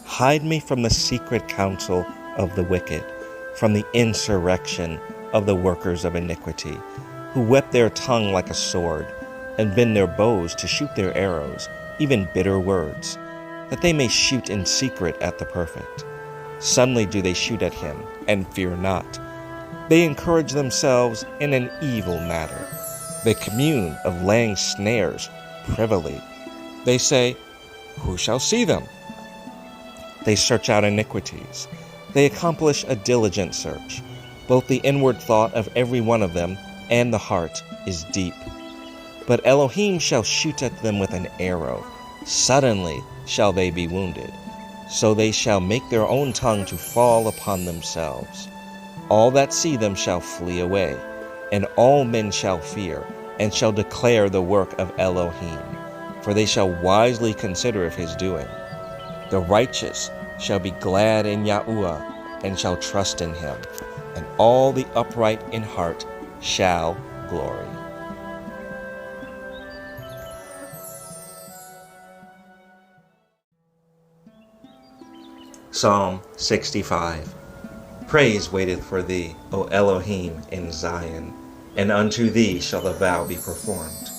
Hide me from the secret counsel of the wicked, from the insurrection of the workers of iniquity, who whet their tongue like a sword, and bend their bows to shoot their arrows, even bitter words, that they may shoot in secret at the perfect. Suddenly do they shoot at him, and fear not. They encourage themselves in an evil matter. They commune of laying snares privily. They say, who shall see them? They search out iniquities. They accomplish a diligent search. Both the inward thought of every one of them and the heart is deep. But Elohim shall shoot at them with an arrow. Suddenly shall they be wounded. So they shall make their own tongue to fall upon themselves. All that see them shall flee away, and all men shall fear, and shall declare the work of Elohim, for they shall wisely consider of his doing. The righteous shall be glad in Yahuwah, and shall trust in him, and all the upright in heart shall glory. Psalm 65. Praise waiteth for thee, O Elohim, in Zion, and unto thee shall the vow be performed.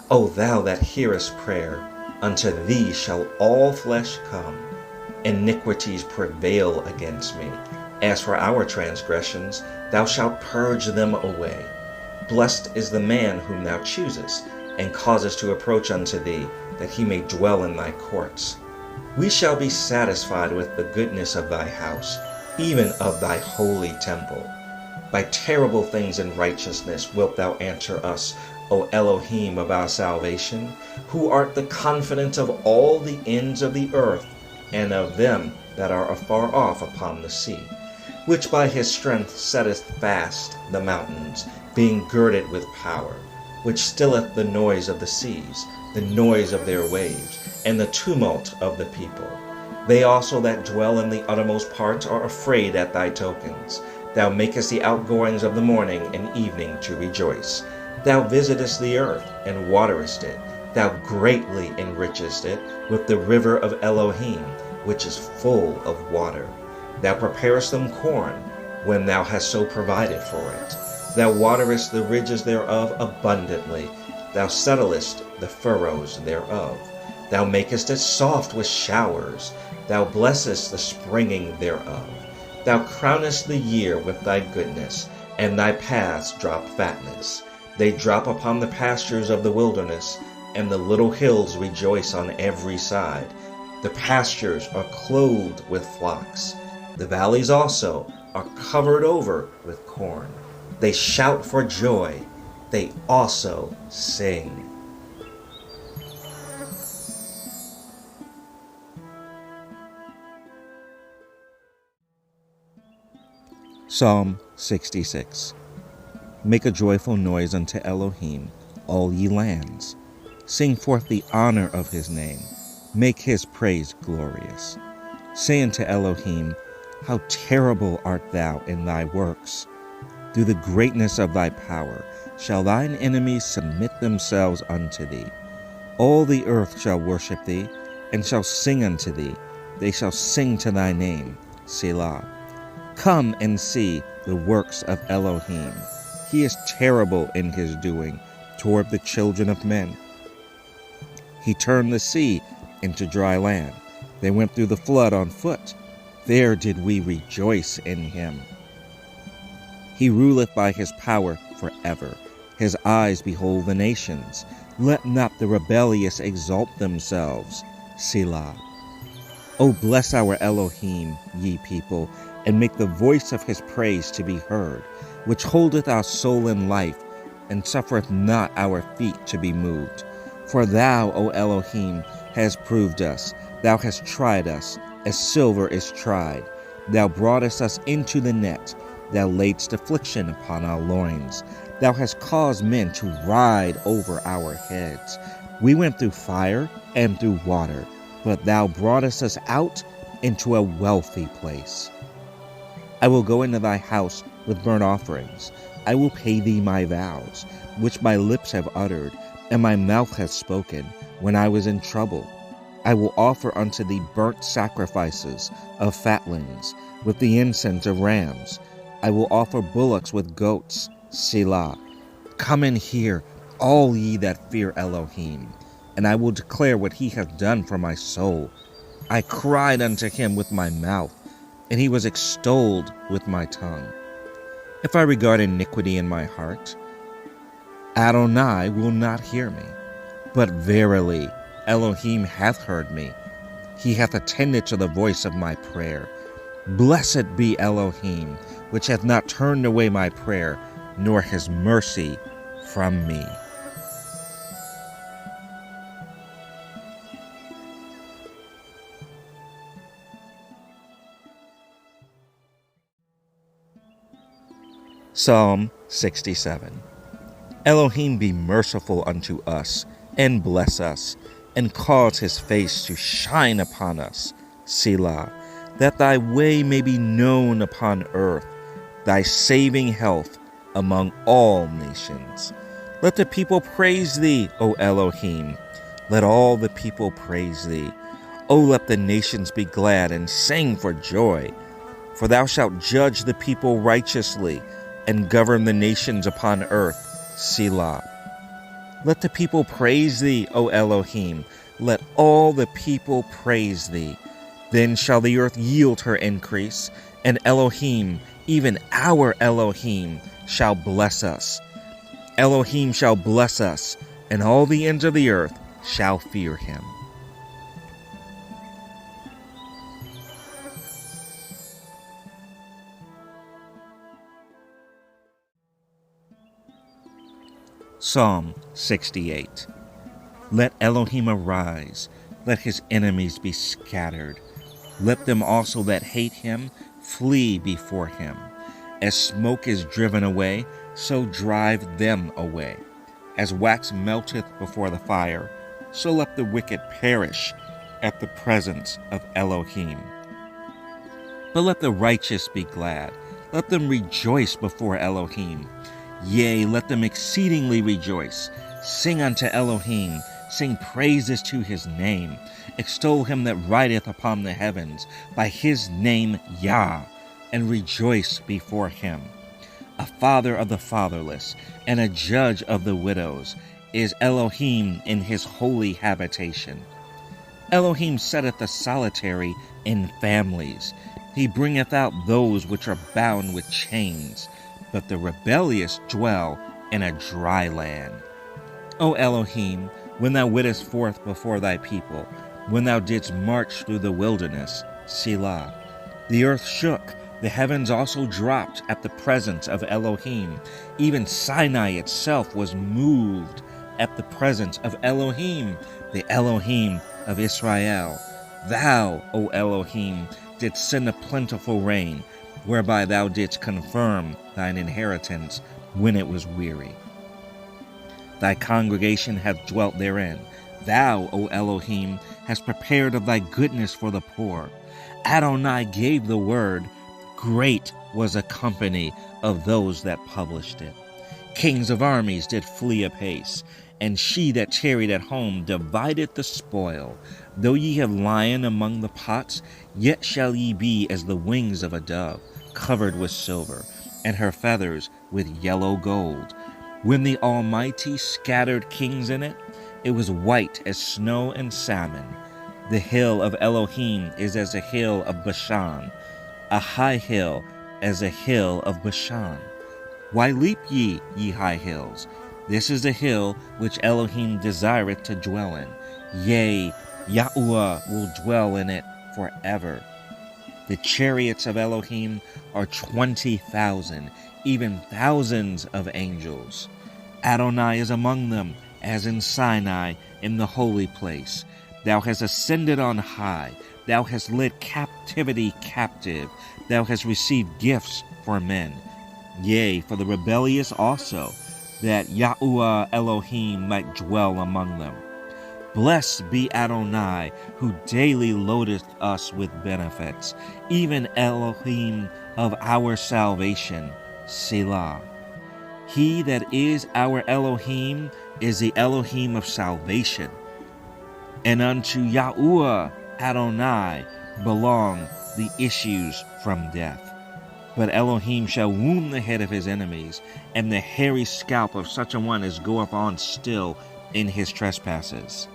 O thou that hearest prayer, unto thee shall all flesh come. Iniquities prevail against me. As for our transgressions, thou shalt purge them away. Blessed is the man whom thou choosest, and causest to approach unto thee, that he may dwell in thy courts. We shall be satisfied with the goodness of thy house, even of thy holy temple. By terrible things and righteousness wilt thou answer us, O Elohim of our salvation, who art the confidant of all the ends of the earth, and of them that are afar off upon the sea, which by his strength setteth fast the mountains, being girded with power, which stilleth the noise of the seas, the noise of their waves, and the tumult of the people. They also that dwell in the uttermost parts are afraid at thy tokens. Thou makest the outgoings of the morning and evening to rejoice. Thou visitest the earth, and waterest it. Thou greatly enrichest it with the river of Elohim, which is full of water. Thou preparest them corn, when thou hast so provided for it. Thou waterest the ridges thereof abundantly. Thou settlest the furrows thereof. Thou makest it soft with showers. Thou blessest the springing thereof. Thou crownest the year with thy goodness, and thy paths drop fatness. They drop upon the pastures of the wilderness, and the little hills rejoice on every side. The pastures are clothed with flocks. The valleys also are covered over with corn. They shout for joy. They also sing. Psalm 66. Make a joyful noise unto Elohim, all ye lands. Sing forth the honor of his name. Make his praise glorious. Say unto Elohim, how terrible art thou in thy works! Through the greatness of thy power shall thine enemies submit themselves unto thee. All the earth shall worship thee, and shall sing unto thee. They shall sing to thy name, Selah. Come and see the works of Elohim. He is terrible in his doing toward the children of men. He turned the sea into dry land. They went through the flood on foot. There did we rejoice in him. He ruleth by his power forever. His eyes behold the nations. Let not the rebellious exalt themselves. Selah. O bless our Elohim, ye people, and make the voice of his praise to be heard, which holdeth our soul in life, and suffereth not our feet to be moved. For thou, O Elohim, hast proved us. Thou hast tried us, as silver is tried. Thou broughtest us into the net. Thou laidst affliction upon our loins. Thou hast caused men to ride over our heads. We went through fire and through water, but thou broughtest us out into a wealthy place. I will go into thy house with burnt offerings. I will pay thee my vows, which my lips have uttered, and my mouth hath spoken, when I was in trouble. I will offer unto thee burnt sacrifices of fatlings, with the incense of rams. I will offer bullocks with goats. Selah. Come and hear, all ye that fear Elohim, and I will declare what he hath done for my soul. I cried unto him with my mouth, and he was extolled with my tongue. If I regard iniquity in my heart, Adonai will not hear me. But verily, Elohim hath heard me. He hath attended to the voice of my prayer. Blessed be Elohim, which hath not turned away my prayer, nor his mercy from me. Psalm 67. Elohim be merciful unto us, and bless us, and cause his face to shine upon us. Selah. That thy way may be known upon earth, thy saving health among all nations. Let the people praise thee, O Elohim. Let all the people praise thee. O let the nations be glad and sing for joy. For thou shalt judge the people righteously, and govern the nations upon earth. Selah. Let the people praise thee, O Elohim. Let all the people praise thee. Then shall the earth yield her increase, and Elohim, even our Elohim, shall bless us. Elohim shall bless us, and all the ends of the earth shall fear him. Psalm 68. Let Elohim arise, let his enemies be scattered. Let them also that hate him flee before him. As smoke is driven away, so drive them away. As wax melteth before the fire, so let the wicked perish at the presence of Elohim. But let the righteous be glad. Let them rejoice before Elohim. Yea, let them exceedingly rejoice. Sing unto Elohim. Sing praises to his name. Extol him that rideth upon the heavens, by his name Yah, and rejoice before him. A father of the fatherless, and a judge of the widows, is Elohim in his holy habitation. Elohim setteth the solitary in families. He bringeth out those which are bound with chains, but the rebellious dwell in a dry land. O Elohim, when thou wentest forth before thy people, when thou didst march through the wilderness, Selah. The earth shook, the heavens also dropped at the presence of Elohim. Even Sinai itself was moved at the presence of Elohim, the Elohim of Israel. Thou, O Elohim, didst send a plentiful rain, whereby thou didst confirm thine inheritance when it was weary. Thy congregation hath dwelt therein. Thou, O Elohim, hast prepared of thy goodness for the poor. Adonai gave the word. Great was a company of those that published it. Kings of armies did flee apace, and she that tarried at home divided the spoil. Though ye have lion among the pots, yet shall ye be as the wings of a dove. covered with silver, and her feathers with yellow gold. When the Almighty scattered kings in it, it was white as snow and salmon. The hill of Elohim is as the hill of Bashan, a high hill as the hill of Bashan. Why leap ye, ye high hills? This is the hill which Elohim desireth to dwell in. Yea, Yahuwah will dwell in it forever. The chariots of Elohim are 20,000, even thousands of angels. Adonai is among them, as in Sinai, in the holy place. Thou hast ascended on high. Thou hast led captivity captive. Thou hast received gifts for men. Yea, for the rebellious also, that Yahuwah Elohim might dwell among them. Blessed be Adonai, who daily loadeth us with benefits, even Elohim of our salvation. Selah. He that is our Elohim is the Elohim of salvation. And unto Yahuwah Adonai belong the issues from death. But Elohim shall wound the head of his enemies, and the hairy scalp of such a one as goeth on still in his trespasses.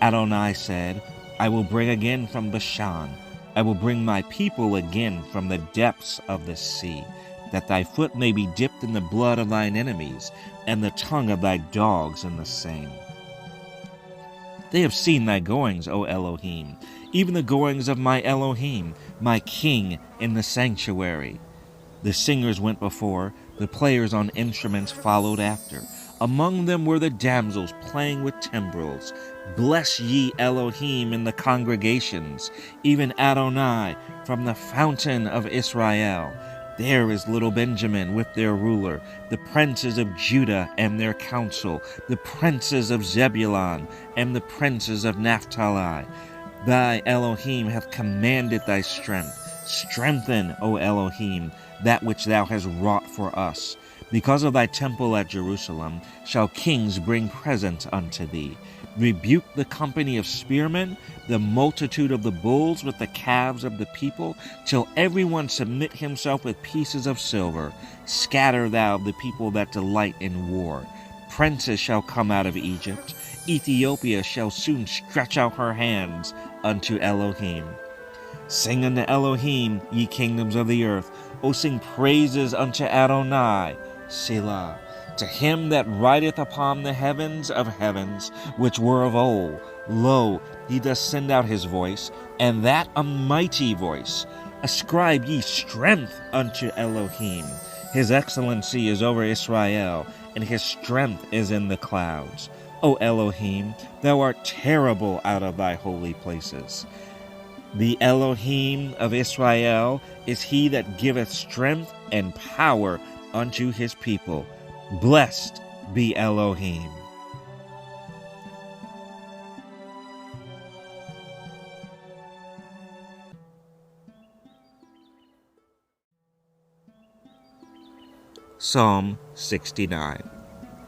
Adonai said, I will bring again from Bashan, I will bring my people again from the depths of the sea, that thy foot may be dipped in the blood of thine enemies, and the tongue of thy dogs in the same. They have seen thy goings, O Elohim, even the goings of my Elohim, my king in the sanctuary. The singers went before, the players on instruments followed after. Among them were the damsels playing with timbrels. Bless ye Elohim in the congregations, even Adonai from the fountain of Israel. There is little Benjamin with their ruler, the princes of Judah and their council, the princes of Zebulun and the princes of Naphtali. Thy Elohim hath commanded thy strength. Strengthen, O Elohim, that which thou hast wrought for us. Because of thy temple at Jerusalem shall kings bring presents unto thee. Rebuke the company of spearmen, the multitude of the bulls with the calves of the people, till everyone submit himself with pieces of silver. Scatter thou the people that delight in war. Princes shall come out of Egypt. Ethiopia shall soon stretch out her hands unto Elohim. Sing unto Elohim, ye kingdoms of the earth. O sing praises unto Adonai. Selah. To him that rideth upon the heavens of heavens, which were of old, lo, he doth send out his voice, and that a mighty voice. Ascribe ye strength unto Elohim. His excellency is over Israel, and his strength is in the clouds. O Elohim, thou art terrible out of thy holy places. The Elohim of Israel is he that giveth strength and power unto his people. Blessed be Elohim. Psalm 69.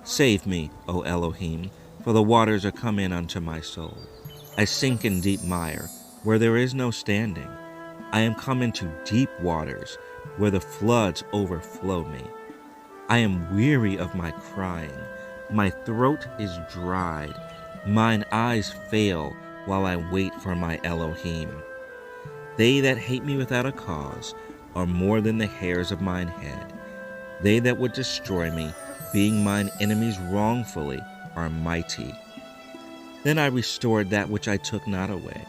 Save me, O Elohim, for the waters are come in unto my soul. I sink in deep mire, where there is no standing. I am come into deep waters, where the floods overflow me. I am weary of my crying. My throat is dried. Mine eyes fail while I wait for my Elohim. They that hate me without a cause are more than the hairs of mine head. They that would destroy me, being mine enemies wrongfully, are mighty. Then I restored that which I took not away.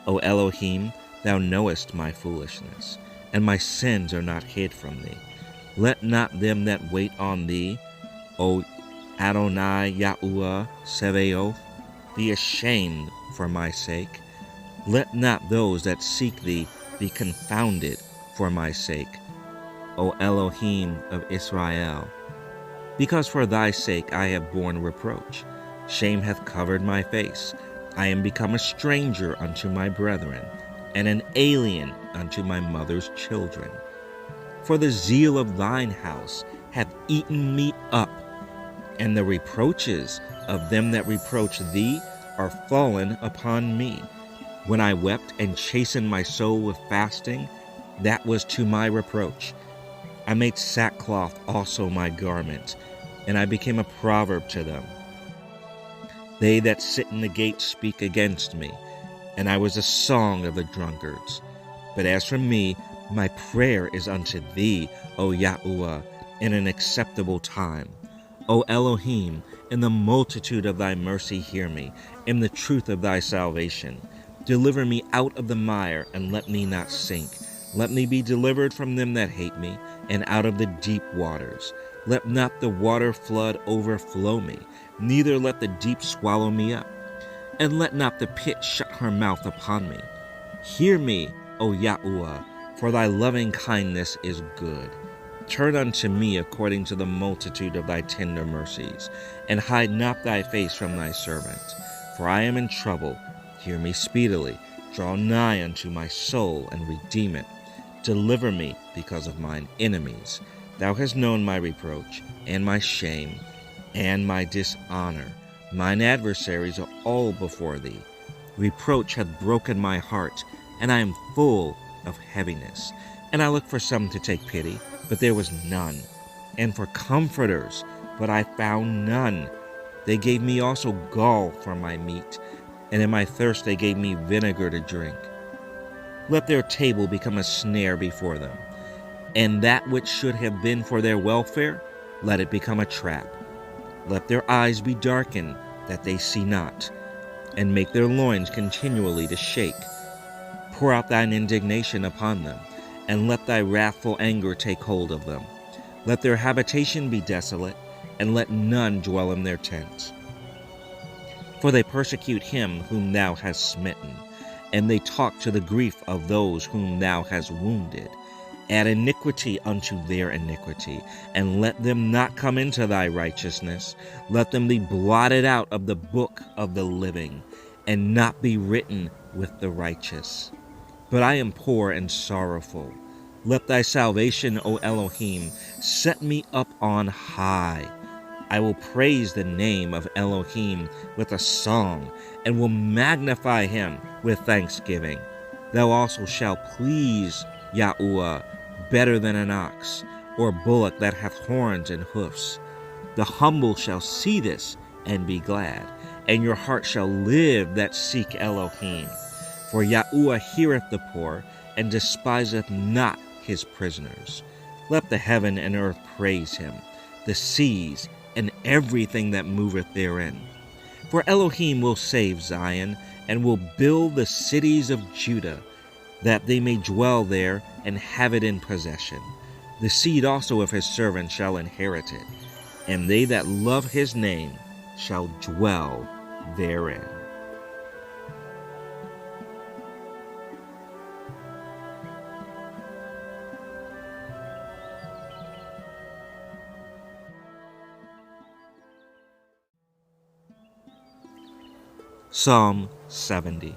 O Elohim, thou knowest my foolishness, and my sins are not hid from thee. Let not them that wait on thee, O Adonai Yahuwah Sebaoth, be ashamed for my sake. Let not those that seek thee be confounded for my sake, O Elohim of Israel. Because for thy sake I have borne reproach. Shame hath covered my face. I am become a stranger unto my brethren, and an alien unto my mother's children. For the zeal of thine house hath eaten me up, and the reproaches of them that reproach thee are fallen upon me. When I wept and chastened my soul with fasting, that was to my reproach. I made sackcloth also my garment, and I became a proverb to them. They that sit in the gate speak against me, and I was a song of the drunkards. But as for me, my prayer is unto thee, O Yahuwah, in an acceptable time. O Elohim, in the multitude of thy mercy hear me, in the truth of thy salvation. Deliver me out of the mire, and let me not sink. Let me be delivered from them that hate me, and out of the deep waters. Let not the water flood overflow me, neither let the deep swallow me up. And let not the pit shut her mouth upon me. Hear me, O Yahuwah, for thy loving kindness is good. Turn unto me according to the multitude of thy tender mercies, and hide not thy face from thy servant. For I am in trouble. Hear me speedily. Draw nigh unto my soul, and redeem it. Deliver me because of mine enemies. Thou hast known my reproach, and my shame, and my dishonor. Mine adversaries are all before thee. Reproach hath broken my heart, and I am full of heaviness. And I looked for some to take pity, but there was none. And for comforters, but I found none. They gave me also gall for my meat, and in my thirst they gave me vinegar to drink. Let their table become a snare before them, and that which should have been for their welfare, let it become a trap. Let their eyes be darkened, that they see not, and make their loins continually to shake. Pour out thine indignation upon them, and let thy wrathful anger take hold of them. Let their habitation be desolate, and let none dwell in their tents. For they persecute him whom thou hast smitten, and they talk to the grief of those whom thou hast wounded. Add iniquity unto their iniquity, and let them not come into thy righteousness. Let them be blotted out of the book of the living, and not be written with the righteous. But I am poor and sorrowful. Let thy salvation, O Elohim, set me up on high. I will praise the name of Elohim with a song, and will magnify him with thanksgiving. Thou also shalt please Yahuwah better than an ox, or bullock that hath horns and hoofs. The humble shall see this and be glad, and your heart shall live that seek Elohim. For Yahuwah heareth the poor, and despiseth not his prisoners. Let the heaven and earth praise him, the seas, and everything that moveth therein. For Elohim will save Zion, and will build the cities of Judah, that they may dwell there and have it in possession. The seed also of his servant shall inherit it, and they that love his name shall dwell therein. Psalm 70.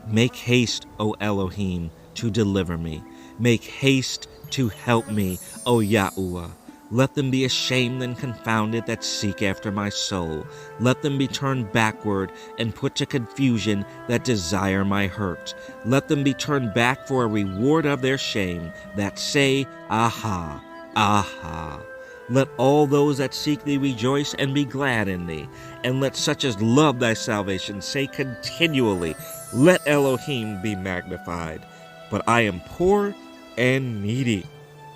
Make haste, O Elohim, to deliver me. Make haste to help me, O Yahuwah. Let them be ashamed and confounded that seek after my soul. Let them be turned backward and put to confusion that desire my hurt. Let them be turned back for a reward of their shame, that say, Aha, Aha. Let all those that seek thee rejoice and be glad in thee. And let such as love thy salvation say continually, Let Elohim be magnified. But I am poor and needy.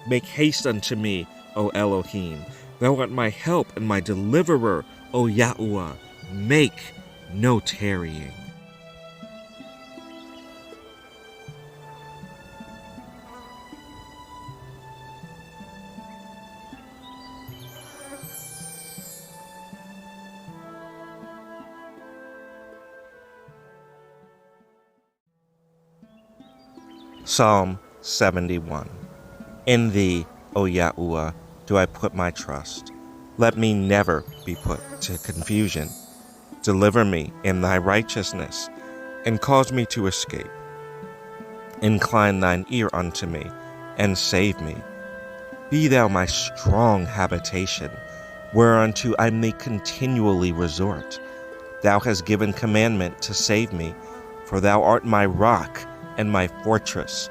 Make haste unto me, O Elohim. Thou art my help and my deliverer, O Yahuwah. Make no tarrying. Psalm 71. In thee, O Yahuwah, do I put my trust. Let me never be put to confusion. Deliver me in thy righteousness, and cause me to escape. Incline thine ear unto me, and save me. Be thou my strong habitation, whereunto I may continually resort. Thou hast given commandment to save me, for thou art my rock and my fortress.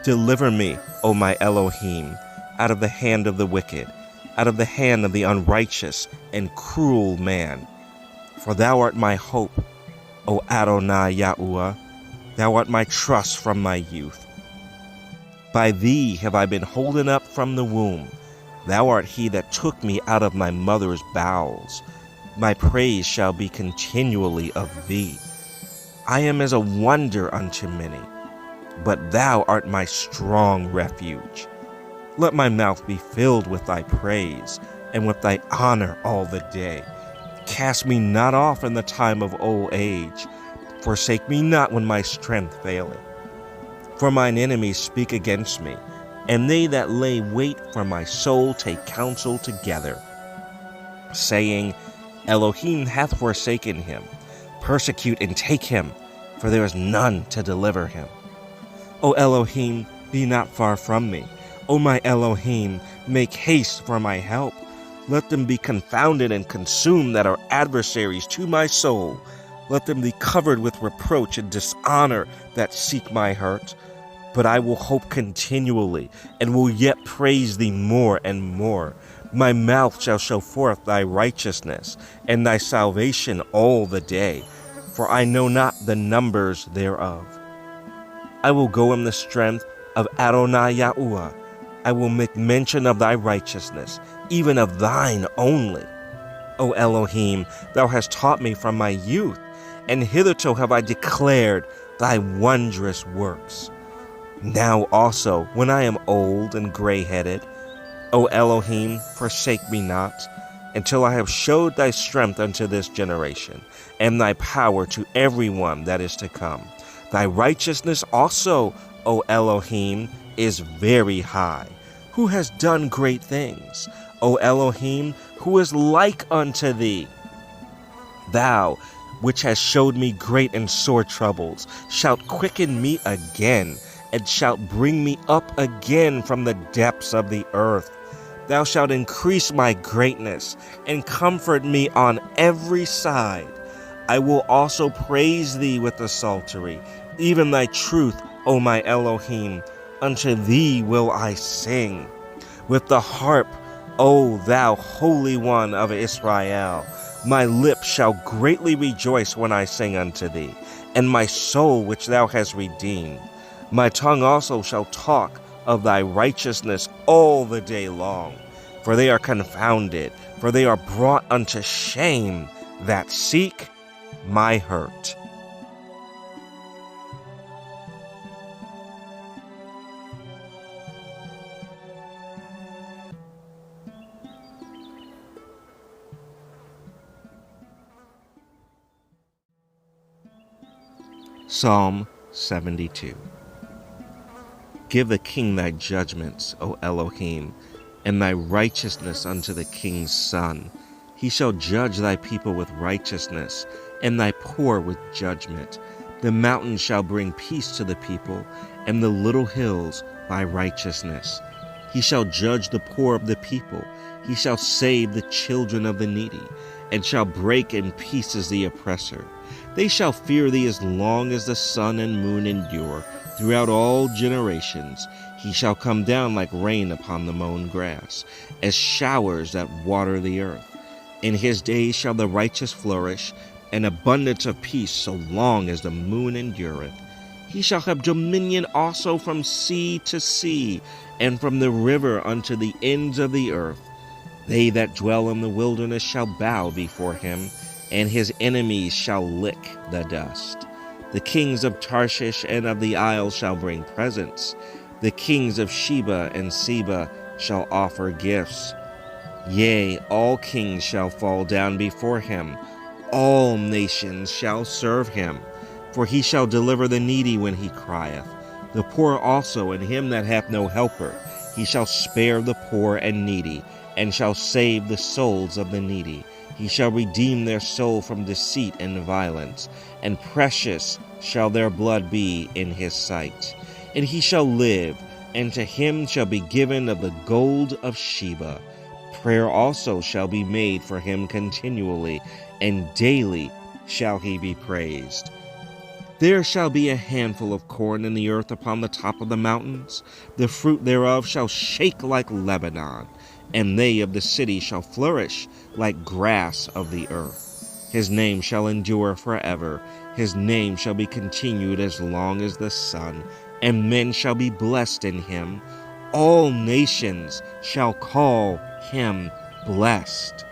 Deliver me, O my Elohim, out of the hand of the wicked, out of the hand of the unrighteous and cruel man. For thou art my hope, O Adonai Yahuwah, thou art my trust from my youth. By thee have I been holden up from the womb. Thou art he that took me out of my mother's bowels. My praise shall be continually of thee. I am as a wonder unto many, but thou art my strong refuge. Let my mouth be filled with thy praise, and with thy honor all the day. Cast me not off in the time of old age. Forsake me not when my strength faileth. For mine enemies speak against me, and they that lay wait for my soul take counsel together, saying, Elohim hath forsaken him. Persecute and take him, for there is none to deliver him. O Elohim, be not far from me. O my Elohim, make haste for my help. Let them be confounded and consumed that are adversaries to my soul. Let them be covered with reproach and dishonor that seek my hurt. But I will hope continually, and will yet praise thee more and more. My mouth shall show forth thy righteousness, and thy salvation all the day, for I know not the numbers thereof. I will go in the strength of Adonai Yahuwah. I will make mention of thy righteousness, even of thine only. O Elohim, thou hast taught me from my youth, and hitherto have I declared thy wondrous works. Now also, when I am old and gray-headed, O Elohim, forsake me not, until I have showed thy strength unto this generation, and thy power to every one that is to come. Thy righteousness also, O Elohim, is very high. Who has done great things? O Elohim, who is like unto thee? Thou, which hast showed me great and sore troubles, shalt quicken me again, and shalt bring me up again from the depths of the earth. Thou shalt increase my greatness, and comfort me on every side. I will also praise thee with the psaltery, even thy truth, O my Elohim. Unto thee will I sing. With the harp, O thou Holy One of Israel. My lips shall greatly rejoice when I sing unto thee, and my soul which thou hast redeemed. My tongue also shall talk of thy righteousness all the day long. For they are confounded, for they are brought unto shame that seek my hurt. Psalm 72. Give the king thy judgments, O Elohim, and thy righteousness unto the king's son. He shall judge thy people with righteousness, and thy poor with judgment. The mountains shall bring peace to the people, and the little hills by righteousness. He shall judge the poor of the people. He shall save the children of the needy, and shall break in pieces the oppressor. They shall fear thee as long as the sun and moon endure. Throughout all generations he shall come down like rain upon the mown grass, as showers that water the earth. In his days shall the righteous flourish, and abundance of peace so long as the moon endureth. He shall have dominion also from sea to sea, and from the river unto the ends of the earth. They that dwell in the wilderness shall bow before him, and his enemies shall lick the dust. The kings of Tarshish and of the isles shall bring presents. The kings of Sheba and Seba shall offer gifts. Yea, all kings shall fall down before him. All nations shall serve him. For he shall deliver the needy when he crieth, the poor also, and him that hath no helper. He shall spare the poor and needy, and shall save the souls of the needy. He shall redeem their soul from deceit and violence, and precious shall their blood be in his sight. And he shall live, and to him shall be given of the gold of Sheba. Prayer also shall be made for him continually, and daily shall he be praised. There shall be a handful of corn in the earth upon the top of the mountains. The fruit thereof shall shake like Lebanon, and they of the city shall flourish like grass of the earth. His name shall endure forever. His name shall be continued as long as the sun, and men shall be blessed in him. All nations shall call him blessed.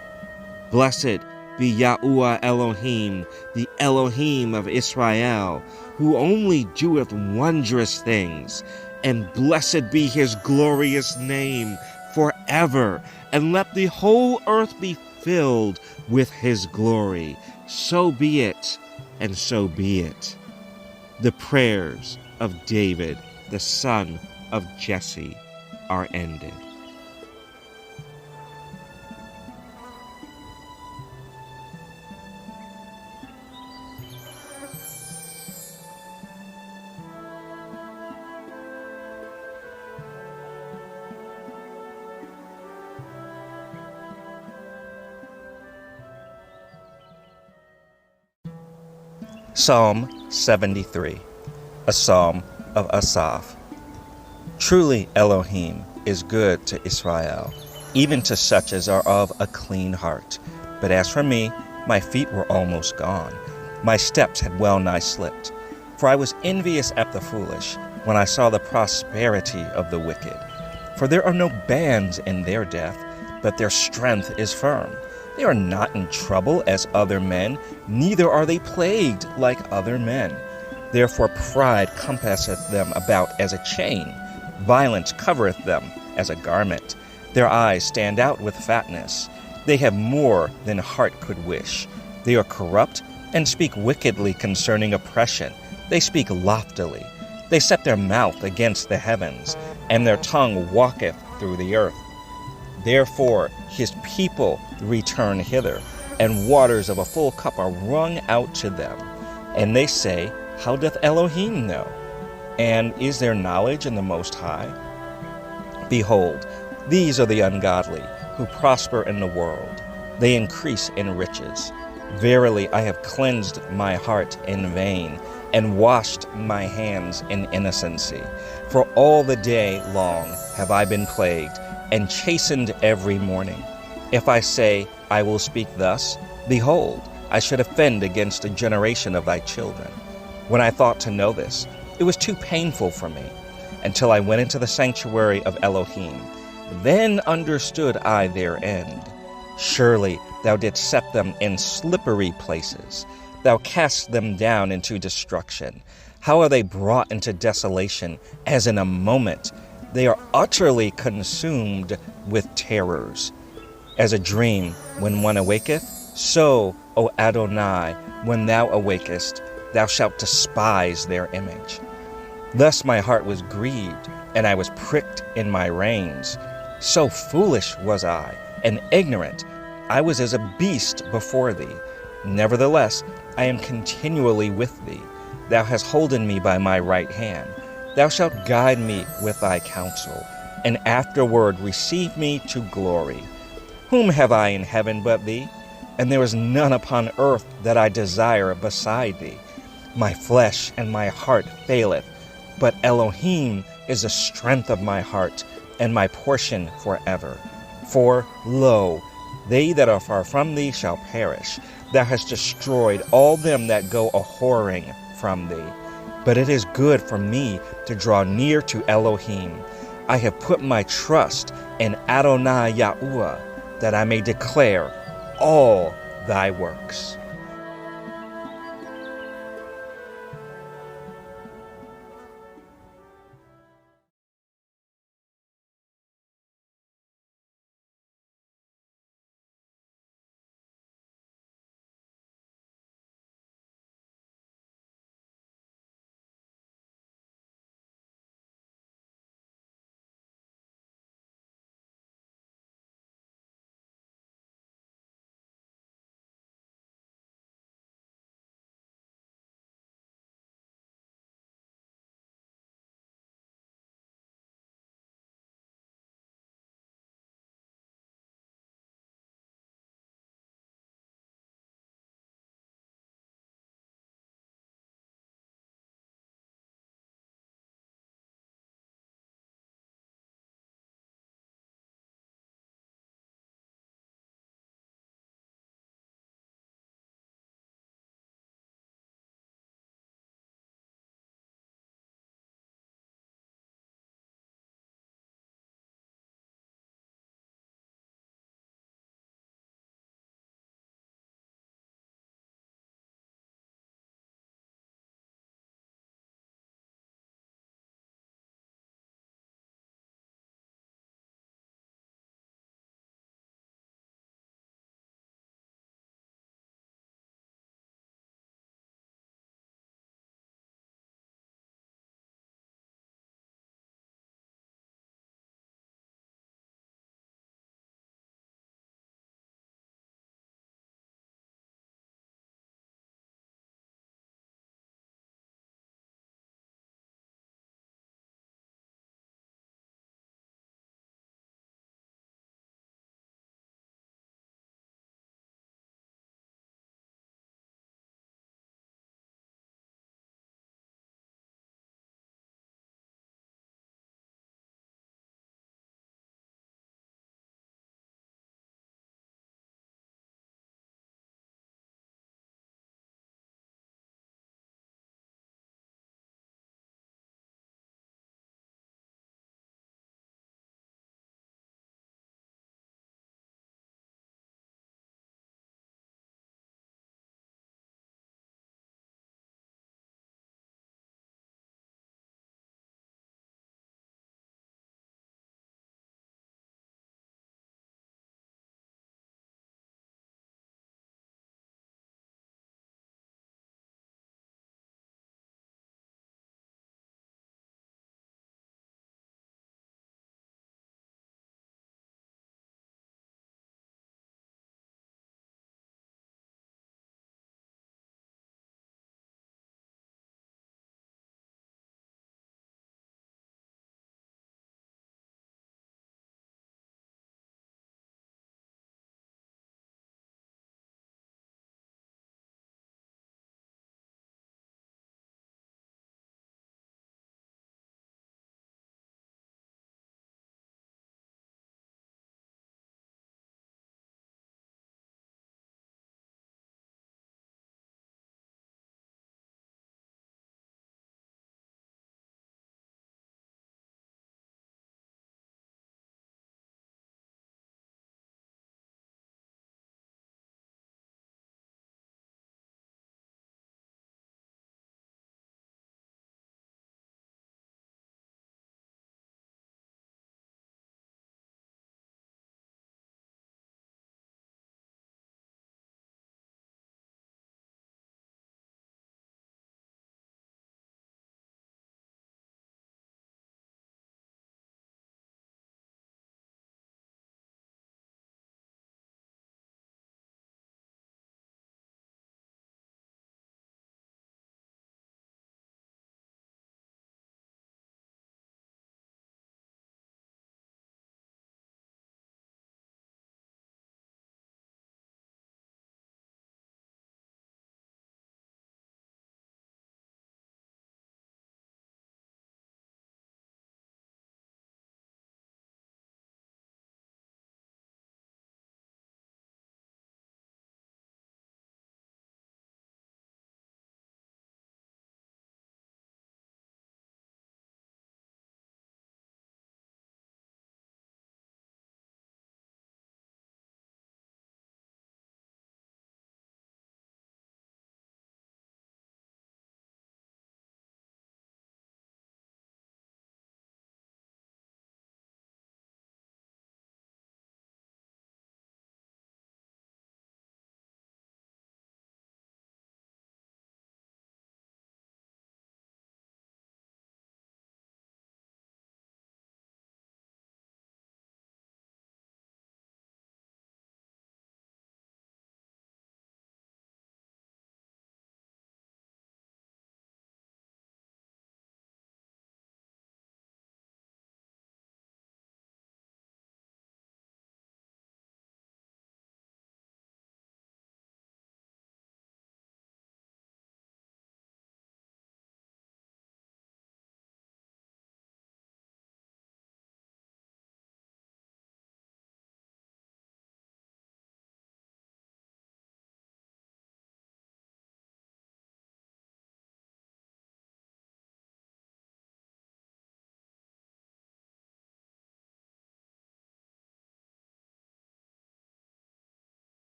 Blessed be Yahuwah Elohim, the Elohim of Israel, who only doeth wondrous things. And blessed be his glorious name forever. And let the whole earth be filled with his glory. So be it, and so be it. The prayers of David, the son of Jesse, are ended. Psalm 73, a psalm of Asaph. Truly Elohim is good to Israel, even to such as are of a clean heart. But as for me, my feet were almost gone. My steps had well nigh slipped. For I was envious at the foolish, when I saw the prosperity of the wicked. For there are no bands in their death, but their strength is firm. They are not in trouble as other men, neither are they plagued like other men. Therefore pride compasseth them about as a chain. Violence covereth them as a garment. Their eyes stand out with fatness. They have more than heart could wish. They are corrupt and speak wickedly concerning oppression. They speak loftily. They set their mouth against the heavens, and their tongue walketh through the earth. Therefore his people return hither, and waters of a full cup are wrung out to them. And they say, How doth Elohim know? And is there knowledge in the Most High? Behold, these are the ungodly, who prosper in the world. They increase in riches. Verily I have cleansed my heart in vain, and washed my hands in innocency. For all the day long have I been plagued, and chastened every morning. If I say, I will speak thus, behold, I should offend against a generation of thy children. When I thought to know this, it was too painful for me, until I went into the sanctuary of Elohim. Then understood I their end. Surely thou didst set them in slippery places. Thou cast them down into destruction. How are they brought into desolation, as in a moment? They are utterly consumed with terrors. As a dream when one awaketh, so, O Adonai, when thou awakest, thou shalt despise their image. Thus my heart was grieved, and I was pricked in my reins. So foolish was I, and ignorant. I was as a beast before thee. Nevertheless, I am continually with thee. Thou hast holden me by my right hand. Thou shalt guide me with thy counsel, and afterward receive me to glory. Whom have I in heaven but thee? And there is none upon earth that I desire beside thee. My flesh and my heart faileth, but Elohim is the strength of my heart, and my portion forever. For, lo, they that are far from thee shall perish. Thou hast destroyed all them that go a-whoring from thee. But it is good for me to draw near to Elohim. I have put my trust in Adonai Yahuwah, that I may declare all thy works.